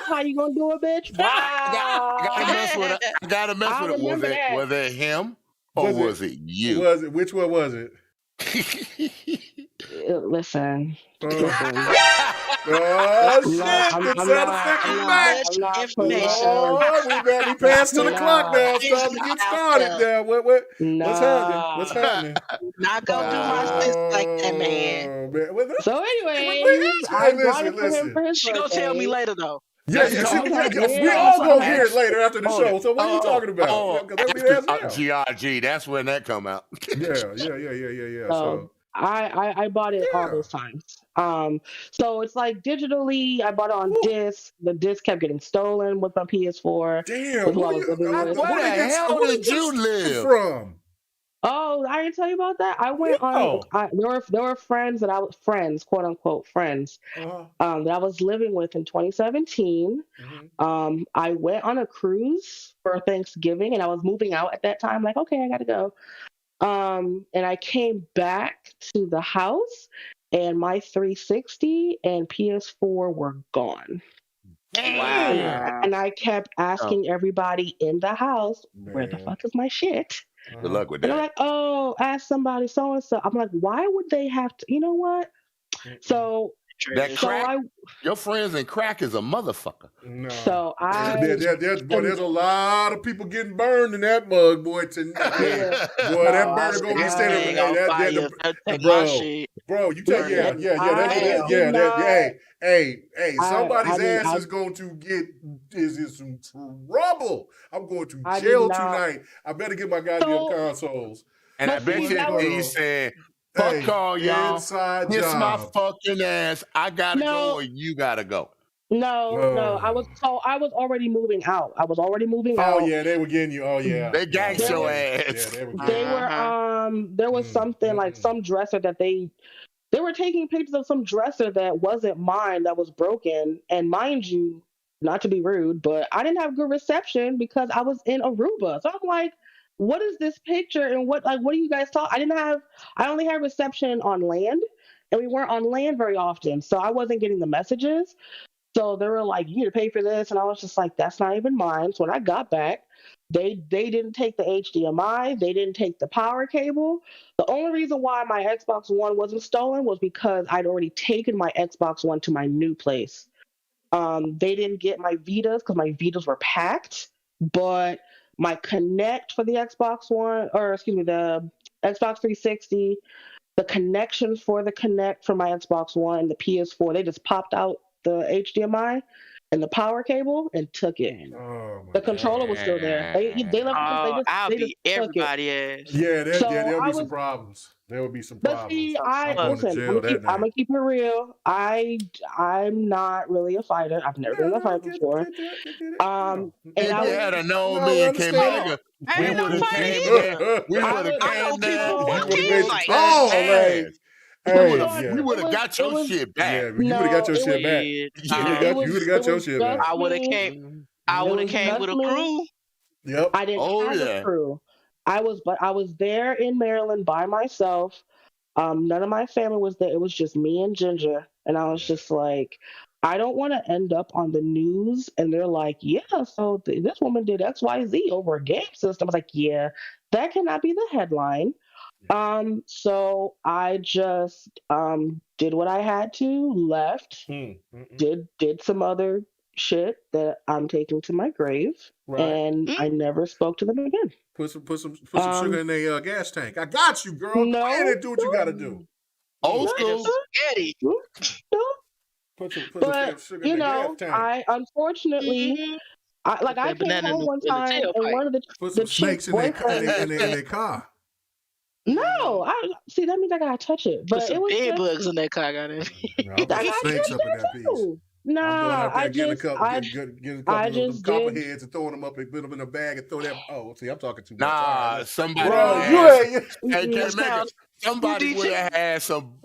how you gonna do it, bitch? Wow. I gotta mess with it. Was it him or was it you? Which one was it? Listen. Oh shit! The sound effect is back. We passed to the clock now. It's time to get started now. What's happening? Not gonna do my sis like that, man. So anyway, I bought it for him for his she gonna tell me later though. Yeah, we all gonna hear it later after the show. So what are you talking about? GRG, that's when that come out. Yeah. So I bought it all those times. So it's like digitally, I bought it on disc. The disc kept getting stolen with my PS4. Damn, where the hell did you live from? Oh, I didn't tell you about that. I went on. There were friends that I was friends, quote unquote friends, that I was living with in 2017. I went on a cruise for Thanksgiving, and I was moving out at that time. Like, okay, I gotta go. And I came back to the house, and my 360 and PS4 were gone. Wow. And I kept asking everybody in the house, where the fuck is my shit? Good luck with that. And they're like, oh, ask somebody so and so. I'm like, why would they have to? You know what? So that crack, your friends in crack is a motherfucker. No. So there's a lot of people getting burned in that mug, boy. Tonight, boy, that burner gonna be standing. Bro, you tell Hey, somebody's ass is going to get is in some trouble. I'm going to jail tonight. I better get my goddamn consoles. And I bet you he's saying, fuck all y'all. Inside Kiss job. my fucking ass. I gotta go or you gotta go. No. I was already moving out. out. Oh yeah, they were getting you. Oh yeah. They ganked your ass. They were there was something like some dresser that they were taking pictures of some dresser that wasn't mine that was broken. And mind you, not to be rude, but I didn't have good reception because I was in Aruba. So I'm like, what is this picture and what do you guys talk? I only had reception on land, and we weren't on land very often. So I wasn't getting the messages. So they were like, you need to pay for this. And I was just like, that's not even mine. So when I got back, they didn't take the HDMI. They didn't take the power cable. The only reason why my Xbox One wasn't stolen was because I'd already taken my Xbox One to my new place. They didn't get my Vitas because my Vitas were packed, but my Kinect for the Xbox One, the Xbox 360, the connections for the Kinect for my Xbox One and the PS4, they just popped out the HDMI and the power cable and took it. The controller was still there. They left. I'll be everybody ass. Yeah, there'll be some problems. There will be some problems. But see, I'm gonna keep it real. I'm not really a fighter. I've never been in a fight before. And if you had a known me and came nigga, we would have came there. We would have came there. We would have got your shit back. Yeah, you would have got your shit back. You would have got your shit back. I would have came with a crew. Yep. I didn't have a crew. I was there in Maryland by myself. None of my family was there. It was just me and Ginger. And I was just like, I don't want to end up on the news. And they're like, yeah, so this woman did XYZ over a game system. I was like, yeah, that cannot be the headline. So I just did what I had to, left, did some other shit that I'm taking to my grave, and I never spoke to them again. Put some sugar in their gas tank. I got you, girl. Go ahead and do what you got to do. Old school. Put some sugar in the gas tank. I unfortunately, I came home one time and one of the snakes in their car. No, see. That means I gotta touch it. But it was bed bugs in that car. Got it. I snakes up in that piece. No, I just get a couple of copperheads and throwing them up and put them in a bag and throw them. Oh, see, I'm talking too much. Nah, somebody. Somebody would have had some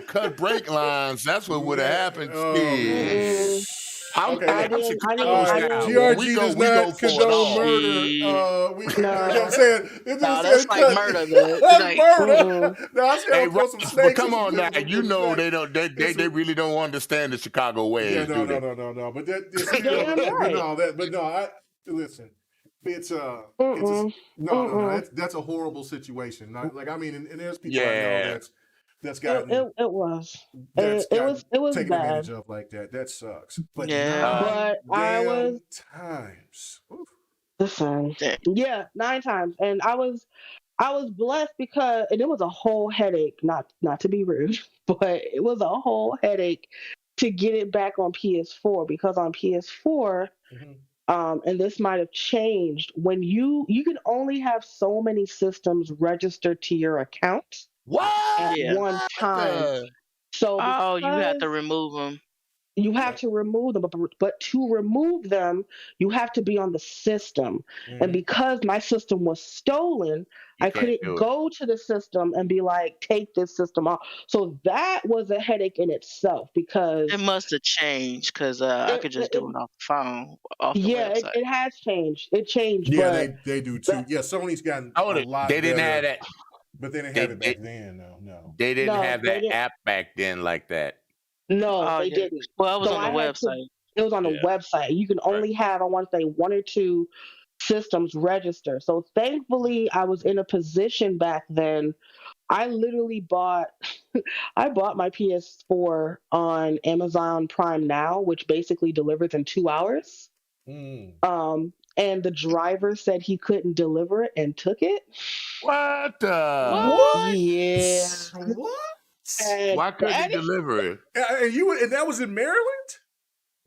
cut brake lines. That's what would have happened. GRG does not condone murder. You know what I'm saying? That's like murder, man. That's murder. But come on now, you know they don't. They really don't understand the Chicago ways. No. But listen. It's that's a horrible situation. Like I mean, and there's people I know that's gotten it was taken bad. advantage of like that. That sucks. But I was times. Listen, 9 times, and I was blessed because it was a whole headache. Not to be rude, but it was a whole headache to get it back on PS4 because on PS4, and this might have changed, when you can only have so many systems registered to your account at one time. So you have to remove them. You have to remove them, but to remove them, you have to be on the system. And because my system was stolen, I couldn't go to the system and be like, take this system off. So that was a headache in itself because it must have changed because I could just do it off the phone, off the website. It has changed. It changed. Yeah, but they do too. Yeah, Sony's gotten a lot They didn't better, have that. But they didn't have it back then, no. They didn't have that app back then like that. No, they didn't. Well, it was on the website. It was on the website. You can only have, I want to say, 1 or 2 systems register. So thankfully, I was in a position back then. I literally bought my PS4 on Amazon Prime Now, which basically delivers in 2 hours. And the driver said he couldn't deliver it and took it. What? Yeah. What? Why couldn't he deliver it? And that was in Maryland?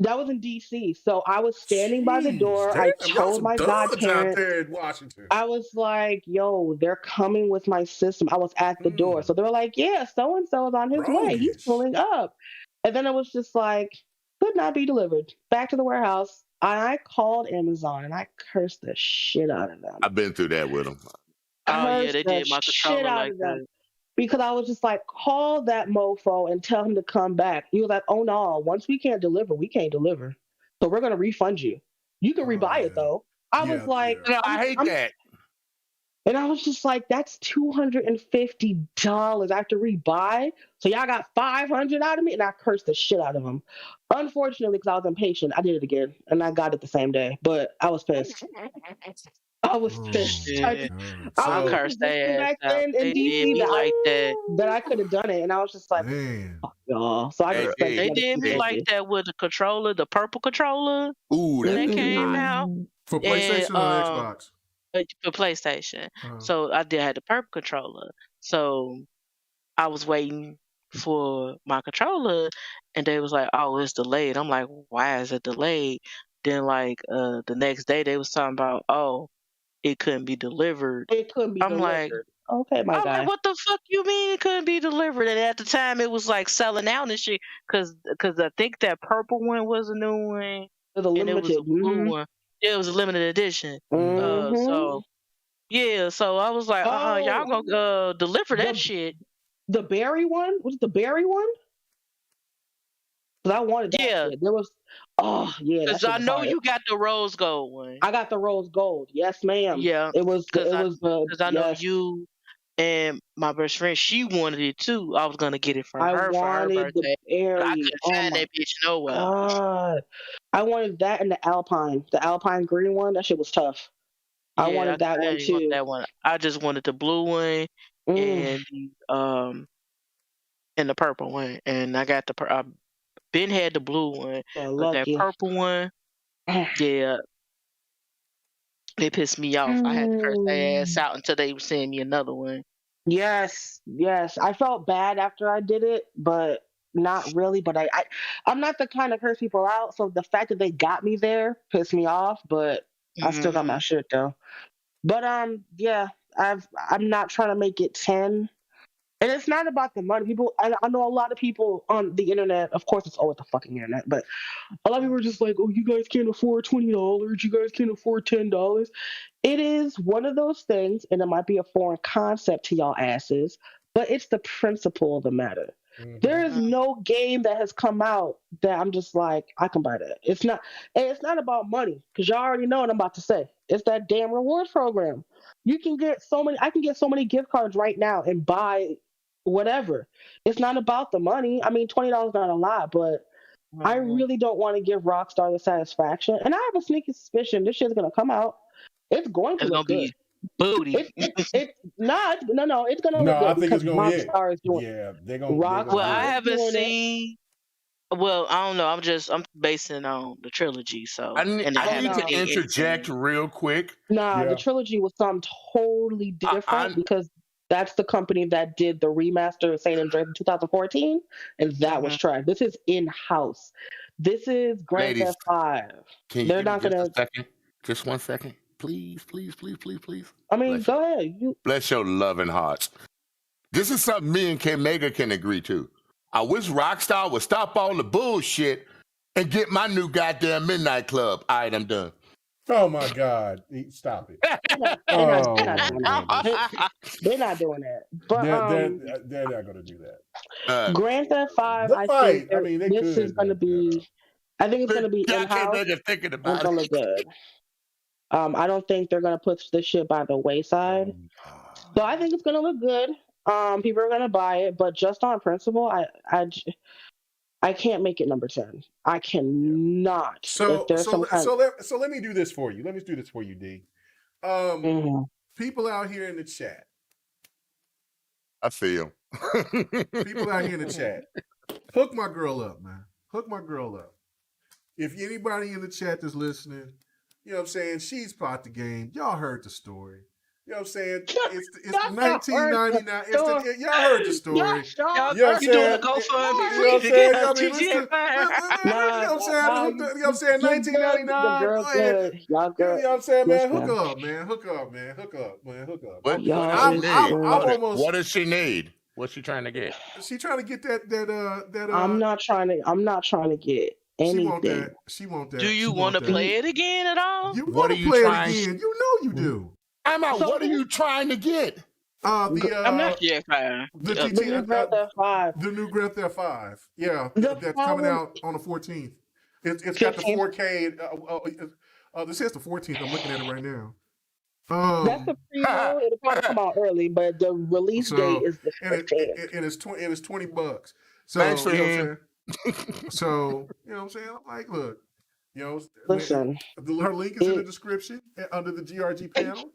That was in DC. So I was standing by the door. I told my godparents out there in Washington. I was like, yo, they're coming with my system. I was at the door. So they were like, yeah, so-and-so is on his way. He's pulling up. And then it was just like, could not be delivered. Back to the warehouse. I called Amazon and I cursed the shit out of them. I've been through that with them. Oh, yeah, they did my controller like that. Because I was just like, call that mofo and tell him to come back. He was like, oh no, once we can't deliver, we can't deliver. So we're going to refund you. You can rebuy it though. I was like, I hate that. And I was just like, that's $250 I have to rebuy. So y'all got $500 out of me, and I cursed the shit out of him. Unfortunately, because I was impatient, I did it again, and I got it the same day. But I was pissed. I was pissed. I cursed their ass out. They did me like that. That I could have done it, and I was just like, fuck y'all. So I they did me like that with the controller, the purple controller. Ooh, that came out for PlayStation or Xbox. For PlayStation. So I had the purple controller. So I was waiting for my controller, and they was like, "Oh, it's delayed." I'm like, "Why is it delayed?" Then the next day they was talking about, "Oh, it couldn't be delivered." It couldn't be delivered. Like, okay, my guy. Like, what the fuck you mean it couldn't be delivered? And at the time it was like selling out and shit, because I think that purple one was a new one, it was a limited. And it was a blue one. Yeah, it was a limited edition. So I was like, y'all gonna deliver that shit. The berry one? Was it the berry one? Because I wanted that shit. There was, because I know you got the rose gold one. I got the rose gold. Yes, ma'am. Yeah. It was because I know you and my best friend, she wanted it too. I was gonna get it for her for her birthday. But I couldn't find that bitch nowhere. God. I wanted that and the Alpine green one. That shit was tough. I wanted that one too. That one. I just wanted the blue one and the purple one, and I got I been had the blue one, but that purple one, they pissed me off. I had to curse their ass out until they would send me another one. Yes. I felt bad after I did it, but not really. But I'm not the kind of curse people out, so the fact that they got me there pissed me off. But I still got my shit though. But I'm not trying to make it 10. And it's not about the money. People, I know a lot of people on the internet, of course it's always the fucking internet, but a lot of people are just like, oh, you guys can't afford $20, you guys can't afford $10. It is one of those things, and it might be a foreign concept to y'all asses, but it's the principle of the matter. There is no game that has come out that I'm just like, I can buy that. It's not about money, because y'all already know what I'm about to say. It's that damn rewards program. I can get so many gift cards right now and buy whatever. It's not about the money. I mean, $20 not a lot, but I really don't want to give Rockstar the satisfaction. And I have a sneaky suspicion this shit's gonna come out. It's going to look good. Booty. It's gonna look good. I think it's gonna be Rockstar is doing. Yeah, they're gonna. Well, I haven't seen. Well, I don't know. I'm basing on the trilogy. So I need to interject real quick. The trilogy was something totally different because That's the company that did the remaster of San Andreas in 2014, and that was trash. This is in-house. This is Grand Theft 5. Can you give me just a second? Just 1 second. Please, please, please, please, please. I mean, go ahead. Bless your loving hearts. This is something me and K Mega can agree to. I wish Rockstar would stop all the bullshit and get my new goddamn Midnight Club. All right, I'm done. Oh my God! Stop it! They're not doing that. But they're not going to do that. Grand Theft 5. This is going to be. I think it's going to be in-house. Thinking about it's going to look good. I don't think they're going to put this shit by the wayside. So I think it's going to look good. People are going to buy it, but just on principle, I can't make it number 10. I cannot. So let me do this for you. D. People out here in the chat. I see them. People out here in the chat. Hook my girl up, man. Hook my girl up. If anybody in the chat that's listening, you know what I'm saying, she's part the game. Y'all heard the story. You know what I'm saying? It's 1999. Y'all heard the story. You know what I'm saying? You know what I'm saying? 1999. You know what I'm saying, man? Hook up, man. What does she need? What's she trying to get? She trying to get that. I'm not trying to get anything. She want that. Do you want to play it again at all? You want to play it again? You know you do. What are you trying to get? I'm not the new Grand Theft 5. The new Grand Theft 5. Yeah, that's coming out on the 14th. It's got the 4K. This says the 14th. I'm looking at it right now. That's the pre-roll. It'll probably come out early, but the release date is the 15th. And it's $20. So, thanks for him. So you know what I'm saying? I'm like, look, you know, listen. Her link is in the description under the GRG panel.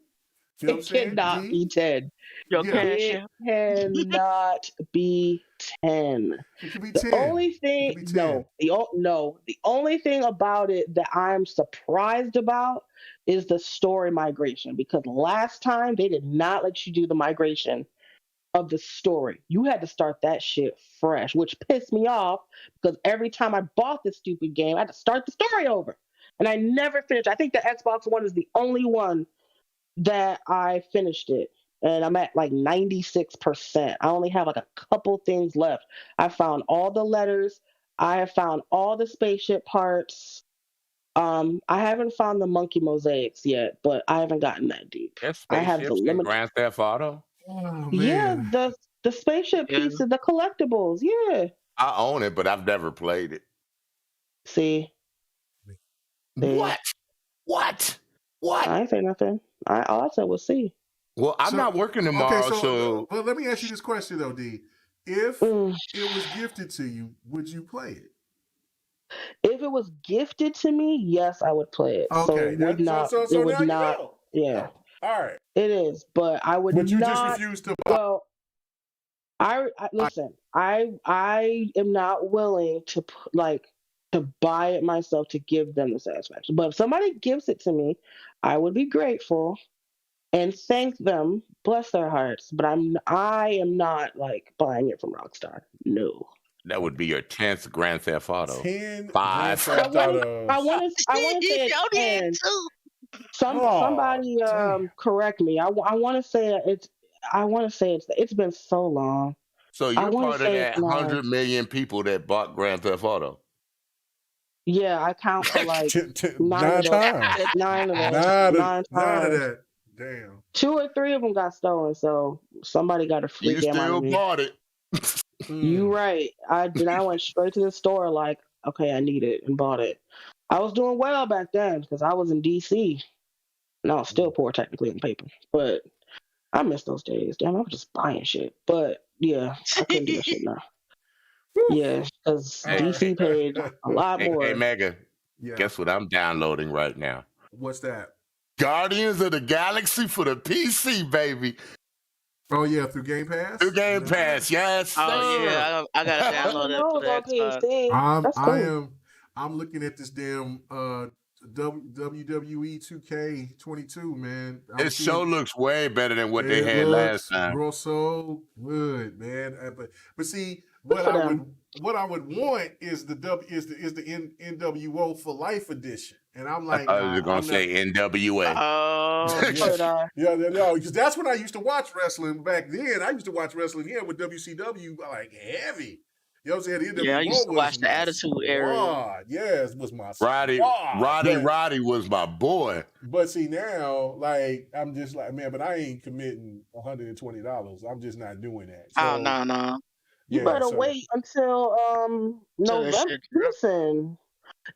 You know what I'm saying? Cannot be 10. It cannot be 10. It can be 10. The only thing, the only thing about it that I'm surprised about is the story migration, because last time they did not let you do the migration of the story. You had to start that shit fresh, which pissed me off because every time I bought this stupid game, I had to start the story over. And I never finished. I think the Xbox One is the only one that I finished it, and I'm at like 96%. I only have like a couple things left. I found all the letters. I have found all the spaceship parts. I haven't found the monkey mosaics yet, but I haven't gotten that deep. I have the limit. Grand Theft Auto. Oh, yeah, the spaceship pieces, the collectibles. Yeah, I own it, but I've never played it. See? What? I ain't say nothing. All I said was see. Well, I'm not working tomorrow, so. Well, let me ask you this question though, D. If it was gifted to you, would you play it? If it was gifted to me, yes, I would play it. Okay, so it would not. So it would now not. You know. Yeah. All right. It is, but I would. But you not, just refuse to buy. Well, I listen. I am not willing to to buy it myself to give them the satisfaction. But if somebody gives it to me, I would be grateful and thank them, bless their hearts. But I am not like buying it from Rockstar. No. That would be your 10th Grand Theft Auto. 10 5. Grand Theft Autos. I want to say it's 10. Somebody correct me. I want to say it's been so long. So you're part of that 100 million people that bought Grand Theft Auto. Yeah, I count for like 9 times. 9 of them. 9 of that. Damn. 2 or 3 of them got stolen, so somebody got a free game out of me. You still bought it. You right. I went straight to the store like, okay, I need it, and bought it. I was doing well back then because I was in DC. And I was still poor technically in paper, but I miss those days. Damn, I was just buying shit. But yeah, I couldn't do that shit now. Yeah, because DC paid a lot more. Hey, Mega, guess what I'm downloading right now? What's that? Guardians of the Galaxy for the PC, baby. Oh, yeah, through Game Pass? Through Game Pass, yes. Oh, yeah, I got to download it for the Xbox. That's cool. I'm looking at this damn WWE 2K22, man. It show looks way better than what they It had last looks time. real so good, man. But see, Good for them. what I would want is the NWO for Life edition, and I'm like, I was gonna say NWA. Oh, yeah, because that's when I used to watch wrestling back then. I used to watch wrestling here with WCW, like heavy. You know what I'm saying? The NWO yeah, I used to was watch the my Attitude Era. squad. Yes, was my Roddy squad. Roddy was my boy. But see now, like I'm just like, man, but I ain't committing $120. I'm just not doing that. So, Oh no. You better wait until November. Listen,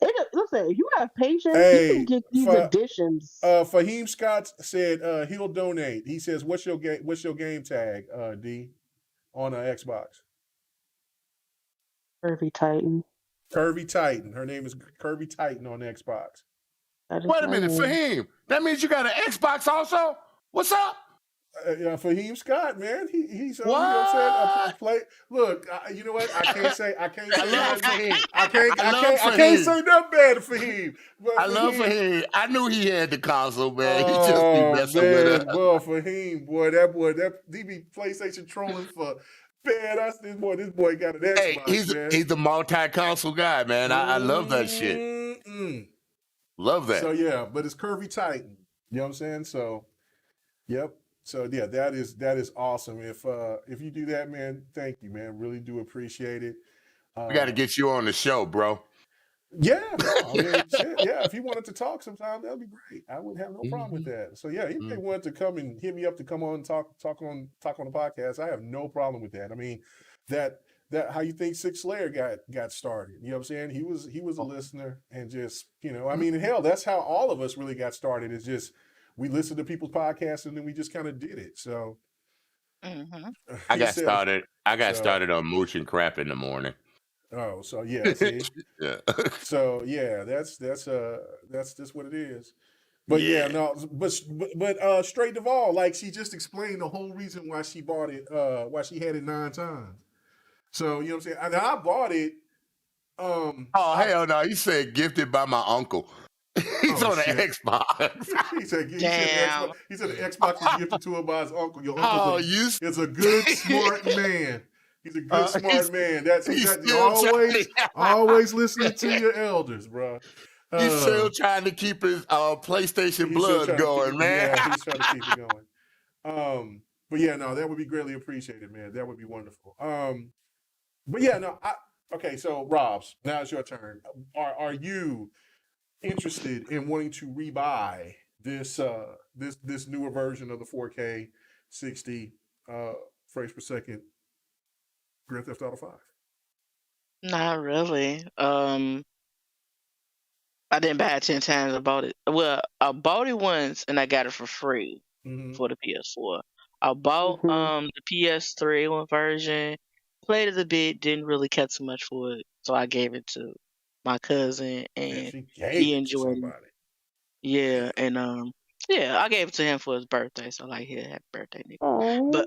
if you have patience, you can get these editions. Fahim Scott said he'll donate. He says, "What's your game tag, D, on Xbox?" Curvy Titan. Curvy Titan. Her name is Curvy Titan on Xbox. Wait a minute, Fahim. That means you got an Xbox also? What's up? Fahim Scott, man. He's what? You know what I'm saying? Play. Look, you know what? I can't say. I love Fahim. I can't say nothing bad to Fahim. I love Fahim. I knew he had the console, man. He just be messing with us. Well, Fahim, that he be PlayStation trolling for. Man, this boy got an Xbox. Hey, he's a multi-console guy, man. I love that shit. Love that. So yeah, but it's Curvy Titan. You know what I'm saying? So, yep. So yeah, that is awesome. If you do that, man, thank you, man. Really do appreciate it. We got to get you on the show, bro. Yeah, I mean, shit, yeah. If he wanted to talk sometime, that'd be great. I wouldn't have no problem with that. So yeah, he may want to come and hit me up to come on and talk on the podcast. I have no problem with that. I mean, that how you think Six Slayer got started? You know what I'm saying? He was a listener and just I mean, hell, that's how all of us really got started. Is just we listened to people's podcasts and then we just kind of did it. So I got started. I got started on Mooch and Crap in the morning. Oh, so yeah, see, yeah. So yeah, that's what it is. But yeah, no, but Straight Duvall, like she just explained the whole reason why she bought it, why she had it 9 times. So you know what I'm saying? And I bought it. Hell no! He said gifted by my uncle. He's on the Xbox. he said the Xbox was gifted to him by his uncle. Your uncle is a good, smart man. He's a good, smart man. He's always listening to your elders, bro. He's still trying to keep his PlayStation blood going, man. Yeah, he's trying to keep it going. But yeah, no, that would be greatly appreciated, man. That would be wonderful. But yeah, no, okay. So, Robs, now it's your turn. Are you interested in wanting to rebuy this newer version of the 4K 60 frames per second Grand Theft Auto 5? Not really. I didn't buy it 10 times. I bought it. Well, I bought it once and I got it for free for the PS4. I bought the PS3 one version, played it a bit, didn't really care too much for it, so I gave it to my cousin and he enjoyed it. Yeah, and I gave it to him for his birthday, so like, here, happy birthday, nigga. But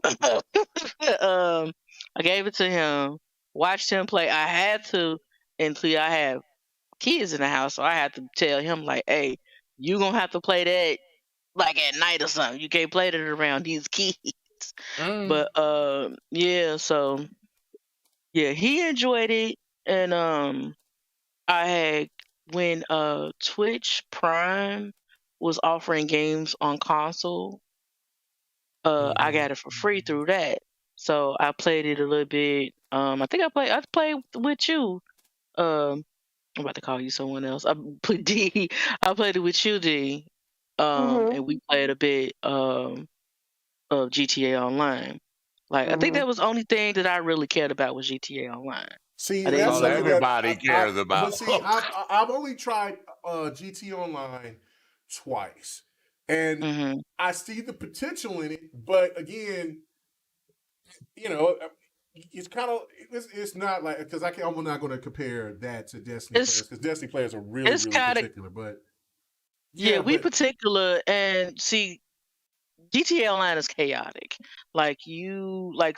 I gave it to him, watched him play. I had to, until I have kids in the house, so I had to tell him like, hey, you gonna have to play that like at night or something. You can't play that around these kids. But so yeah, he enjoyed it, and I had when Twitch Prime was offering games on console, I got it for free through that. So I played it a little bit. I think I played with you. I'm about to call you someone else. I played it with you, D. And we played a bit of GTA Online. Like I think that was the only thing that I really cared about was GTA Online. See, that's all everybody cares about. But see, I've only tried GT Online twice, and I see the potential in it. But again, it's kind of it's not like, because I'm not going to compare that to Destiny players, because Destiny players are really particular. But we particular, and see, GTA Online is chaotic. Like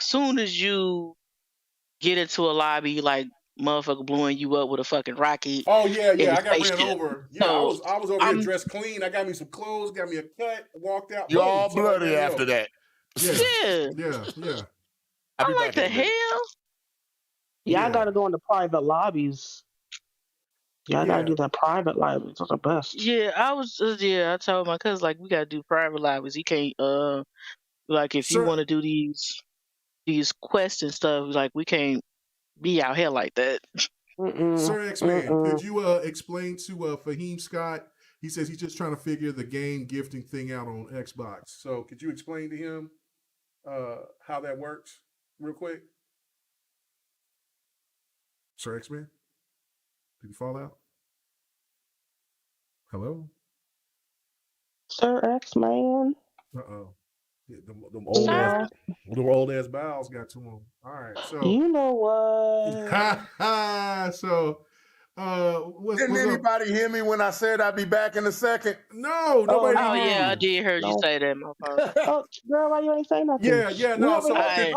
soon as you get into a lobby, like motherfucker blowing you up with a fucking rocket. Oh yeah, in I the got ran spaceship. over. Yeah, So, I was over here I'm- dressed clean. I got me some clothes, got me a cut, walked out. You boom, all somebody bloody ran me after over. that. Yeah. I'll I'm be like, back in the a minute. hell? Yeah, I Yeah. gotta go into private lobbies. Yeah, I gotta Yeah. do that private lobbies. Those are the best. Yeah, I told my cousin, like, we gotta do private libraries. You can't, like, if you Sir, want to do these quests and stuff, like, we can't be out here like that. Sir X-Man, could you explain to Fahim Scott? He says he's just trying to figure the game gifting thing out on Xbox. So could you explain to him how that works real quick? Sir X-Man? Did he fall out? Hello? Sir X-Man. Uh-oh. Yeah, them Sir? old ass bowels got to him. All right, so You know what? so what's Didn't up? anybody hear me when I said I'd be back in a second? No, nobody. Oh, heard yeah, I you. did hear you No. say that, my father. Oh, girl, why you ain't say nothing? Yeah, We no. over So here-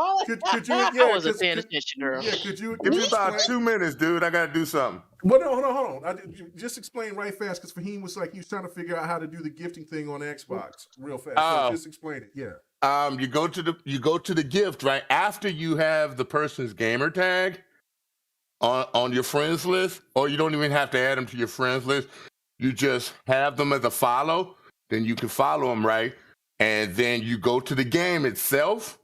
could you? Yeah, I wasn't paying could- attention, girl. Yeah, could you? Give me about explain- 2 minutes, dude. I gotta do something. Well, no, hold on. Just explain right fast because Fahim was like he was trying to figure out how to do the gifting thing on Xbox real fast. So just explain it. Yeah. You go to the gift right after you have the person's gamer tag on your friends list, or you don't even have to add them to your friends list. You just have them as a follow, then you can follow them, right? And then you go to the game itself,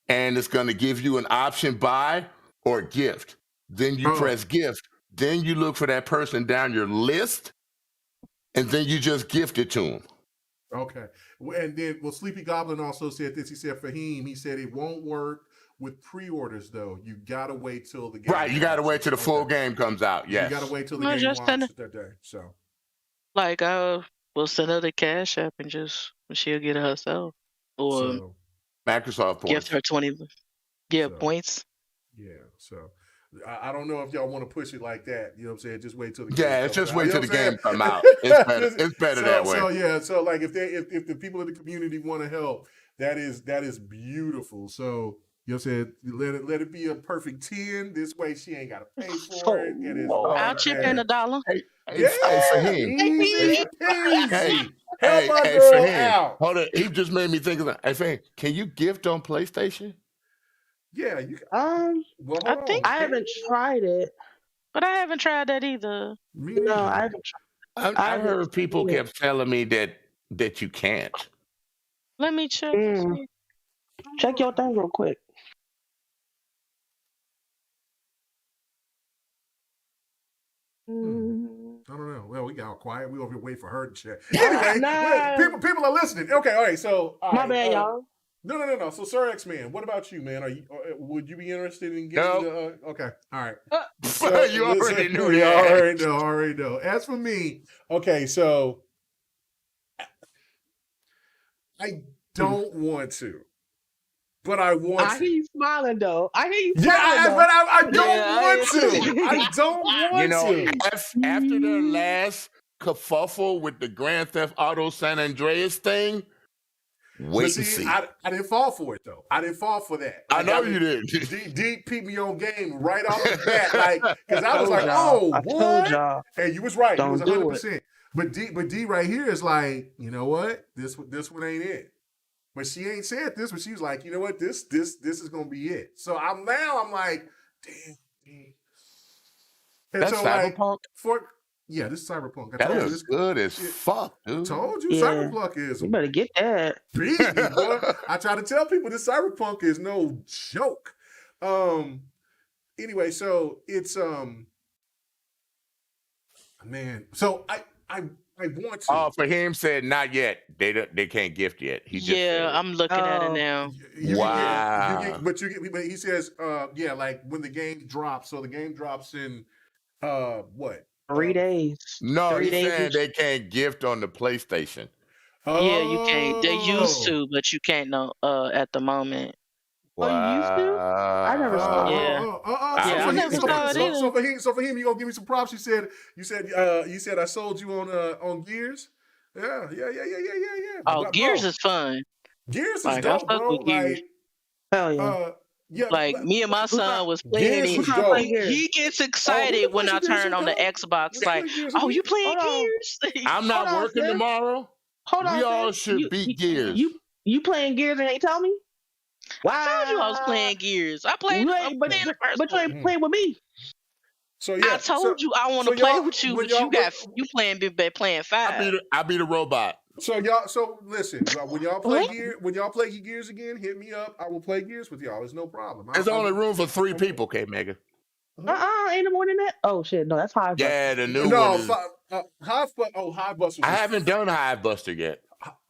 and it's going to give you an option buy or gift. Then you press gift. Then you look for that person down your list, and then you just gift it to them. Okay. And then, Sleepy Goblin also said this. He said, Fahim, he said it won't work with pre-orders, though. You got to wait till the game. Right, you got to wait till the full game comes out. Yes. You got to wait till the No, game just launches that day. So, Like, we'll send her the cash app and just she'll get it herself, or Microsoft points. gift her 20 points. Yeah. So I don't know if y'all want to push it like that. You know what I'm saying? Just wait till the Yeah, game it's comes just out. wait You know till the what I'm game saying? come out. It's better that way. So like if the people in the community want to help, that is beautiful. So you know what I'm saying? Let it be a perfect 10. This way she ain't gotta pay for it. It is I'll chip in $1. Fahim. Easy peasy. Help my hey, girl Fahim. out. Hold on, he just made me think of that. Hey, Fahim, can you gift on PlayStation? Yeah, you I think I haven't tried it. But I haven't tried that either. No, I haven't tried. I heard people kept telling me that you can't. Let me check. Check your thing real quick. I don't know. Well, we got all quiet. We over here waiting for her to check. Anyway, people are listening. Okay, all right. So, My bad, y'all. No. So, Sir X-Man, what about you, man? Would you be interested in getting the? Okay, all right. So, you already knew You that. already know. As for me, okay, so I don't want to, but I want. I hear you smiling though. I hear you Yeah, smiling. but I don't want to. I don't want You know, to. after their last kerfuffle with the Grand Theft Auto San Andreas thing, wait and see. I didn't fall for it though. I didn't fall for that. I know you did. D peeped me on game right off the bat, like because I was like, I what? told y'all. And you was right. Don't It was do 100%. But D right here is like, you know what? This one ain't it. But she ain't said this, but she was like, you know what? This is gonna be it. So I'm like, damn. And That's so Cyberpunk? Yeah, this is Cyberpunk. That looks good as fuck, dude. Told you, Yeah. Cyberpunk is You better get that. beat, boy. I try to tell people this Cyberpunk is no joke. Anyway, so it's man. So I want to. Oh, Fahim said not yet. They can't gift yet. He just said it. I'm looking at it now. Wow. But he says like when the game drops. So the game drops in what? 3 days. No, 3 he's days. saying they can't gift on the PlayStation. Yeah, you can't. They used Oh. to, but you can't know at the moment. Oh, you used to? I never saw it. Yeah. I never saw it either. So for him, you gonna give me some props? You said I sold you on Gears. Yeah. Oh, Gears is fun. Gears is Like, I dope, fuck bro. with Gears. Like, Hell yeah. Yeah, Like me and my son was playing Gears it. was dope. He gets excited when I turn on the Xbox. Like, oh, you playing Gears? I'm not working tomorrow. Hold on, we all sis. should beat Gears. You playing Gears and ain't tell me? Wow. I told you I was playing Gears. I played. I'm playing the first but you ain't playing with me. So yeah, I told you I want to play with you, but you playing 5. I beat a robot. So listen, when y'all play Gears again, hit me up. I will play Gears with y'all. There's no problem. There's only room for 3 people, K Mega. Ain't no more than that. Oh shit, no, that's Hive. Yeah, the new one. Hive Busters. I haven't done Hive Buster yet.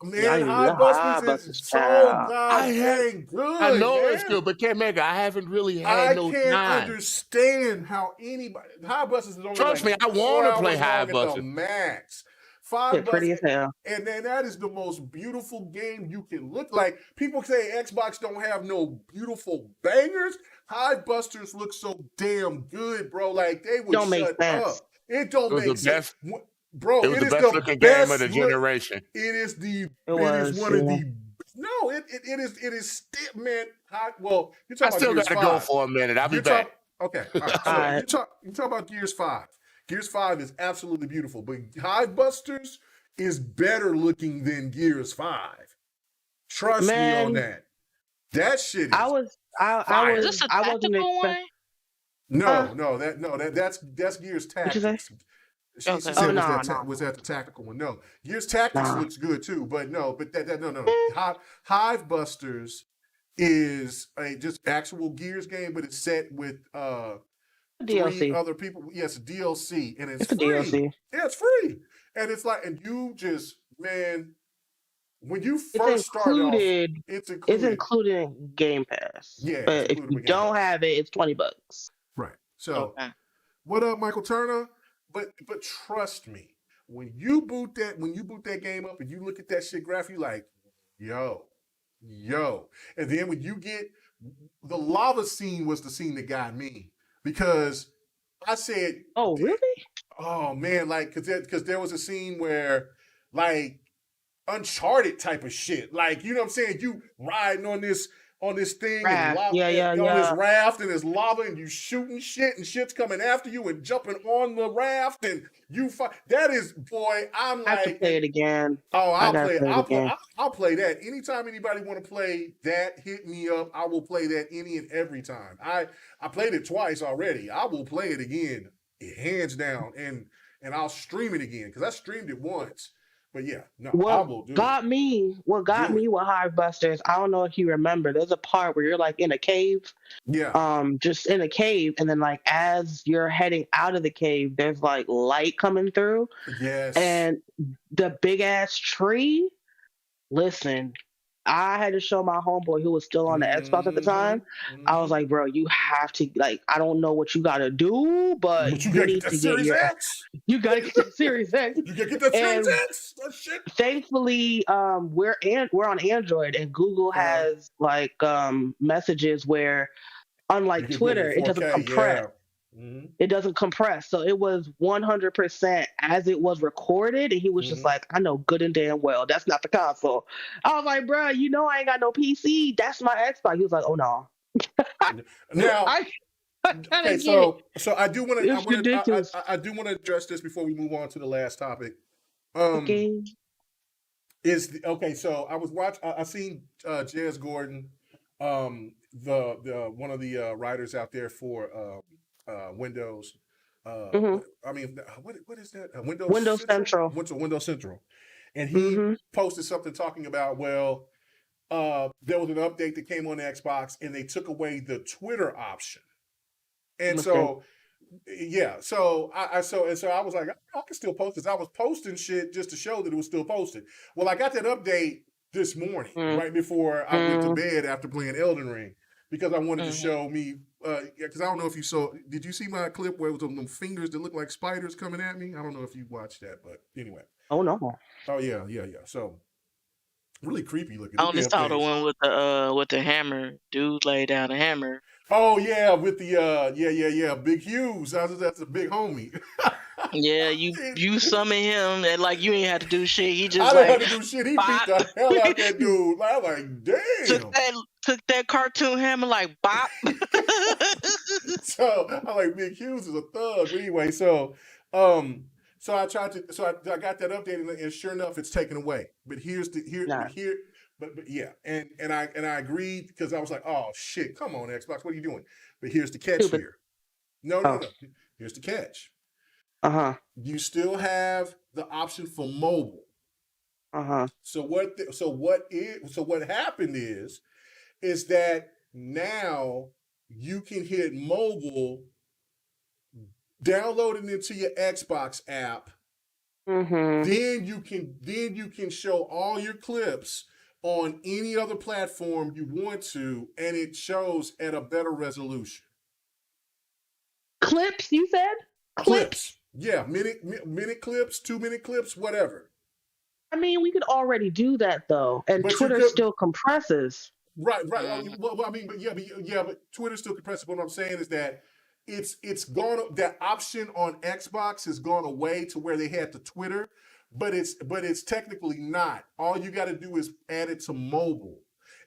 Man, Hive Busters is so goddamn good. I know it's good, but K Mega, I haven't really had no time. I can't understand how anybody. Hive Busters is only Trust me, I want to play Hive Busters. Max. They're pretty as hell. And then that is the most beautiful game you can look like. People say Xbox don't have no beautiful bangers. Hive Busters look so damn good, bro. Like they would shut up. It don't make sense. Bro, it was the best looking game of the generation. It is one of the. No, it is man. Well, you're talking I still got to go for a minute. I'll be back. Okay, all right. So you talk about Gears 5. Gears 5 is absolutely beautiful, but Hive Busters is better looking than Gears 5. Trust me on that. That shit is. I was. Is this a tactical one? No, that's Gears Tactics. She said was that the tactical one? No, Gears Tactics looks good too, but no. Hive Busters is a just actual Gears game, but it's set with DLC. 3 other people. Yes, DLC, and it's free. DLC. Yeah, it's free, and it's like, and you just when you first start off, it's included in Game Pass. Yeah, but if you don't have it, it's $20. Right. So, what up, Michael Turner? But trust me, when you boot that game up and you look at that shit graph, you like, yo. And then when you get the lava scene was the scene that got me, because I said, oh really? Oh man, like because there was a scene where like Uncharted type of shit, like, you know what I'm saying, you riding on this thing and lava, on this raft, and there's lava, and you shooting shit, and shit's coming after you and jumping on the raft, and you that is, boy, I'm like, I have to play it again. Oh, I'll play that anytime anybody want to play that. Hit me up. I will play that any and every time. I played it twice already. I will play it again, hands down, and I'll stream it again because I streamed it once. But yeah, no, I will do what got me with Hive Busters, I don't know if you remember, there's a part where you're like in a cave. Yeah. Just in a cave, and then like as you're heading out of the cave, there's like light coming through. Yes. And the big ass tree, listen, I had to show my homeboy who was still on the Xbox at the time. I was like, bro, you have to, like, I don't know what you gotta do, but you need to get your X. You gotta get the Series X. You gotta get that Series X. That shit. Thankfully, we're on Android, and Google has like messages where, unlike Twitter, it doesn't compress. Yeah. It doesn't compress, so it was 100% as it was recorded, and he was just like, I know good and damn well that's not the console. I was like, bro, you know I ain't got no PC, that's my Xbox. He was like, oh no. Now okay, so I do want to I do want to address this before we move on to the last topic. Okay. So I seen Jez Gordon, the one of the writers out there for Windows. I mean, what is that? Windows Central. Windows Central, and he posted something talking about, well, there was an update that came on the Xbox, and they took away the Twitter option, and so I was like, I can still post this. I was posting shit just to show that it was still posted. Well, I got that update this morning, right before I went to bed after playing Elden Ring, because I wanted to show me. Because I don't know if you saw. Did you see my clip where it was them fingers that look like spiders coming at me? I don't know if you watched that, but anyway. Oh no. Oh yeah. So really creepy looking. I only saw the one with the hammer. Dude laid down a hammer. Oh yeah, with the Big Hughes. That's a big homie. Yeah, you summon him and like you ain't had to do shit. He just I didn't like have to do shit. He bop. beat the hell out that dude. I was like, damn. took that cartoon hammer like bop. So I'm like, Big Hughes is a thug. But anyway, so I tried to, I got that updated, and sure enough, it's taken away. But here's the Nah. but yeah, and I agreed because I was like, oh shit, come on Xbox, what are you doing? But here's the catch Stupid. here. No. Here's the catch. You still have the option for mobile. So what happened is that now you can hit mobile, download it into your Xbox app. Then you can show all your clips on any other platform you want to, and it shows at a better resolution. Clips, you said? Clips. Yeah, minute clips, 2-minute clips, whatever. I mean, we could already do that though, and But Twitter still compresses. Right. Well, I mean, but Twitter still compresses. What I'm saying is that it's gone. That option on Xbox has gone away to where they had the Twitter, but it's technically not. All you got to do is add it to mobile.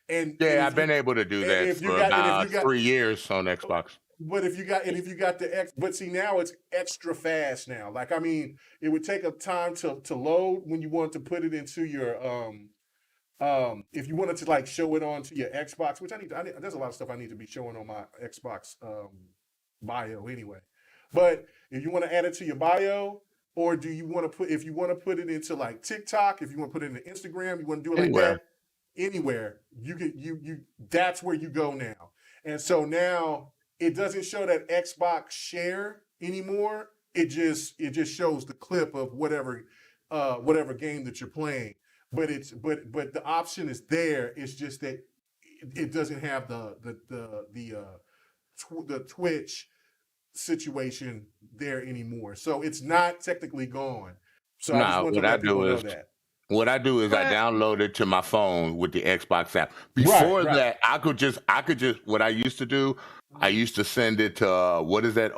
And I've been able to do that for about 3 years on Xbox. But if you got the X, but see now it's extra fast now. Like I mean, it would take a time to load when you want to put it into your if you wanted to like show it onto your Xbox, which there's a lot of stuff I need to be showing on my Xbox bio anyway. But if you want to add it to your bio, or do you want to if you want to put it into like TikTok, if you want to put it into Instagram, you want to do it like that, anywhere, you that's where you go now. And so now it doesn't show that Xbox share anymore. It just shows the clip of whatever game that you're playing. But the option is there. It's just that it doesn't have the Twitch situation there anymore. So it's not technically gone. So I just want to let people know that. What I do is I download it to my phone with the Xbox app. Before that, I could just what I used to do, I used to send it to OneDrive.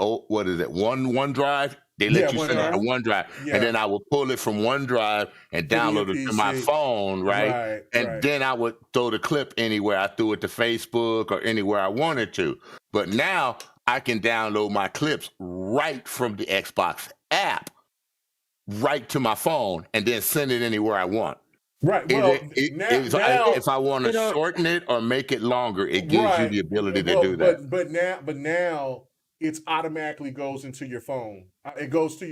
They let you send it to OneDrive, and then I would pull it from OneDrive and download it to my phone, right? Then I would throw the clip anywhere. I threw it to Facebook or anywhere I wanted to. But now I can download my clips right from the Xbox app, right to my phone, and then send it anywhere I want. Right. Well, if I want to shorten it or make it longer, it gives you the ability to do that. But now it automatically goes into your phone. It goes to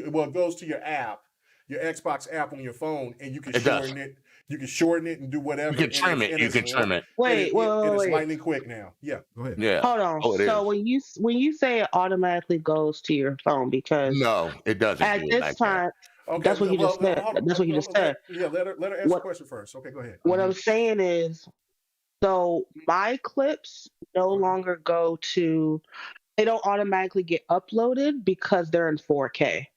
your app, your Xbox app on your phone, and you can shorten it. You can shorten it and do whatever. You can trim it. Wait. It's lightning quick now. Yeah, go ahead. Yeah. Hold on. So when you say it automatically goes to your phone, because no, it doesn't. At this time. Okay, that's what you just said. That's what you just said. Yeah, let her ask the question first. Okay, go ahead. What I'm saying is, so my clips no longer they don't automatically get uploaded because they're in 4K.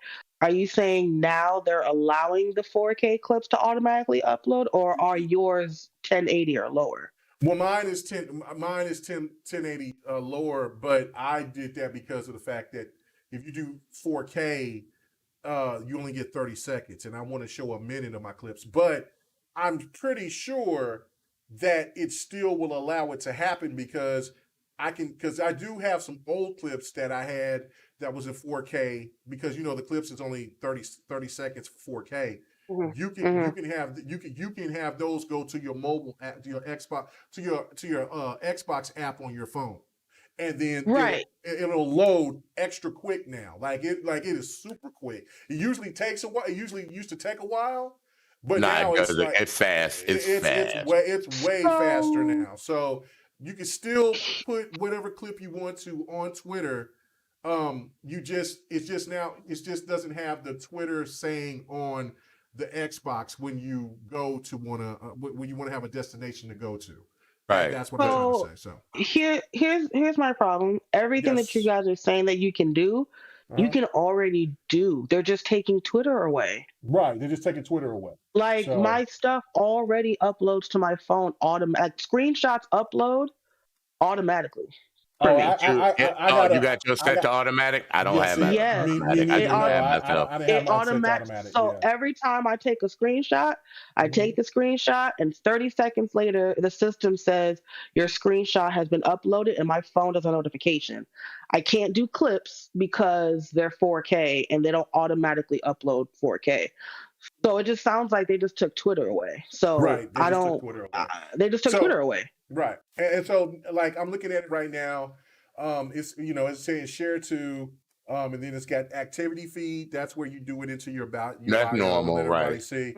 Are you saying now they're allowing the 4K clips to automatically upload, or are yours 1080 or lower? Well, mine is 1080 lower, but I did that because of the fact that if you do 4K, you only get 30 seconds, and I want to show a minute of my clips. But I'm pretty sure that it still will allow it to happen because I do have some old clips that I had that was in 4K, because the clips is only 30 seconds for 4K. Mm-hmm. You can have those go to your mobile app, to your Xbox, to your Xbox app on your phone. And then it'll load extra quick now. Like it is super quick. It usually takes a while. It usually used to take a while, but now it's fast. It's way faster now. So you can still put whatever clip you want to on Twitter. It just doesn't have the Twitter saying on the Xbox when you go to when you want to have a destination to go to. Right. That's what I'm trying to say. So here's my problem. Everything that you guys are saying that you can do, you can already do. They're just taking Twitter away. Right. They're just taking Twitter away. Like my stuff already uploads to my phone automatic. Screenshots upload automatically. For me. You got your set to automatic? I don't have that Yes. automatic. I do that myself. I didn't have mine set to automatic. automatic. So Yeah. every time I take a screenshot, I take the screenshot, and 30 seconds later, the system says your screenshot has been uploaded, and my phone does a notification. I can't do clips because they're 4K and they don't automatically upload 4K. So it just sounds like they just took Twitter away. So Right. They I just took don't. Twitter away. They just took So- Twitter away. Right. And so like I'm looking at it right now. It's it's saying share to and then it's got activity feed. That's where you do it into your about. That's normal, let everybody right. see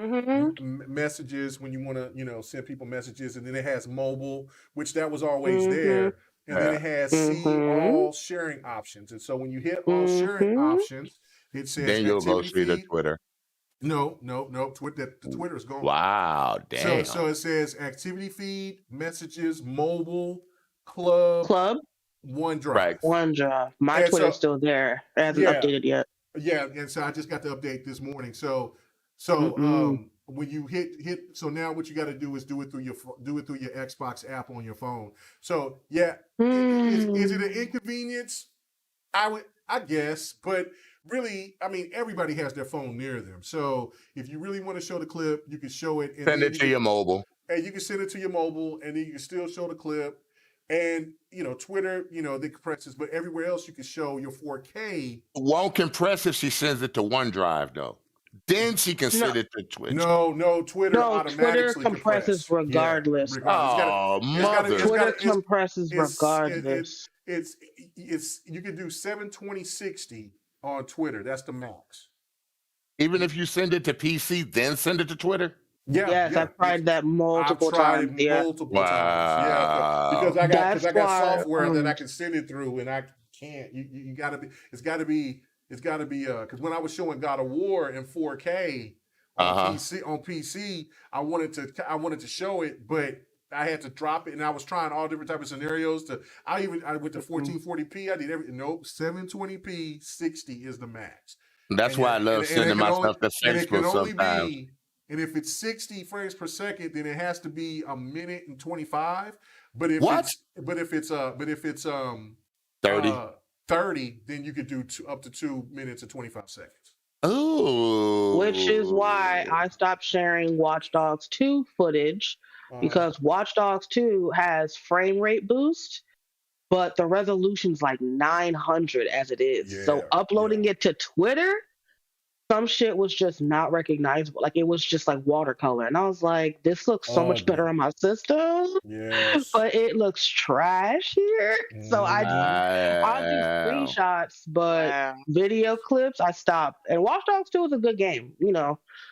messages when you want to send people messages, and then it has mobile, which that was always there, and then it has see all sharing options. And so when you hit all sharing options, it says Then you'll go activity see the feed. Twitter. No. The Twitter's gone. Wow, damn. So it says activity feed, messages, mobile, club, OneDrive. Right. OneDrive. My And Twitter's so- still there. It hasn't updated yet. Yeah, and so I just got the update this morning. So when you hit, so now what you got to do is do it through your Xbox app on your phone. So yeah, is it an inconvenience? I guess, but really, I mean, everybody has their phone near them. So if you really want to show the clip, you can show it. And Send it to your mobile. And you can send it to your mobile, and then you can still show the clip. And Twitter, they compresses, but everywhere else you can show your 4K. Won't compress if she sends it to OneDrive though. Then she can send it to Twitch. No, Twitter automatically Twitter compresses regardless. Twitter compresses regardless. It's you can do 720/60 on Twitter. That's the max. Even if you send it to PC, then send it to Twitter. Yes, I've tried that multiple times. Multiple times. Yeah, because I got software that I can send it through, and I can't. You gotta be. It's gotta be. Because when I was showing God of War in 4K on PC, I wanted to show it, but I had to drop it, and I was trying all different types of scenarios. I went to 1440p. I did everything. Nope, 720p 60 is the max. That's why I love sending my stuff to Facebook sometimes. And if it's 60 frames per second, then it has to be a minute and 25. But if it's 30, then you could do up to 2 minutes and 25 seconds. Oh. Which is why I stopped sharing Watch Dogs 2 footage, because Watch Dogs 2 has frame rate boost, but the resolution's like 900 as it is. So uploading it to Twitter, some shit was just not recognizable. Like, it was just like watercolor. And I was like, this looks so much better on my system. Yes. But it looks trash here. So I'll do screenshots, but video clips, I stopped. And Watch Dogs 2 is a good game,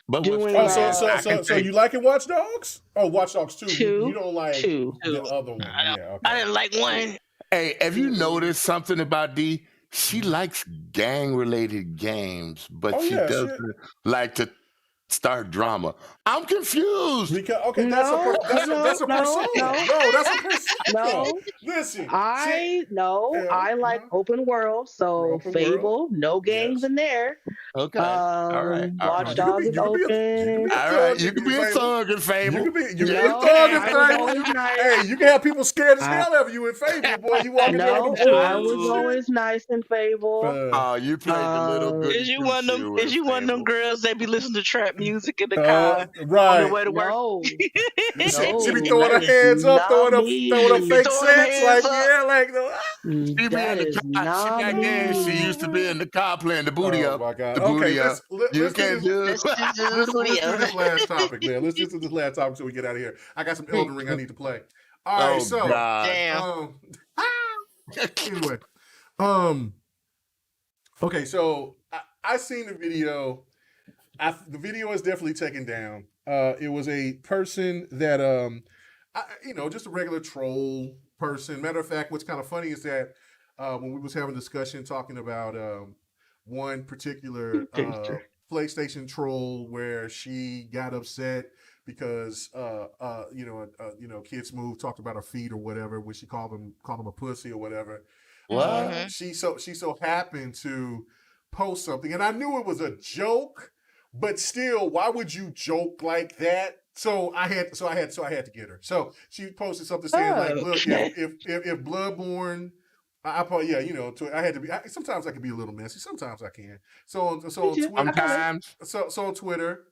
But so you liking Watch Dogs? Oh, Watch Dogs 2. 2. You don't like 2. The other one. I didn't like 1. Hey, have you noticed something about D? She likes gang-related games, but she doesn't like to start drama. I'm confused. That's a persona. That's a persona. No. Listen. I like open world, so Fable, no gangs in there. Okay. All right. Watch Dogs is open. All right. You can be a thug in Fable. You can be a thug in Fable. Hey, you can have people scared as hell of you in Fable, boy. You walking down the I was always nice in Fable. You played the little good. Is you one of them girls that be listening to trap music in the car right. on the way to work? No. She be throwing her hands up, throwing up fake sets, She be in the car. She got games. She used to be in the car playing the booty up. My God. The booty up. Let's can't do it. Let's do this last topic, man. Let's just do this last topic so we get out of here. I got some Elden Ring I need to play. All right, so God. anyway, okay, so I seen the video. The video is definitely taken down. It was a person that, just a regular troll person. Matter of fact, what's kind of funny is that when we was having a discussion talking about one particular PlayStation troll where she got upset because Kids Move talked about her feet or whatever, when she called him a pussy or whatever. What? She so happened to post something, and I knew it was a joke. But still, why would you joke like that? So I had to get her. So she posted something saying like, "Look, if Bloodborne I probably, yeah, I had to be. Sometimes I can be a little messy. Sometimes I can. So on Twitter, Sometimes. so on Twitter,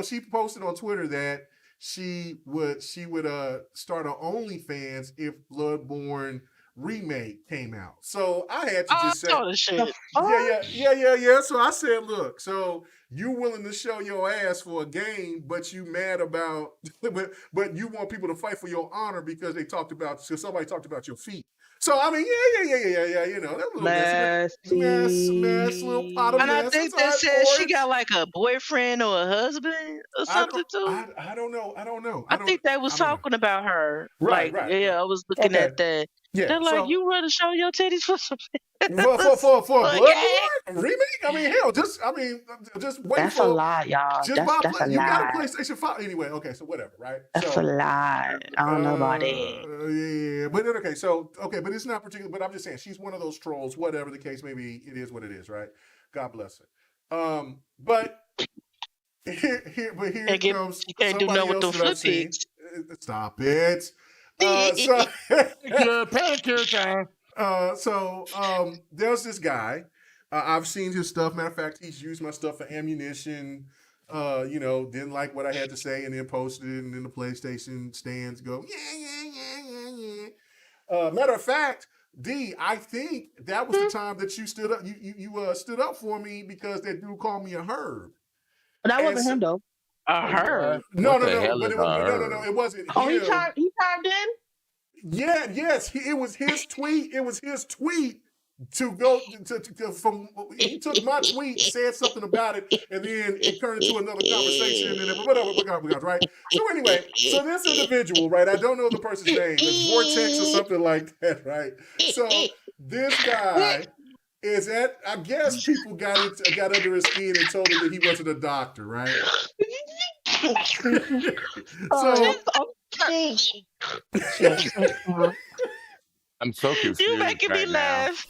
she posted on Twitter that she would start an OnlyFans if Bloodborne remake came out. So I had to just say, yeah. So I said, look, so you willing to show your ass for a game, but you mad about, but you want people to fight for your honor because somebody talked about your feet. So I mean, yeah. That little mess, little pot of and mess. I think they said she got like a boyfriend or a husband or something too. I don't know. I think they was talking about her. Right. Yeah, I was looking at that. Yeah, they're like, you rather show your titties for some for Bloodborne remake? I mean, hell, just wait. That's a lot, y'all. That's a you got a lot. PlayStation 5 anyway. Okay, so whatever, right? That's a lot. I don't know about it. Yeah, but but it's not particular. But I'm just saying, she's one of those trolls. Whatever the case may be, it is what it is, right? God bless her. But here comes you can't do nothing with them footies. Stop it. There's this guy. I've seen his stuff. Matter of fact, he's used my stuff for ammunition. Didn't like what I had to say and then posted it, and then the PlayStation stands go, yeah. Matter of fact, D, I think that was the time that you stood up. You stood up for me because that dude called me a herb. That wasn't him though. A herb? No. It wasn't. Oh, him. he chimed in. Yeah, yes, it was his tweet. It was his tweet to go from. He took my tweet, said something about it, and then it turned into another conversation. And then whatever, right? So anyway, this individual, right? I don't know the person's name. It's Vortex or something like that, right? So this guy is at. I guess people got under his skin and told him that he wasn't a doctor, right? I'm so confused. You making me laugh.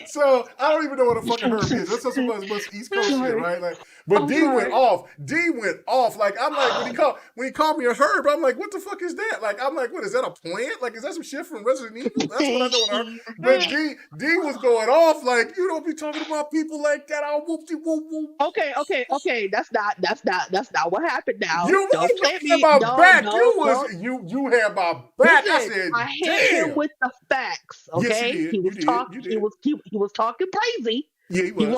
So I don't even know what a fucking herb is. That's some East Coast shit, right? But D went off. Like I'm like when he called me a herb, I'm like, what the fuck is that? Like I'm like, what is that, a plant? Like is that some shit from Resident Evil? That's what I know what herb. But D was going off like, you don't be talking about people like that. I'll whoop you whoop whoop. Okay. That's not what happened now. You don't play me. My back. You had my back. Listen, I said, I hit him with the facts. Okay, yes, he was talking. He was talking crazy. Yeah, he was. He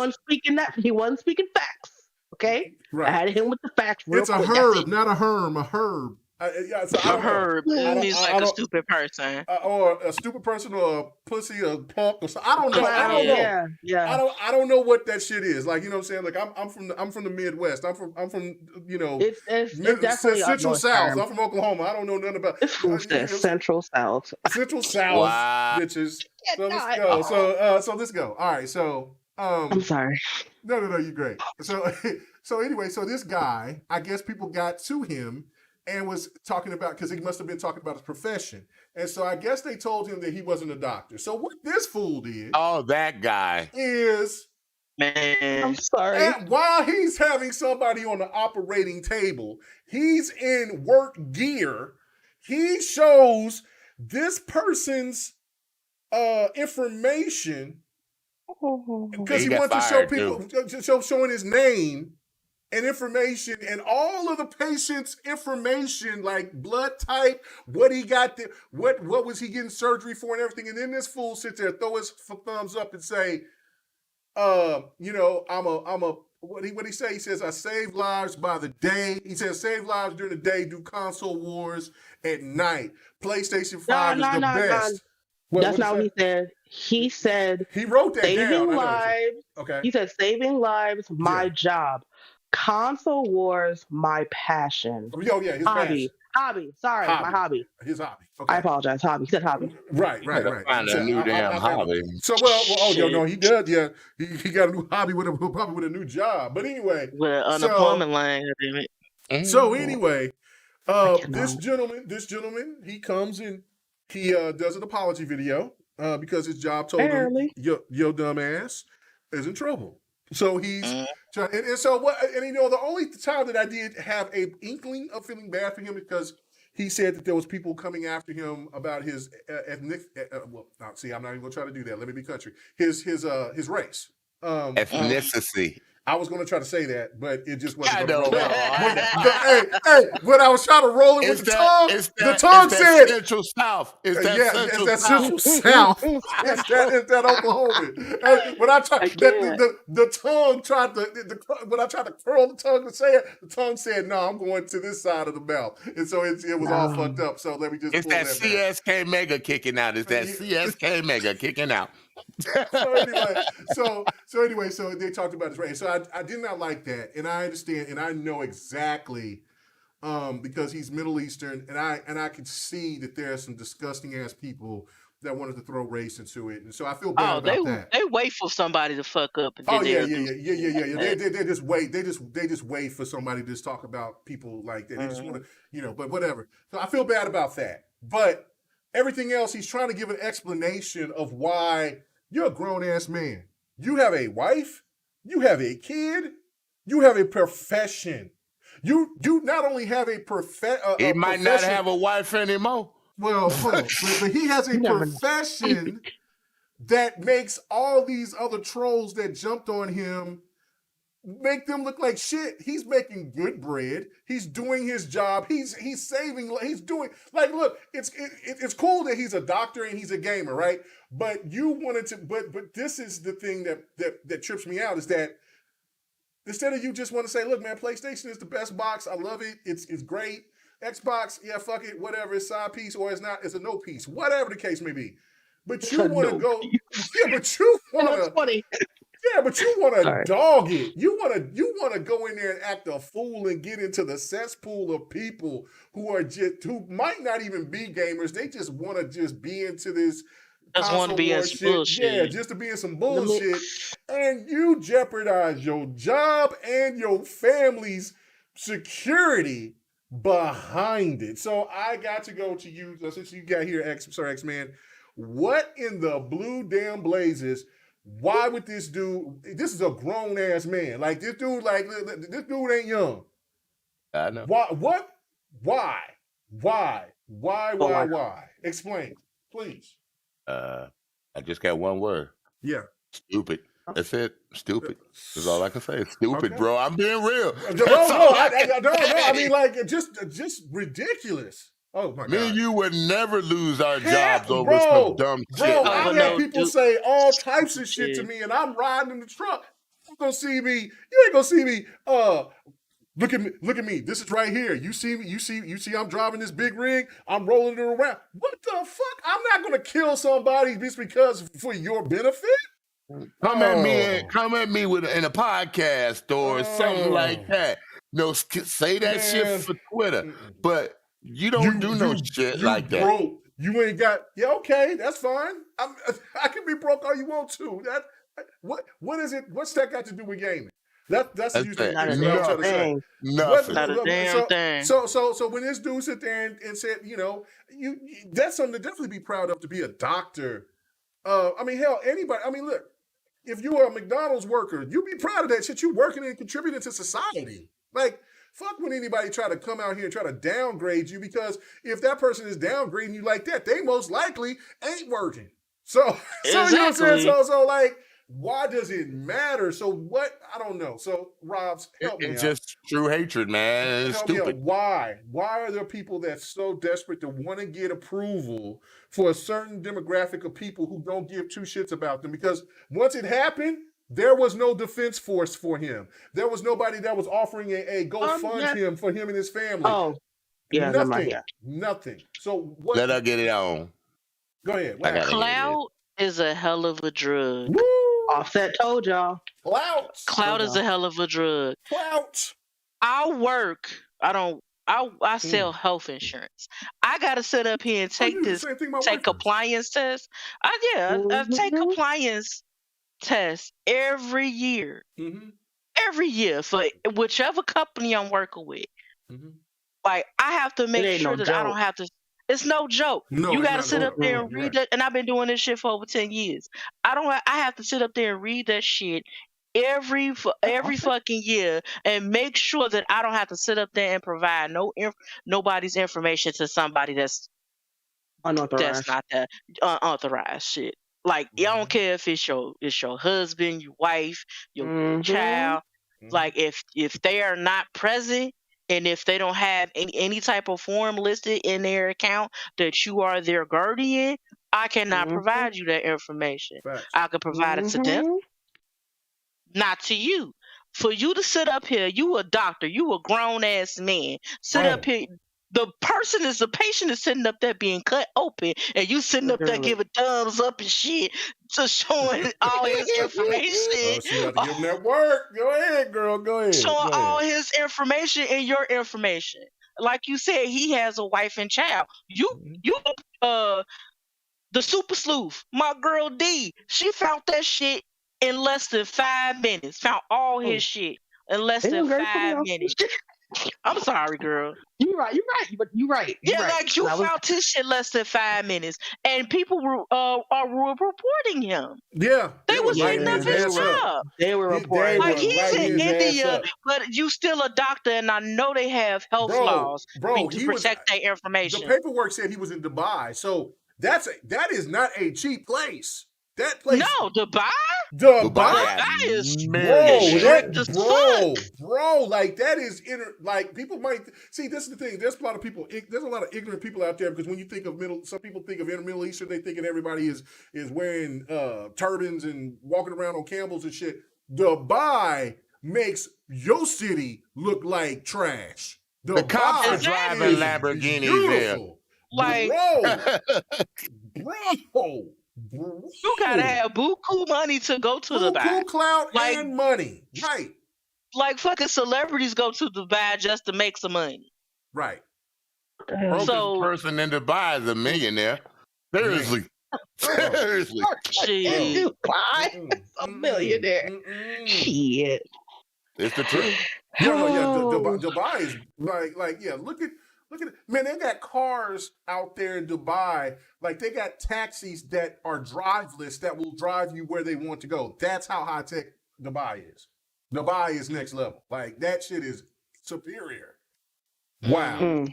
wasn't speaking facts. Okay, right. I had him with the facts. It's a herb, not a herm. A herb. A herb means like a stupid person, or a stupid person, or a pussy, or a punk, or something. I don't know. Yeah. I don't know what that shit is. Like, you know what I'm saying? Like I'm from the Midwest. I'm from it's Central South. Term. I'm from Oklahoma. I don't know nothing about Central South. Central South, wow. Bitches. So let's go. So let's go. All right. So I'm sorry. No, you're great. So anyway, so this guy, I guess people got to him and was talking about, because he must have been talking about his profession. And so I guess they told him that he wasn't a doctor. So what this fool did. Oh, that guy. Is. Man. I'm sorry. While he's having somebody on the operating table, he's in work gear. He shows this person's information because he wants to show people, showing his name and information and all of the patient's information, like blood type, what he got, what was he getting surgery for, and everything. And then this fool sits there, throw his thumbs up, and say, what he say? He says, I save lives by the day. He says, save lives during the day, do console wars at night. PlayStation 5 is the best. That's not what he said. He said he wrote that saving down. lives. Okay. He said saving lives, my job. Console wars, my passion. Oh yeah, his hobby. passion. Hobby. Sorry, my hobby. His hobby. Okay. I apologize. Hobby. He said hobby. Right. Find a new damn hobby. So he does. Yeah, he got a new hobby probably with a new job. But anyway, with an unemployment line. So anyway, this gentleman, he comes and he does an apology video because his job told him your dumb ass is in trouble. So he's trying, and so what? And the only time that I did have a inkling of feeling bad for him because he said that there was people coming after him about his ethnic. See, I'm not even gonna try to do that. Let me be country. His race. Ethnicity. I was going to try to say that, but it just wasn't I going to know. roll out. When I was trying to roll it with the tongue, the tongue said Central South. It's that Central South. It's that Oklahoma. When I tried, the tongue tried to, when I tried to curl the tongue to say it, the tongue said, "No, I'm going to this side of the mouth," and so it was all fucked up. So let me just. It's that CSK Mega kicking out. It's that CSK Mega kicking out. So they talked about his race. So I did not like that, and I understand, and I know exactly, because he's Middle Eastern, and I could see that there are some disgusting ass people that wanted to throw race into it, and so I feel bad about that. They wait for somebody to fuck up. And yeah. They just wait. They just wait for somebody to just talk about people like that. They just want to, but whatever. So I feel bad about that, but everything else, he's trying to give an explanation of why. You're a grown-ass man. You have a wife. You have a kid. You have a profession. You not only have a profession. He might not have a wife anymore. Well, hold on. But he has a profession that makes all these other trolls that jumped on him make them look like shit. He's making good bread. He's doing his job. He's saving. He's doing look. It's cool that he's a doctor and he's a gamer, right? But you wanted to. But this is the thing that trips me out is that instead of you just want to say, look, man, PlayStation is the best box. I love it. It's great. Xbox, yeah, fuck it, whatever. It's side piece or it's not. It's a no piece, whatever the case may be. But you want to go. Yeah, but you want to. That's funny. Yeah, but you want to dog it. You want to go in there and act a fool and get into the cesspool of people who might not even be gamers. They just want to just be into this. Just want to be in some bullshit. Yeah, just to be in some bullshit. And you jeopardize your job and your family's security behind it. So I got to go to you, since you got here, X-Man. What in the blue damn blazes? Why would this dude? This is a grown ass man. Like this dude ain't young. I know. Why? What? Why? Explain, please. I just got one word. Yeah. Stupid. That's it. Stupid. That's all I can say. Stupid, okay. Bro. I'm being real. No. I mean, like, just ridiculous. Oh my God. Me and you would never lose our jobs over some dumb shit. I had people say all types of shit to me, and I'm riding in the truck. You ain't gonna see me. Look at me. This is right here. You see me. You see. I'm driving this big rig. I'm rolling it around. What the fuck? I'm not gonna kill somebody just because for your benefit. Come at me in a podcast or something like that. Say that shit for Twitter, but. You don't do no shit like that. Broke. You ain't got. Yeah, okay, that's fine. I can be broke all you want to. What is it? What's that got to do with gaming? That's usually not a damn thing. Nothing. Not a damn thing. So when this dude sit there and said, that's something to definitely be proud of to be a doctor. I mean, hell, anybody. I mean, look, if you are a McDonald's worker, you be proud of that shit. You working and contributing to society. Like. Fuck when anybody try to come out here and try to downgrade you, because if that person is downgrading you like that, they most likely ain't working. So you know what I'm saying? So like, why does it matter? So what? I don't know. So Robs, help me out. It's just true hatred, man. It's stupid. Why? Why are there people that's so desperate to want to get approval for a certain demographic of people who don't give two shits about them? Because once it happened, there was no defense force for him. There was nobody that was offering a GoFund him for him and his family. Oh, yeah, nothing. So what? Let her get it on. Go ahead. Clout is a hell of a drug. Woo! Offset told y'all. Clout is a hell of a drug. Clout. I work. I sell health insurance. I gotta sit up here and take compliance tests. I take compliance tests every year. Mm-hmm. Every year for whichever company I'm working with. Mm-hmm. Like I have to make sure that I don't have to. It's no joke. No, you got to sit up there and read that. And I've been doing this shit for over 10 years. I have to sit up there and read that shit every fucking year and make sure that I don't have to sit up there and provide nobody's information to somebody that's Unauthorized. not that unauthorized shit. Like, I don't care if it's your husband, your wife, your child. Like, if they are not present and if they don't have any type of form listed in their account that you are their guardian, I cannot provide you that information. Facts. I could provide it to them, not to you. For you to sit up here, you a doctor, you a grown ass man, sit up here. The patient is sitting up there being cut open, and you sitting up there giving thumbs up and shit, just showing all his information. Oh, she got to give him that work. Go ahead, girl. Go ahead. Showing all his information and your information. Like you said, he has a wife and child. You the super sleuth, my girl D, she found that shit in less than 5 minutes. Found all his shit in less than 5 minutes. I'm sorry, girl. You're right. Yeah, like you found his shit less than 5 minutes, and people were reporting him. Yeah, they were setting up his job. They were reporting. Like, he's in India, but you still a doctor, and I know they have health laws to protect their information. The paperwork said he was in Dubai, so that is not a cheap place. That place. No, Dubai is bro. Like that is like people might see. This is the thing. There's a lot of people. There's a lot of ignorant people out there because when you think of some people think of Middle Eastern, they thinking everybody is wearing turbans and walking around on camels and shit. Dubai makes your city look like trash. The cops are driving Lamborghinis there. Like, bro. You gotta have buku money to go to Dubai. Buku clout and money, right? Like fucking celebrities go to Dubai just to make some money, right? So person in Dubai is a millionaire. Seriously, seriously. Dubai, a millionaire. Shit, it's the truth. Dubai is like yeah. Look at it. Man, they got cars out there in Dubai. Like, they got taxis that are driveless that will drive you where they want to go. That's how high-tech Dubai is. Dubai is next level. Like, that shit is superior. Wow.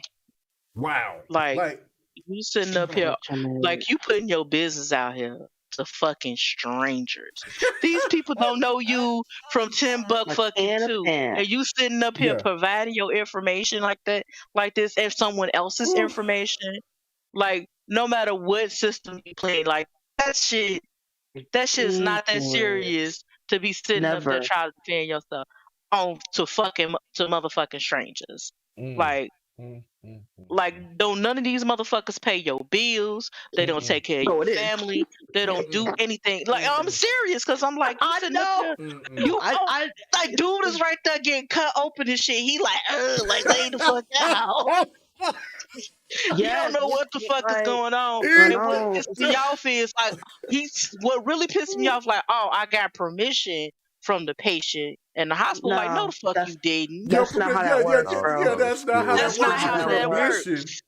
Wow. Like you sitting up here, like, you putting your business out here to fucking strangers. These people don't know you from $10 fucking $2, and you sitting up here providing your information like that, like this, and someone else's information. Like, no matter what system you play, like that shit is not that serious to be sitting up there trying to defend yourself to motherfucking strangers. Like, don't none of these motherfuckers pay your bills. They don't take care of your family. They don't do anything. Like, I'm serious, because I'm like, I know. Like, dude is right there getting cut open and shit. He like lay the fuck out. You don't know what the fuck is going on. And what pisses me off is like what really pissed me off, like, oh, I got permission from the patient and the hospital. Like, no, the fuck you didn't. That's not how that works, bro. Yeah, that's not how that works.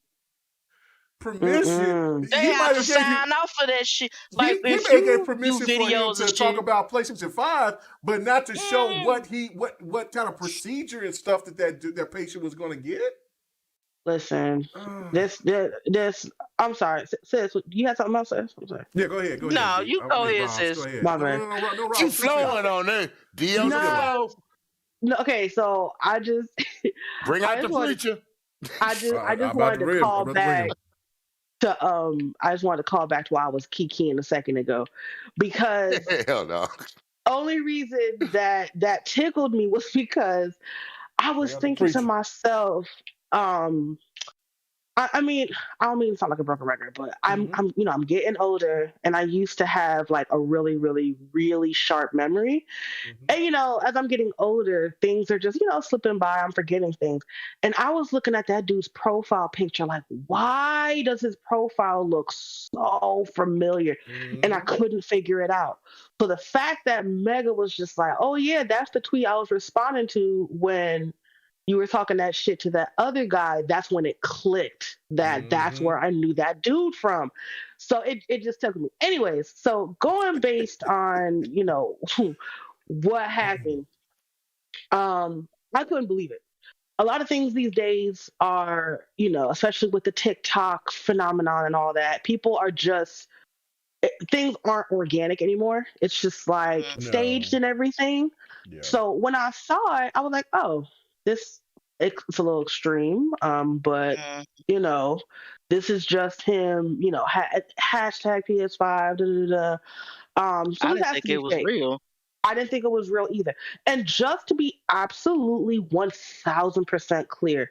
Permission. They have to sign off for that shit. Like, he if may you get permission do for him videos to and talk shit, about PlayStation 5, but not to show what kind of procedure and stuff that patient was going to get. Listen, this. I'm sorry, sis. You had something else, sis? I'm sorry. Yeah, go ahead. No, you go ahead, sis. My bad. No, you flowing on there. No, okay, so I just bring out the preacher. I just wanted to call back to I just wanted to call back to why I was kikiing a second ago, because hell no. Only reason that tickled me was because I was thinking to myself, I mean, I don't mean to sound like a broken record, but I'm getting older, and I used to have like a really, really, really sharp memory. And as I'm getting older, things are just slipping by. I'm forgetting things, and I was looking at that dude's profile picture, like, why does his profile look so familiar? And I couldn't figure it out. So the fact that Mega was just like, oh yeah, that's the tweet I was responding to when you were talking that shit to that other guy, that's when it clicked that that's where I knew that dude from. So it just took me. Anyways, so going based on, what happened? I couldn't believe it. A lot of things these days are, especially with the TikTok phenomenon and all that, people are just, things aren't organic anymore. It's just like staged No. and everything. Yeah. So when I saw it, I was like, oh, it's a little extreme. But this is just him, hashtag PS5, da da da. So I this didn't has think to it be was fake. real. I didn't think it was real either. And just to be absolutely 1000% clear,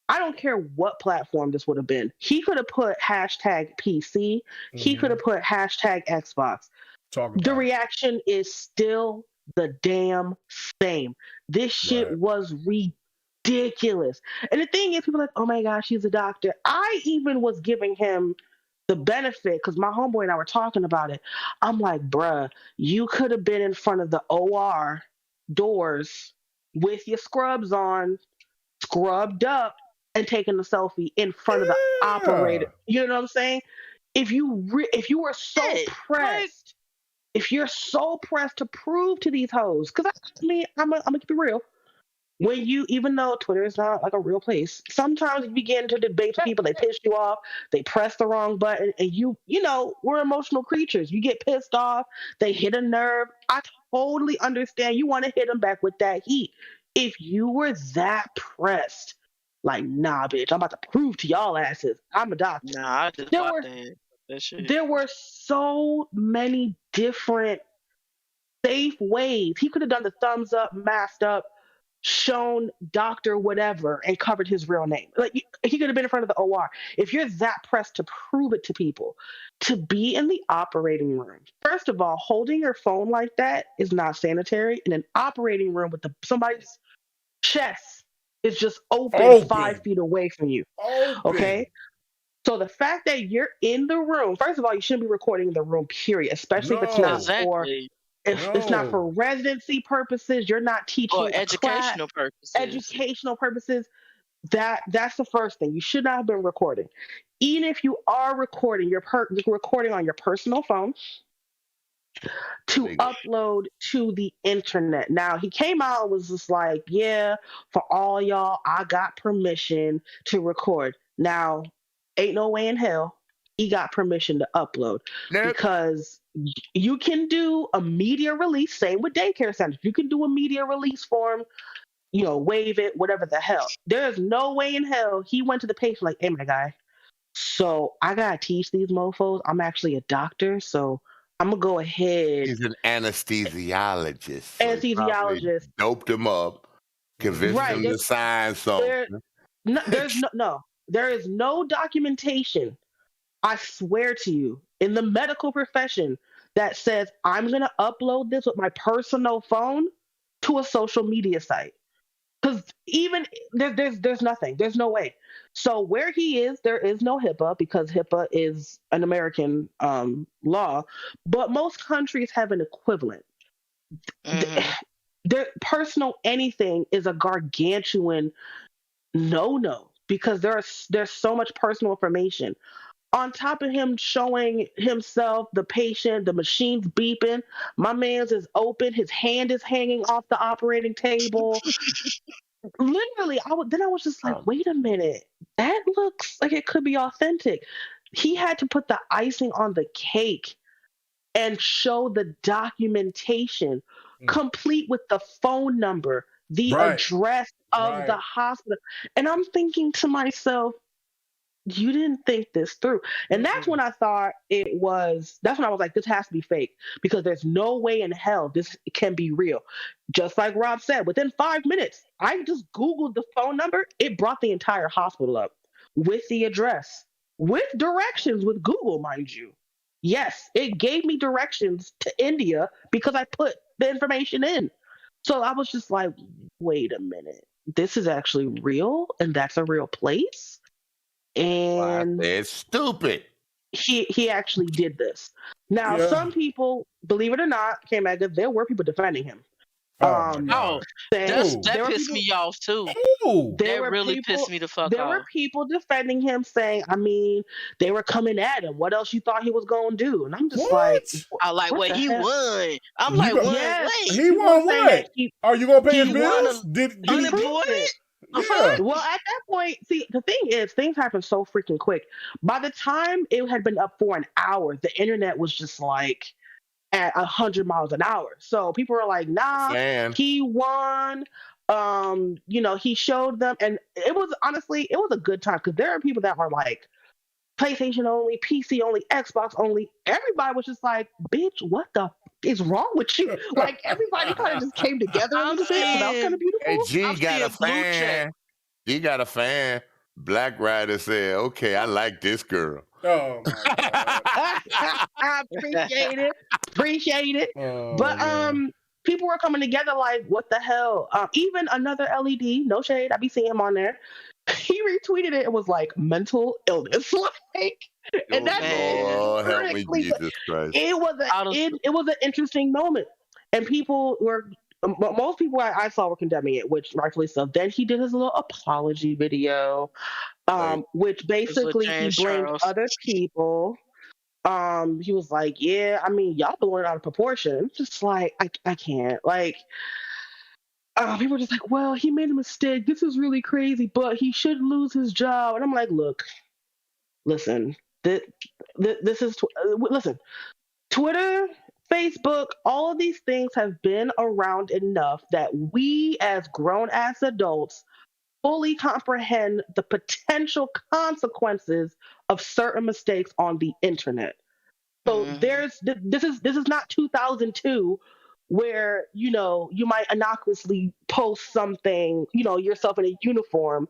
I don't care what platform this would have been. He could have put hashtag PC. He could have put hashtag Xbox. The reaction is still the damn same. This shit was ridiculous. And the thing is, people are like, oh my gosh, he's a doctor. I even was giving him the benefit because my homeboy and I were talking about it. I'm like, bruh, you could have been in front of the OR doors with your scrubs on, scrubbed up, and taking a selfie in front of the operator. You know what I'm saying? If you were so pressed, if you're so pressed to prove to these hoes, because I'm gonna keep it real. When even though Twitter is not like a real place, sometimes you begin to debate with people, they piss you off, they press the wrong button, and we're emotional creatures. You get pissed off, they hit a nerve. I totally understand. You want to hit them back with that heat. If you were that pressed, like, nah, bitch, I'm about to prove to y'all asses, I'm a doctor. Nah, I just bought that shit. There were so many different safe ways. He could have done the thumbs up, masked up, shown doctor whatever, and covered his real name. Like, he could have been in front of the OR. If you're that pressed to prove it to people, to be in the operating room, first of all, holding your phone like that is not sanitary. In an operating room with somebody's chest is just open 5 feet away from you. Okay? So the fact that you're in the room, first of all, you shouldn't be recording in the room, period, especially if it's not it's not for residency purposes. You're not teaching or educational purposes. Educational purposes. That's the first thing. You should not have been recording. Even if you are recording, you're recording on your personal phone to upload to the internet. Now, he came out and was just like, yeah, for all y'all, I got permission to record. Now, ain't no way in hell he got permission to upload because you can do a media release. Same with daycare centers. You can do a media release form, waive it, whatever the hell. There's no way in hell he went to the patient like, hey, my guy, so I gotta teach these mofos. I'm actually a doctor, so I'm gonna go ahead. He's an anesthesiologist. Anesthesiologist. So doped him up, convinced him to sign something. There is no documentation, I swear to you, in the medical profession that says I'm going to upload this with my personal phone to a social media site. Because even there's nothing. There's no way. So where he is, there is no HIPAA because HIPAA is an American law, but most countries have an equivalent. Their personal anything is a gargantuan no because there's so much personal information. On top of him showing himself, the patient, the machine's beeping, my man's is open, his hand is hanging off the operating table. Literally, I was just like, wait a minute, that looks like it could be authentic. He had to put the icing on the cake and show the documentation, complete with the phone number, the address of the hospital. And I'm thinking to myself, you didn't think this through. And that's when I thought that's when I was like, this has to be fake because there's no way in hell this can be real. Just like Rob said, within 5 minutes, I just Googled the phone number. It brought the entire hospital up with the address, with directions with Google, mind you. Yes, it gave me directions to India because I put the information in. So I was just like, wait a minute, this is actually real and that's a real place? And it's stupid. He actually did this. Now, some people, believe it or not, K-Mega, there were people defending him. Oh my god. That pissed me off too. Who? That really pissed me the fuck off. There were people defending him, saying, I mean, they were coming at him. What else you thought he was gonna do? And I'm just like, I like, well, he won. I'm You like, got- wait. He won what? Are you gonna pay his he won bills? Did he? unemployment? Yeah. Well, at that point, see, the thing is, things happen so freaking quick. By the time it had been up for an hour, the internet was just like at 100 miles an hour. So people were like, nah, he won. He showed them, and it was honestly, it was a good time because there are people that were like PlayStation only, PC only, Xbox only. Everybody was just like, bitch, what the is wrong with you? Like everybody kind of just came together a little bit. So that was kind of beautiful. Hey, G got a fan. He got a fan. Black Rider said, okay, I like this girl. Oh my god. I appreciate it. But people were coming together like, what the hell? Even another LED, no shade, I be seeing him on there. He retweeted it and was like, mental illness. And that's help me, Jesus Christ. It was an interesting moment. And most people I saw were condemning it, which rightfully so. Then he did his little apology video, which basically he blamed other people. He was like, yeah, I mean, y'all blowing it out of proportion. It's just like, I can't. Like, people were just like, well, he made a mistake. This is really crazy, but he should lose his job. And I'm like, look, listen, listen, Twitter, Facebook, all of these things have been around enough that we as grown-ass adults fully comprehend the potential consequences of certain mistakes on the internet. So this is not 2002 where, you might innocuously post something, yourself in a uniform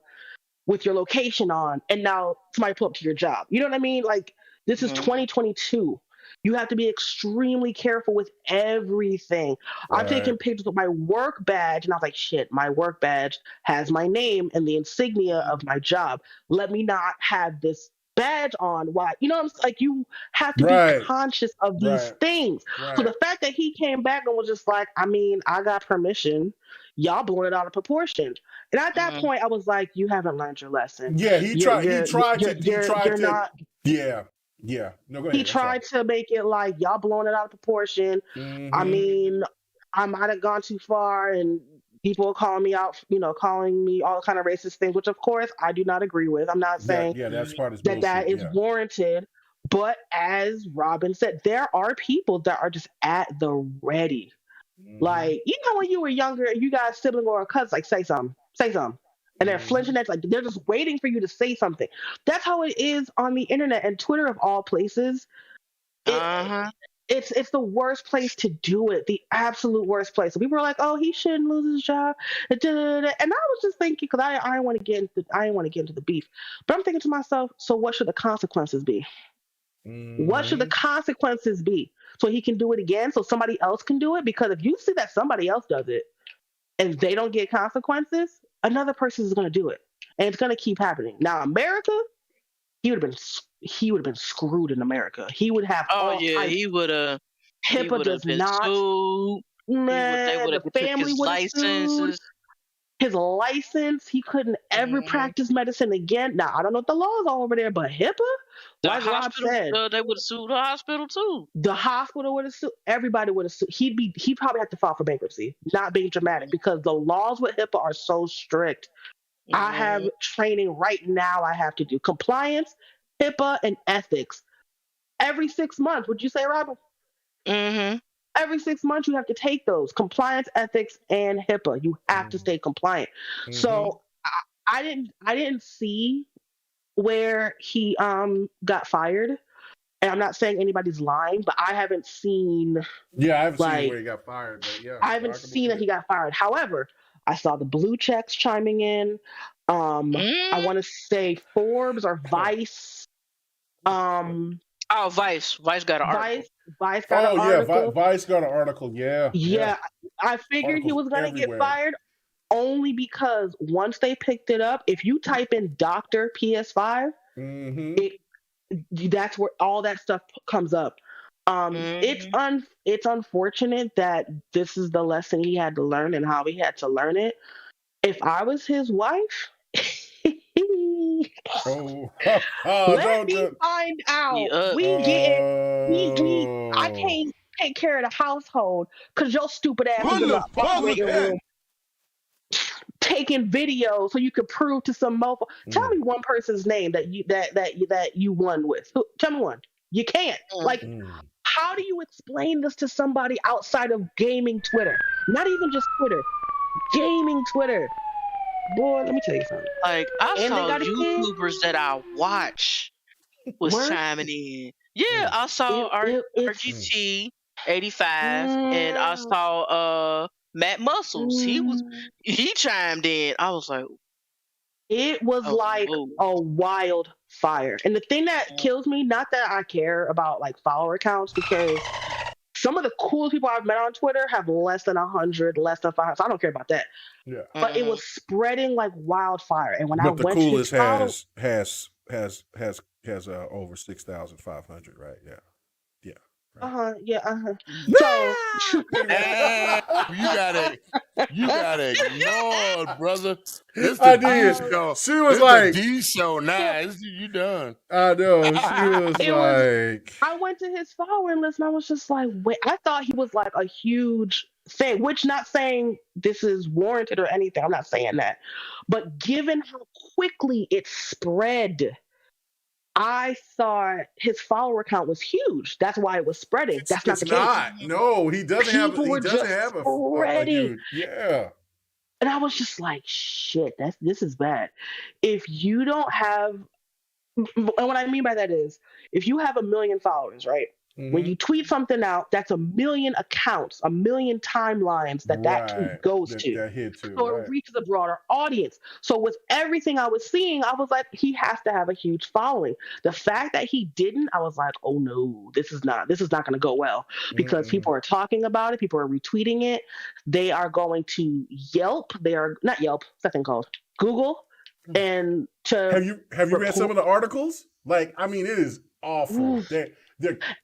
with your location on, and now somebody pull up to your job. You know what I mean? Like, this is 2022. You have to be extremely careful with everything. Right. I've taken pictures with my work badge, and I was like, shit, my work badge has my name and the insignia of my job. Let me not have this badge on. Why? Like, you have to be conscious of these things. Right. So the fact that he came back and was just like, I mean, I got permission. Y'all blowing it out of proportion. And at that point, I was like, you haven't learned your lesson. Yeah, he tried to. Yeah. No, go ahead. He tried to make it like, y'all blowing it out of proportion. I mean, I might have gone too far, and people calling me out, calling me all kind of racist things, which of course I do not agree with. I'm not saying that's part of that is warranted. But as Robin said, there are people that are just at the ready. Like, when you were younger, you got a sibling or a cousin, like, say something. And they're flinching. It's like they're just waiting for you to say something. That's how it is on the internet and Twitter, of all places. It's the worst place to do it, the absolute worst place. So people are like, "Oh, he shouldn't lose his job," and I was just thinking, because I didn't want to get into the beef, but I'm thinking to myself, so what should the consequences be? What should the consequences be? So he can do it again, so somebody else can do it? Because if you see that somebody else does it and they don't get consequences, another person is going to do it, and it's going to keep happening. Now, America, he would have been screwed in America. He would have. He would have. HIPAA does not. Sued. Man, the family would have sued. His license, he couldn't ever practice medicine again. Now, I don't know what the laws are over there, but HIPAA, like Rob said, they would have sued the hospital too. The hospital would have sued. Everybody would have sued. He'd probably have to file for bankruptcy. Not being dramatic, because the laws with HIPAA are so strict. I have training right now. I have to do compliance, HIPAA, and ethics every 6 months. Would you say, Robin? Every 6 months, you have to take those compliance, ethics, and HIPAA. You have to stay compliant. So I didn't see where he got fired, and I'm not saying anybody's lying, but I haven't seen. Yeah, I haven't seen where he got fired. But yeah, I haven't seen that he got fired. However, I saw the blue checks chiming in. I want to say Forbes or Vice. Vice got an article. Vice got an article. Vice got an article. Yeah. I figured he was going to get fired only because once they picked it up, if you type in Dr. PS5, that's where all that stuff comes up. It's unfortunate that this is the lesson he had to learn and how he had to learn it. If I was his wife, Oh, let don't me do. find out. Yup. We getting we I Oh, can't take care of the household because your stupid ass is What in the the fuck was operating that? room taking videos so you could prove to some mofo. Tell me one person's name that you won with. Tell me one. You can't. Like, mm. how do you explain this to somebody outside of gaming Twitter? Not even just Twitter, gaming Twitter. Boy, let me tell you something. Like, I And they saw got a kid. YouTubers that I watch was Word. chiming in. Yeah, I saw It's. RGT 85 and I Mm, saw Matt Muscles. mm. He chimed in. I was like, It was oh like whoa. a wildfire. And the thing that kills me, not that I care about like follower accounts, because some of the coolest people I've met on Twitter have less than 100, less than 500. So I don't care about that. Yeah. But it Mhm. was spreading like wildfire. And when I But the went to his coolest follow, has over 6,500, right? Yeah. Yeah. Right. So You gotta ignore it, brother. This the I D did. show. She was This the like, D show now. You done. I know. She was it was like, I went to his following list and I was just like, wait, I thought he was like a huge thing, which not saying this is warranted or anything. I'm not saying that. But given how quickly it spread, I thought his follower count was huge. That's why it was spreading. That's not it's the case. not. No, he doesn't have. People He were doesn't just have a spreading. huge. Yeah. And I was just like, shit, this is bad. If you don't have, and what I mean by that is, if you have 1 million followers, right? When Mm-hmm. you tweet something out, that's 1 million accounts, 1 million timelines that tweet Right. goes That to. hit too. So it Right. reaches a broader audience. So with everything I was seeing, I was like, he has to have a huge following. The fact that he didn't, I was like, oh no, this is not going to go well, because Mm-mm. people are talking about it, people are retweeting it. They are going to Yelp. They are not Yelp. What's that thing called? Google. And Have to you read some report. of the articles? Like, I mean, it is awful. Oof.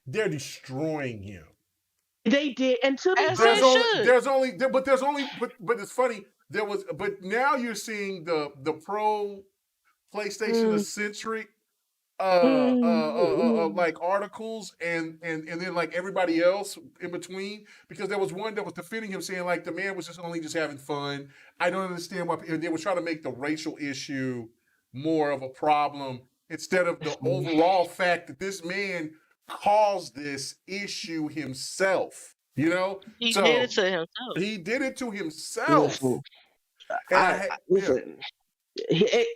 They're destroying him. They did, and to be As they honest, but it's funny. But now you're seeing the pro PlayStation mm, centric mm, like articles and then like everybody else in between, because there was one that was defending him, saying like the man was just only just having fun. I don't understand why, and they were trying to make the racial issue more of a problem instead of the overall fact that this man caused this issue himself. You know, he did so it to himself. he did it to himself. listen, And yeah, listen.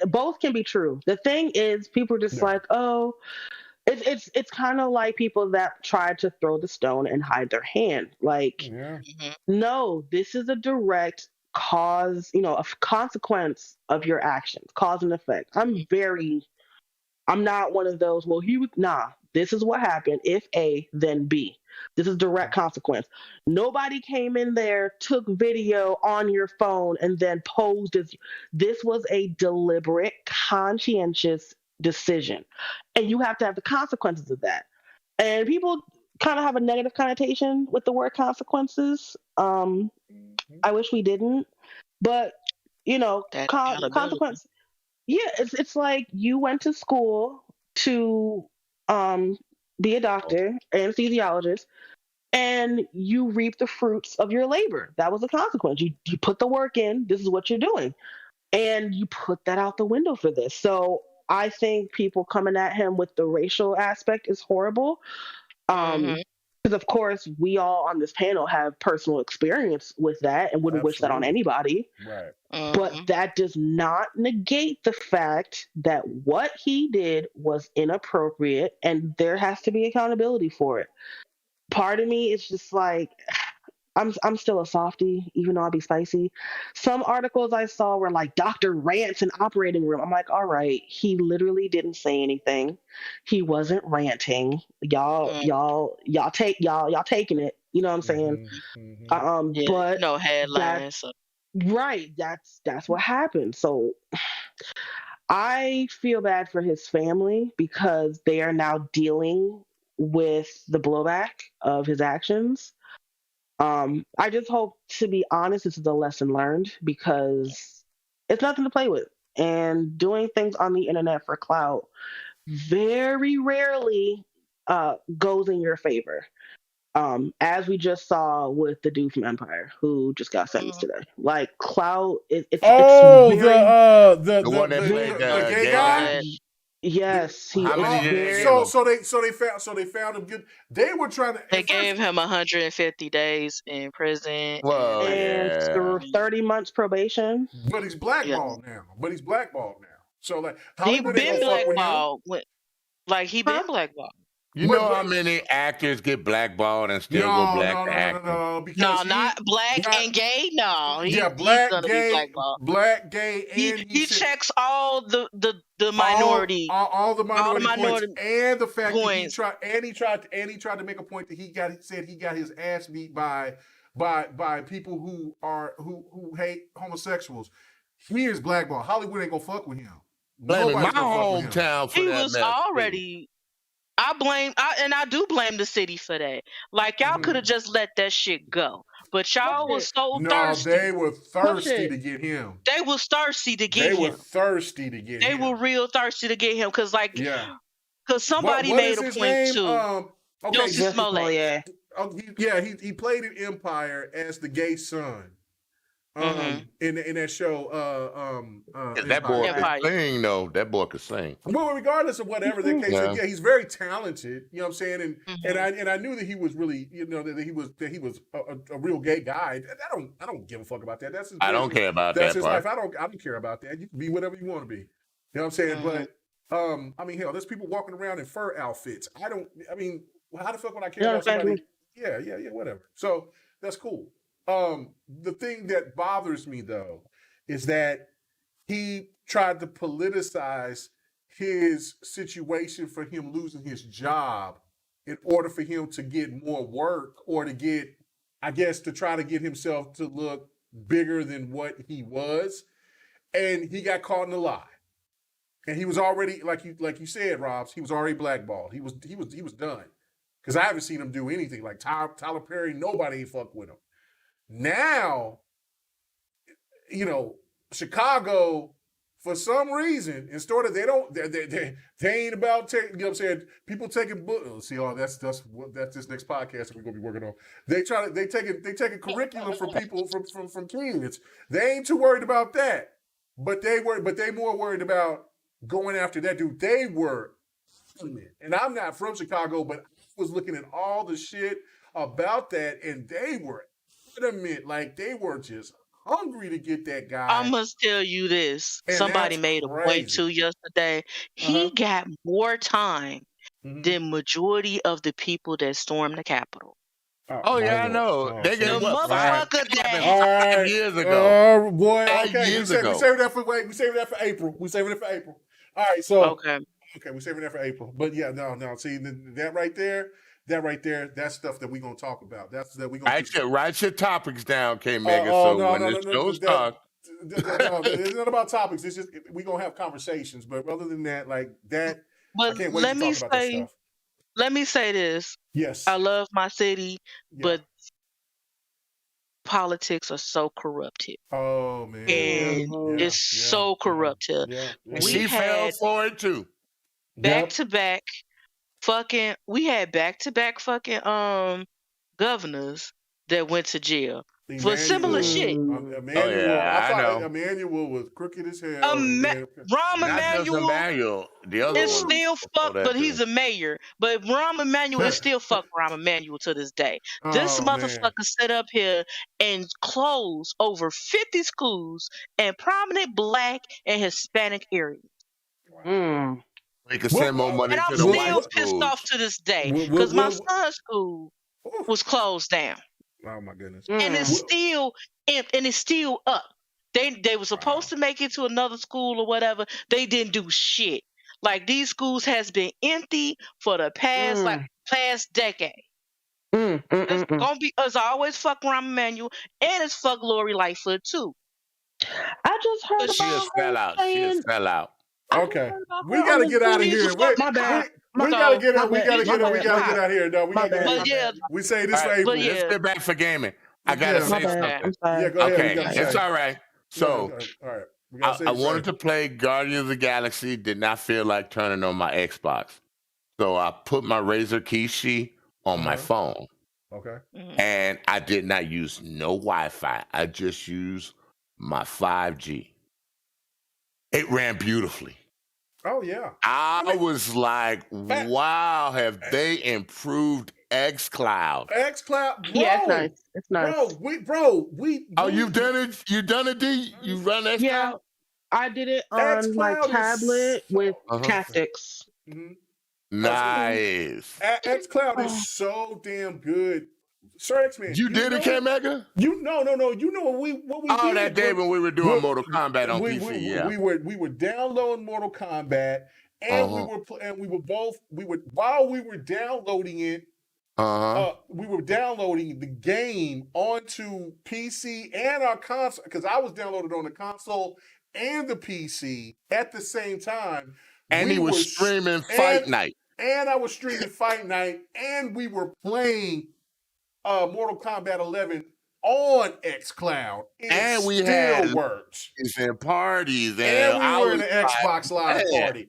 Both can be true. The thing is, people are just yeah, like, oh, it's kind of like people that try to throw the stone and hide their hand. Like, yeah. Mhm. no, this is a direct cause, a consequence of your actions, cause and effect. I'm not one of those, well, this is what happened. If A, then B. This is direct consequence. Nobody came in there, took video on your phone, and then posed as this was a deliberate, conscientious decision. And you have to have the consequences of that. And people kind of have a negative connotation with the word consequences. I wish we didn't. But, That accountability. consequence. Yeah, it's like you went to school to um be a doctor, anesthesiologist, and you reap the fruits of your labor. That was a consequence. You put the work in, this is what you're doing. And you put that out the window for this. So I think people coming at him with the racial aspect is horrible. Mhm. Because of course we all on this panel have personal experience with that and wouldn't wish that on Absolutely. anybody. Right. But Mhm. that does not negate the fact that what he did was inappropriate and there has to be accountability for it. Part of me is just like, I'm still a softie, even though I'll be spicy. Some articles I saw were like doctor rants in operating room. I'm like, all right, he literally didn't say anything. He wasn't ranting. Mm. Y'all taking it. You know what I'm saying? Mm-hmm. Mm-hmm. Yeah, But that headlines. So. right, that's what happened. So I feel bad for his family because they are now dealing with the blowback of his actions. I just hope, to be honest, this is a lesson learned because it's nothing to play with. And doing things on the internet for clout very rarely goes in your favor. As we just saw with the dude from Empire who just got sentenced today. Like clout, it's very The one that played the gay gay guy. guy? yes, How many did they give So him? so they found him good. They were trying to. They At gave first, him 150 days in prison Well, and yeah. 30 months probation. but he's blackballed now. So like he Hollywood ain't been gonna fuck with him. blackballed. Like he been blackballed. You know how many actors get blackballed and still go black to acting? No, Because not black and gay. No, black, he's gonna be gay, blackballed. black, gay, and He checks all the minority, all the minority minority points, and the fact points. that he tried to make a point that he got his ass beat by people who hate homosexuals. He is blackballed. Hollywood ain't gonna fuck with him. Blaming my Nobody's gonna fuck with him. hometown for He that was mess. already. I do blame the city for that. Like y'all could have just let that shit go, but y'all was so thirsty. They were thirsty to get him. They was thirsty to get They him. were thirsty to get They him. were real thirsty to get him because, like, because somebody What made is a his point name? too. Okay, Jussie Smollett. he played in Empire as the gay son. In that show, that boy Empire. could sing, though. That boy could sing. Well, regardless of whatever the case, is, he's very talented. You know what I'm saying? And I knew that he was really, that he was a real gay guy. I don't give a fuck about that. That's his I don't care about That's that his part. life. I don't care about that. You can be whatever you want to be. You know what I'm saying? But I mean, hell, there's people walking around in fur outfits. How the fuck would I care about somebody? Yeah, whatever. So that's cool. The thing that bothers me though is that he tried to politicize his situation for him losing his job in order for him to get more work or to get, I guess, to try to get himself to look bigger than what he was. And he got caught in a lie. And he was already, like you said, Robs, he was already blackballed. He was done. Because I haven't seen him do anything. Like Tyler Perry, nobody ain't fuck with him. Now, Chicago, for some reason, instead of they ain't about taking, you know what I'm saying? People taking books. See, that's this next podcast that we're gonna be working on. They take a curriculum from people from kids. They ain't too worried about that, but they more worried about going after that dude. They were, and I'm not from Chicago, but I was looking at all the shit about that, and they were adamant, like they were just hungry to get that guy. I must tell you this. And somebody that's made a point crazy. too yesterday. He got more time than majority of the people that stormed the Capitol. Oh yeah, I know. They gave what, motherfucker 5 years ago. Boy, 5 okay. years We ago. saving that for April. We saving it for April. All right, so okay, we saving that for April. But yeah, no. See that right there, that's stuff that we're gonna talk about. That's that we gonna write your topics down, K Mega. So when the show's talk. No, it's not about topics. It's just we're gonna have conversations. But other than that, like that, but I can't wait to talk about that stuff. Let me say this. Yes. I love my city, but politics are so corrupted. Oh man. And it's so corrupted. And she fell for it too. Back-to-back fucking governors that went to jail for similar shit. Emmanuel was crooked as hell. Rahm Emanuel the other is one still fucked, but he's a mayor. But Rahm Emanuel is still fucked Rahm Emanuel to this day. This motherfucker set up here and closed over 50 schools in prominent Black and Hispanic areas. They could send more money to the white schools. And I'm still pissed off to this day because my son's school was closed down. Oh my goodness! And it's still up. They were supposed to make it to another school or whatever. They didn't do shit. Like these schools has been empty for the past decade. It's always fuck Rahm Emanuel and it's fuck Lori Lightfoot too. I just heard She about just fell out. She just fell out. I don't Okay, worry about we her got on to this get out of movie. here. My bad. We My got to So, get my out. We bad. got to My get out. We bad. got My to get bad. out of here. No, we My got to get out bad. of My but here. yeah, bad. We say this All for right, but April. let's yeah, get back for gaming. I gotta Yeah. My say bad. okay. I'm something. Yeah. sorry. Go ahead. What you Okay, got to it's say? all right. Yeah. So All right. We got to say. I wanted to play Guardians of the Galaxy. Did not feel like turning on my Xbox, so I put my Razer Kishi on my phone, Okay. Mhm. and I did not use no Wi-Fi. I just used my 5G. It ran beautifully. Oh yeah. I was like, Fat wow, have they improved xCloud? XCloud, Yeah, it's nice. It's nice. Oh, you've done it? You done it, D? You run Yeah, xCloud? I did it on my XCloud is tablet with Uh-huh. tactics. Mhm. Nice. XCloud is so damn good. Sir X-Man, You you did it, know K-Mega? no. You know what we Oh, did? that day when we were doing Mortal Kombat on we, PC, we, yeah. we were downloading Mortal Kombat, and Uh-huh. while we were downloading it, Uh-huh. we were downloading the game onto PC and our console, because I was downloaded on the console and the PC at the same time. And he was streaming Fight Night. And I was streaming Fight Night, and we were playing Mortal Kombat 11 on xCloud. And we still had worked. parties, And we I were in was an Xbox Live man, party.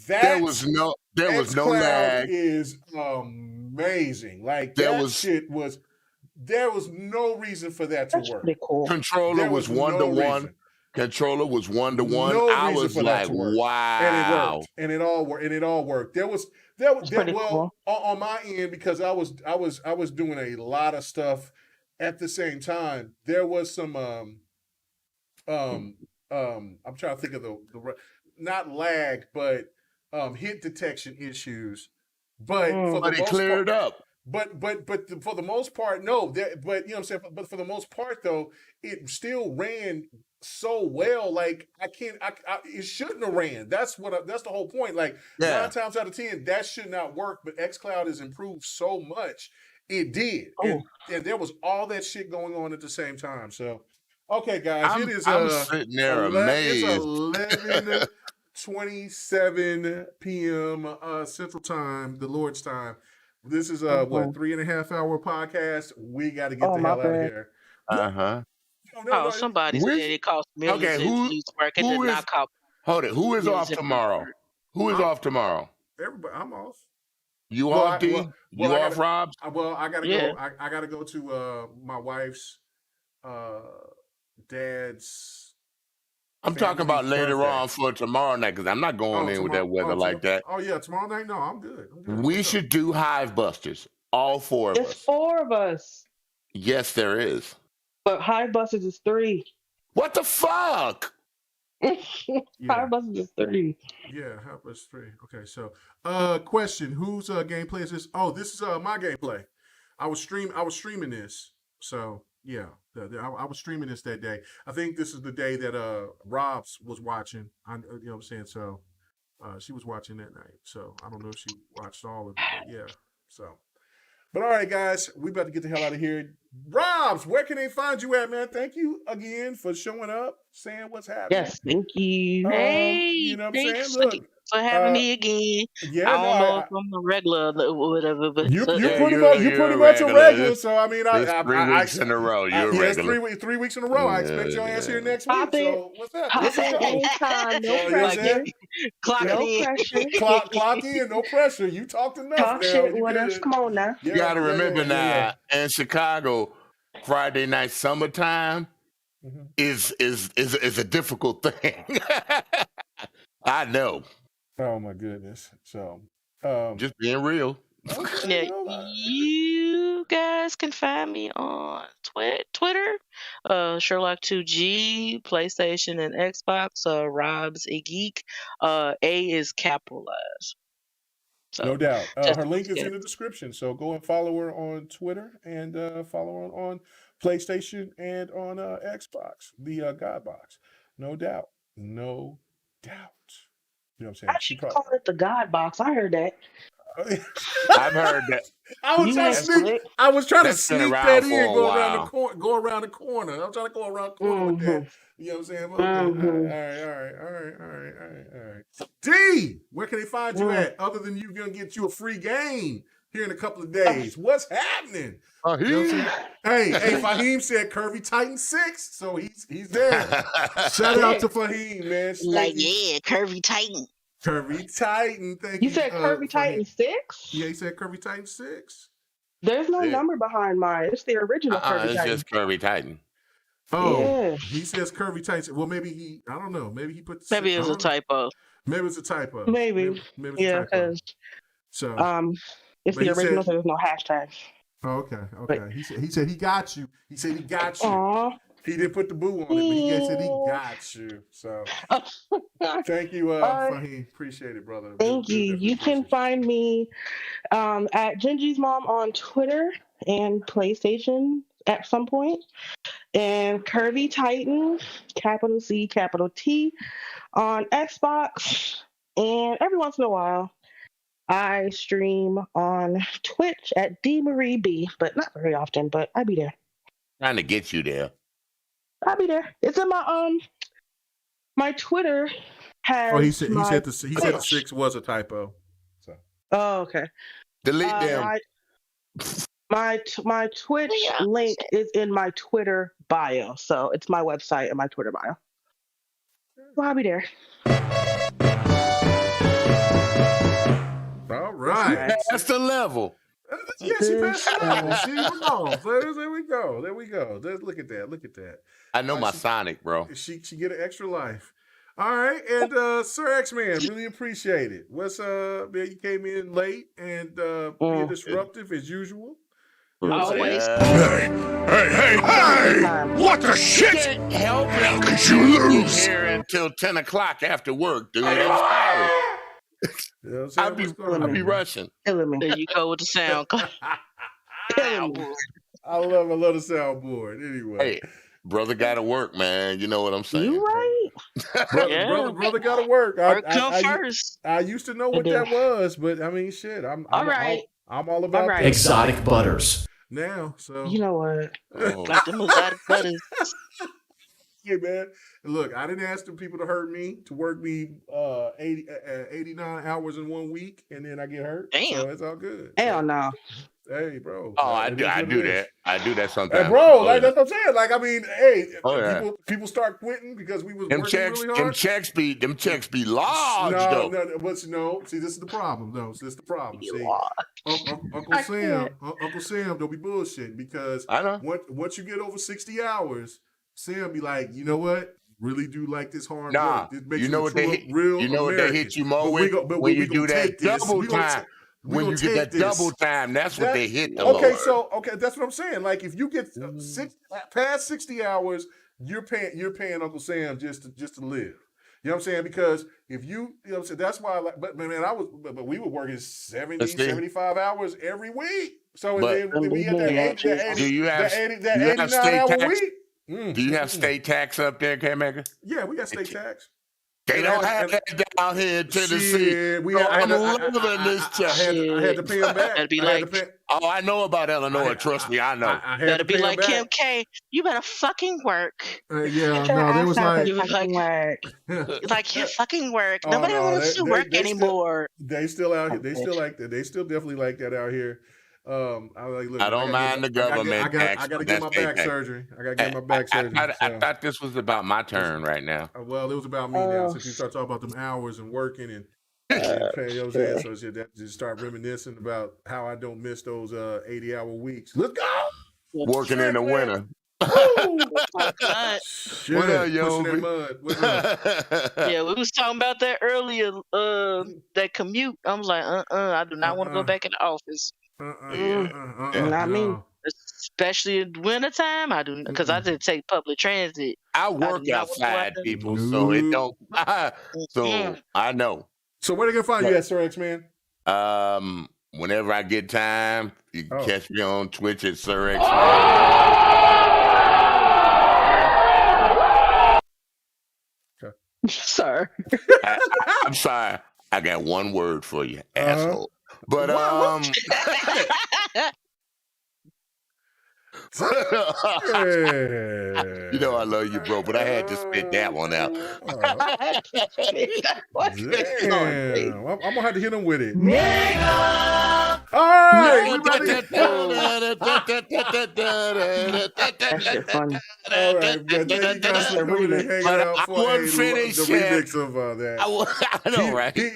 there was no xCloud lag. is amazing. Like There was no reason for that to That's work. pretty cool. Controller There was was 1 to no 1. reason. Controller was 1 to 1. No I reason was for that like, to work. wow. And it worked. And it all worked. And it all worked. pretty cool. On my end, because I was doing a lot of stuff at the same time. There was some I'm trying to think of the not lag, but hit detection issues. But for the But it most cleared part, up. for the most part, no. But you know what I'm saying. But for the most part, though, it still ran so well. Like it shouldn't have ran. That's the whole point. Like Yeah. 9 times out of 10, that should not work. But xCloud has improved so much. It did, Oh. and there was all that shit going on at the same time. So, okay, guys, I'm it is sitting there it's amazed. 11:27 p.m. Central Time, the Lord's time. This is Mhm. 3.5 hour podcast. We got to get the my hell out of bad. here. Uh-huh. No, Somebody Which- said it cost millions Okay, in who- police work. It who did is- not cost Hold it. Who is millions off in tomorrow? police work. Who is off tomorrow? everybody, I'm off. You Well, off, D? well, You I off, gotta- Rob? I gotta Yeah. go. I gotta go to my wife's dad's. I'm talking about family's later birthday. on for tomorrow night, because I'm not going in with that weather like that. Oh yeah, tomorrow night. No, I'm good. We should do Hive Busters. All 4 of It's us. 4 of us, Yes, there is. but Hive Busters is 3. What the fuck? Hive Busters is 3. Yeah, help us 3. Okay, so question: whose gameplay is this? Oh, this is my gameplay. I was streaming this. So yeah, I was streaming this that day. I think this is the day that Rob's was watching. You know what I'm saying? So she was watching that night. So I don't know if she watched all of it, but yeah. So. But all right, guys, we about to get the hell out of here. Robs, where can they find you at, man? Thank you again for showing up, saying what's happening. Yes, thank you. Hey, you know what I'm saying? thanks Look, for having me again. yeah, I don't know if I'm a regular or whatever, but you're Yeah, pretty you're much a regular. regular. So I mean, It's 3 weeks in a row. You're yeah, it's regular. 3 weeks in a row. I expect your ass here next Pop week. it. So what's up? Pop What's it up? anytime, no So, you know what I'm pressure. saying? clock No it in. pressure. Clock in, no pressure. You talked enough. Talk now. shit You with us. good. Come on now. Yeah, You got to yeah, remember yeah. now, in Chicago, Friday night summertime Mhm. is a difficult thing. I know. Oh my goodness. So Just being real. Yeah, you guys can find me on Twitter, Sherlock2G, PlayStation and Xbox, Rob's a Geek. A is capitalized. So no doubt. just Her link is get in the description. So go and follow her on Twitter and follow her on PlayStation and on Xbox, the God Box. No doubt. No doubt. You know what I'm saying? She called it the God Box. I heard that. I've heard that. I was trying to sneak. I was trying to sneak that in. Go around the corner. Go around the corner. I'm trying to go around the corner with that. You know what I'm saying? Okay. All right. D, where can they find you at? Other than you gonna get you a free game here in a couple of days. What's happening? You know what hey, Fahim said Curvy Titan 6, so he's there. Shout out to Fahim, man. Curvy Titan. Curvy Titan, thank you. You said Curvy Titan 6? Yeah, he said Curvy Titan 6. There's no number behind mine. It's the original Curvy Titan. It's just Curvy Titan. Oh, yeah. He says Curvy Titan. Well, maybe I don't know. Maybe he put. Maybe it was a typo. Maybe it's a typo. Maybe it's a typo. So, it's the original, so there's no hashtag. Oh, okay. But, he said he got you. He said he got you. Aww. He didn't put the boo on it, but he said he got you. So thank you, Fahim. Appreciate it, brother. Thank you. You can find me at Gingy's Mom on Twitter and PlayStation at some point. And Curvy Titan, capital C, capital T, on Xbox. And every once in a while, I stream on Twitch at DMarieB, but not very often, but I'll be there. Trying to get you there. I'll be there. It's in my my Twitter has. Oh, he said the 6 was a typo. So. Oh, okay. Delete them. My Twitch link is in my Twitter bio, so it's my website and my Twitter bio. Well, I'll be there. All right. That's the level. Yeah, she passed the level. There we go. Look at that. I know my Sonic, bro. She get an extra life. All right, and Sir X-Man, really appreciate it. What's man, you came in late and being disruptive as usual. Always. Hey! What the shit? Can't help it. How could you lose? Here until 10 o'clock after work, dude. I'm sorry. You know what I'm saying? I'll be rushing. Killing me. There you go with the sound. I love the soundboard. Anyway. Hey, brother got to work, man. You know what I'm saying? You right. brother got to work. Work come first. I used to know what that was, but I mean, shit. I'm all about that. Exotic butters. Now, so you know what? Like them exotic butters. Yeah, man. Look, I didn't ask them people to hurt me, to work me 89 hours in 1 week, and then I get hurt. Damn. So it's all good. Hell no. Hey, bro. Oh, I do that. I do that sometimes. Hey, bro, like that's what I'm saying. Like, I mean, hey, people start quitting because we was working really hard. Them checks be large, though. No, see, this is the problem. No, this is the problem. See, Uncle Sam, don't be bullshitting because I know. Once you get over 60 hours, Sam be like, you know what? Really do like this hard work. This makes you know what they hit. Real you know what they hit you more with when you do that double time. When you get that double time, that's what they hit the Okay, that's what I'm saying. Like if you get past 60 hours, you're paying Uncle Sam just to live. You know what I'm saying? Because if you know what I'm saying, that's why but we were working 75 hours every week. So then we had that 89 hour week. Do you have state tax up there, K-Maker? Yeah, we got state tax. They don't have that down here in Tennessee. I had to pay them back. That'd be like, I know about Illinois. Trust me, I know. That'd be like Kim K. You better fucking work. There was like you fucking work. Nobody wants to work anymore. They still out here. They still like that. They still definitely like that out here. I don't mind the government tax. I got to get my back surgery. I thought this was about my turn right now. Well, it was about me now since you start talking about them hours and working and paying those in. So that just start reminiscing about how I don't miss those 80-hour weeks. Let's go. Working in the winter. What up, yo? Yeah, we was talking about that earlier. That commute. I was like, I do not want to go back in the office. Not me. Especially in wintertime, I do because I didn't take public transit. I work outside, people, so it don't. So I know. So where they gonna find you at, Sir X-Man? Whenever I get time, you can catch me on Twitch at Sir X-Man. Sir. I'm sorry. I got one word for you, asshole. But you know I love you, bro. But I had to spit that one out. Damn, I'm gonna have to hit him with it. All right, That shit funny. all right, man. Thank you guys for coming and hanging out for the remix of that. I know, right? He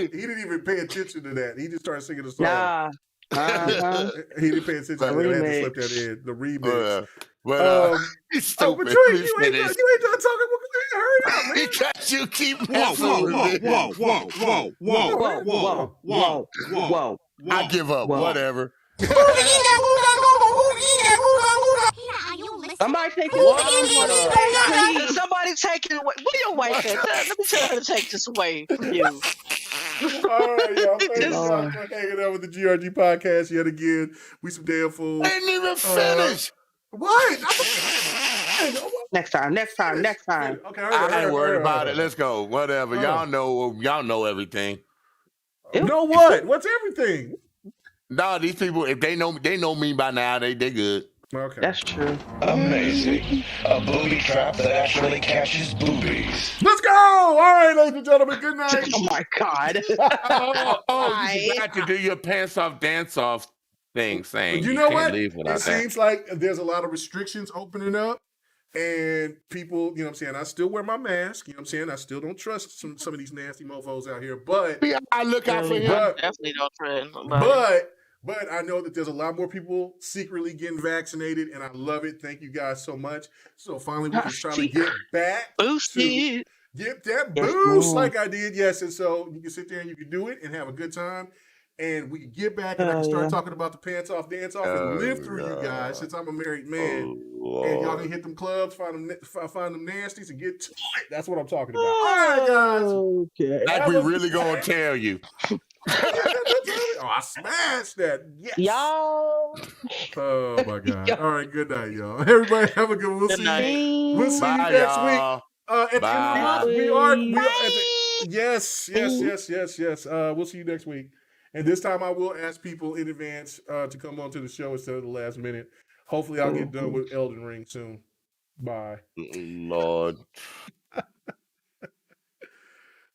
didn't even pay attention to that. He just started singing the song. Nah. He didn't pay attention to that. I had to slip that in. The remix. But stupid. But you ain't done talking. Hurry up, man. Because you keep Whoa. I give up. Whatever. Somebody take it. Somebody take it away. Where your wife at? Let me tell her to take this away from you. All right, y'all. Thank you for hanging out with the GRG podcast yet again. We some damn fools. I didn't even finish. What? Next time. Okay, I ain't worried about it. Let's go. Whatever. Y'all know everything. Know what? What's everything? No, these people, if they know me by now, they good. Okay. That's true. Amazing. A booby trap that actually catches boobies. Let's go! All right, ladies and gentlemen, good night. Oh my God. You forgot to do your pants off, dance off thing saying You know can't what? leave without It seems like there's a lot of restrictions opening up. And people, you know what I'm saying? I still wear my mask. You know what I'm saying? I still don't trust some of these nasty mofos out here. But I look out for him. Definitely don't trust nobody. But I know that there's a lot more people secretly getting vaccinated, and I love it. Thank you guys so much. So finally, we can try to get back to get that boost like I did. Yes, and so you can sit there and you can do it and have a good time. And we can get back and I can start talking about the pants off, dance off, and live through you guys since I'm a married man. And y'all can hit them clubs, find them nasties, and get to it. That's what I'm talking about. All right, guys. Okay. Like we really gonna tell you. Oh, I smashed that. Yes. Y'all. Oh my God. All right, good night, y'all. Everybody have a good one. We'll see you next week. At the end of the month, we are yes. We'll see you next week. And this time I will ask people in advance to come on to the show instead of the last minute. Hopefully I'll get done with Elden Ring soon. Bye. Lord.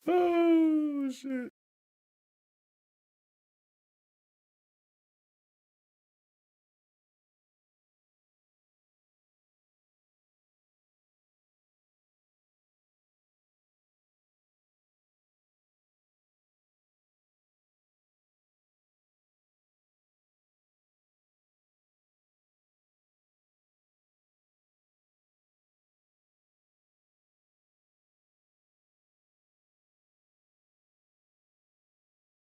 Oh, shit.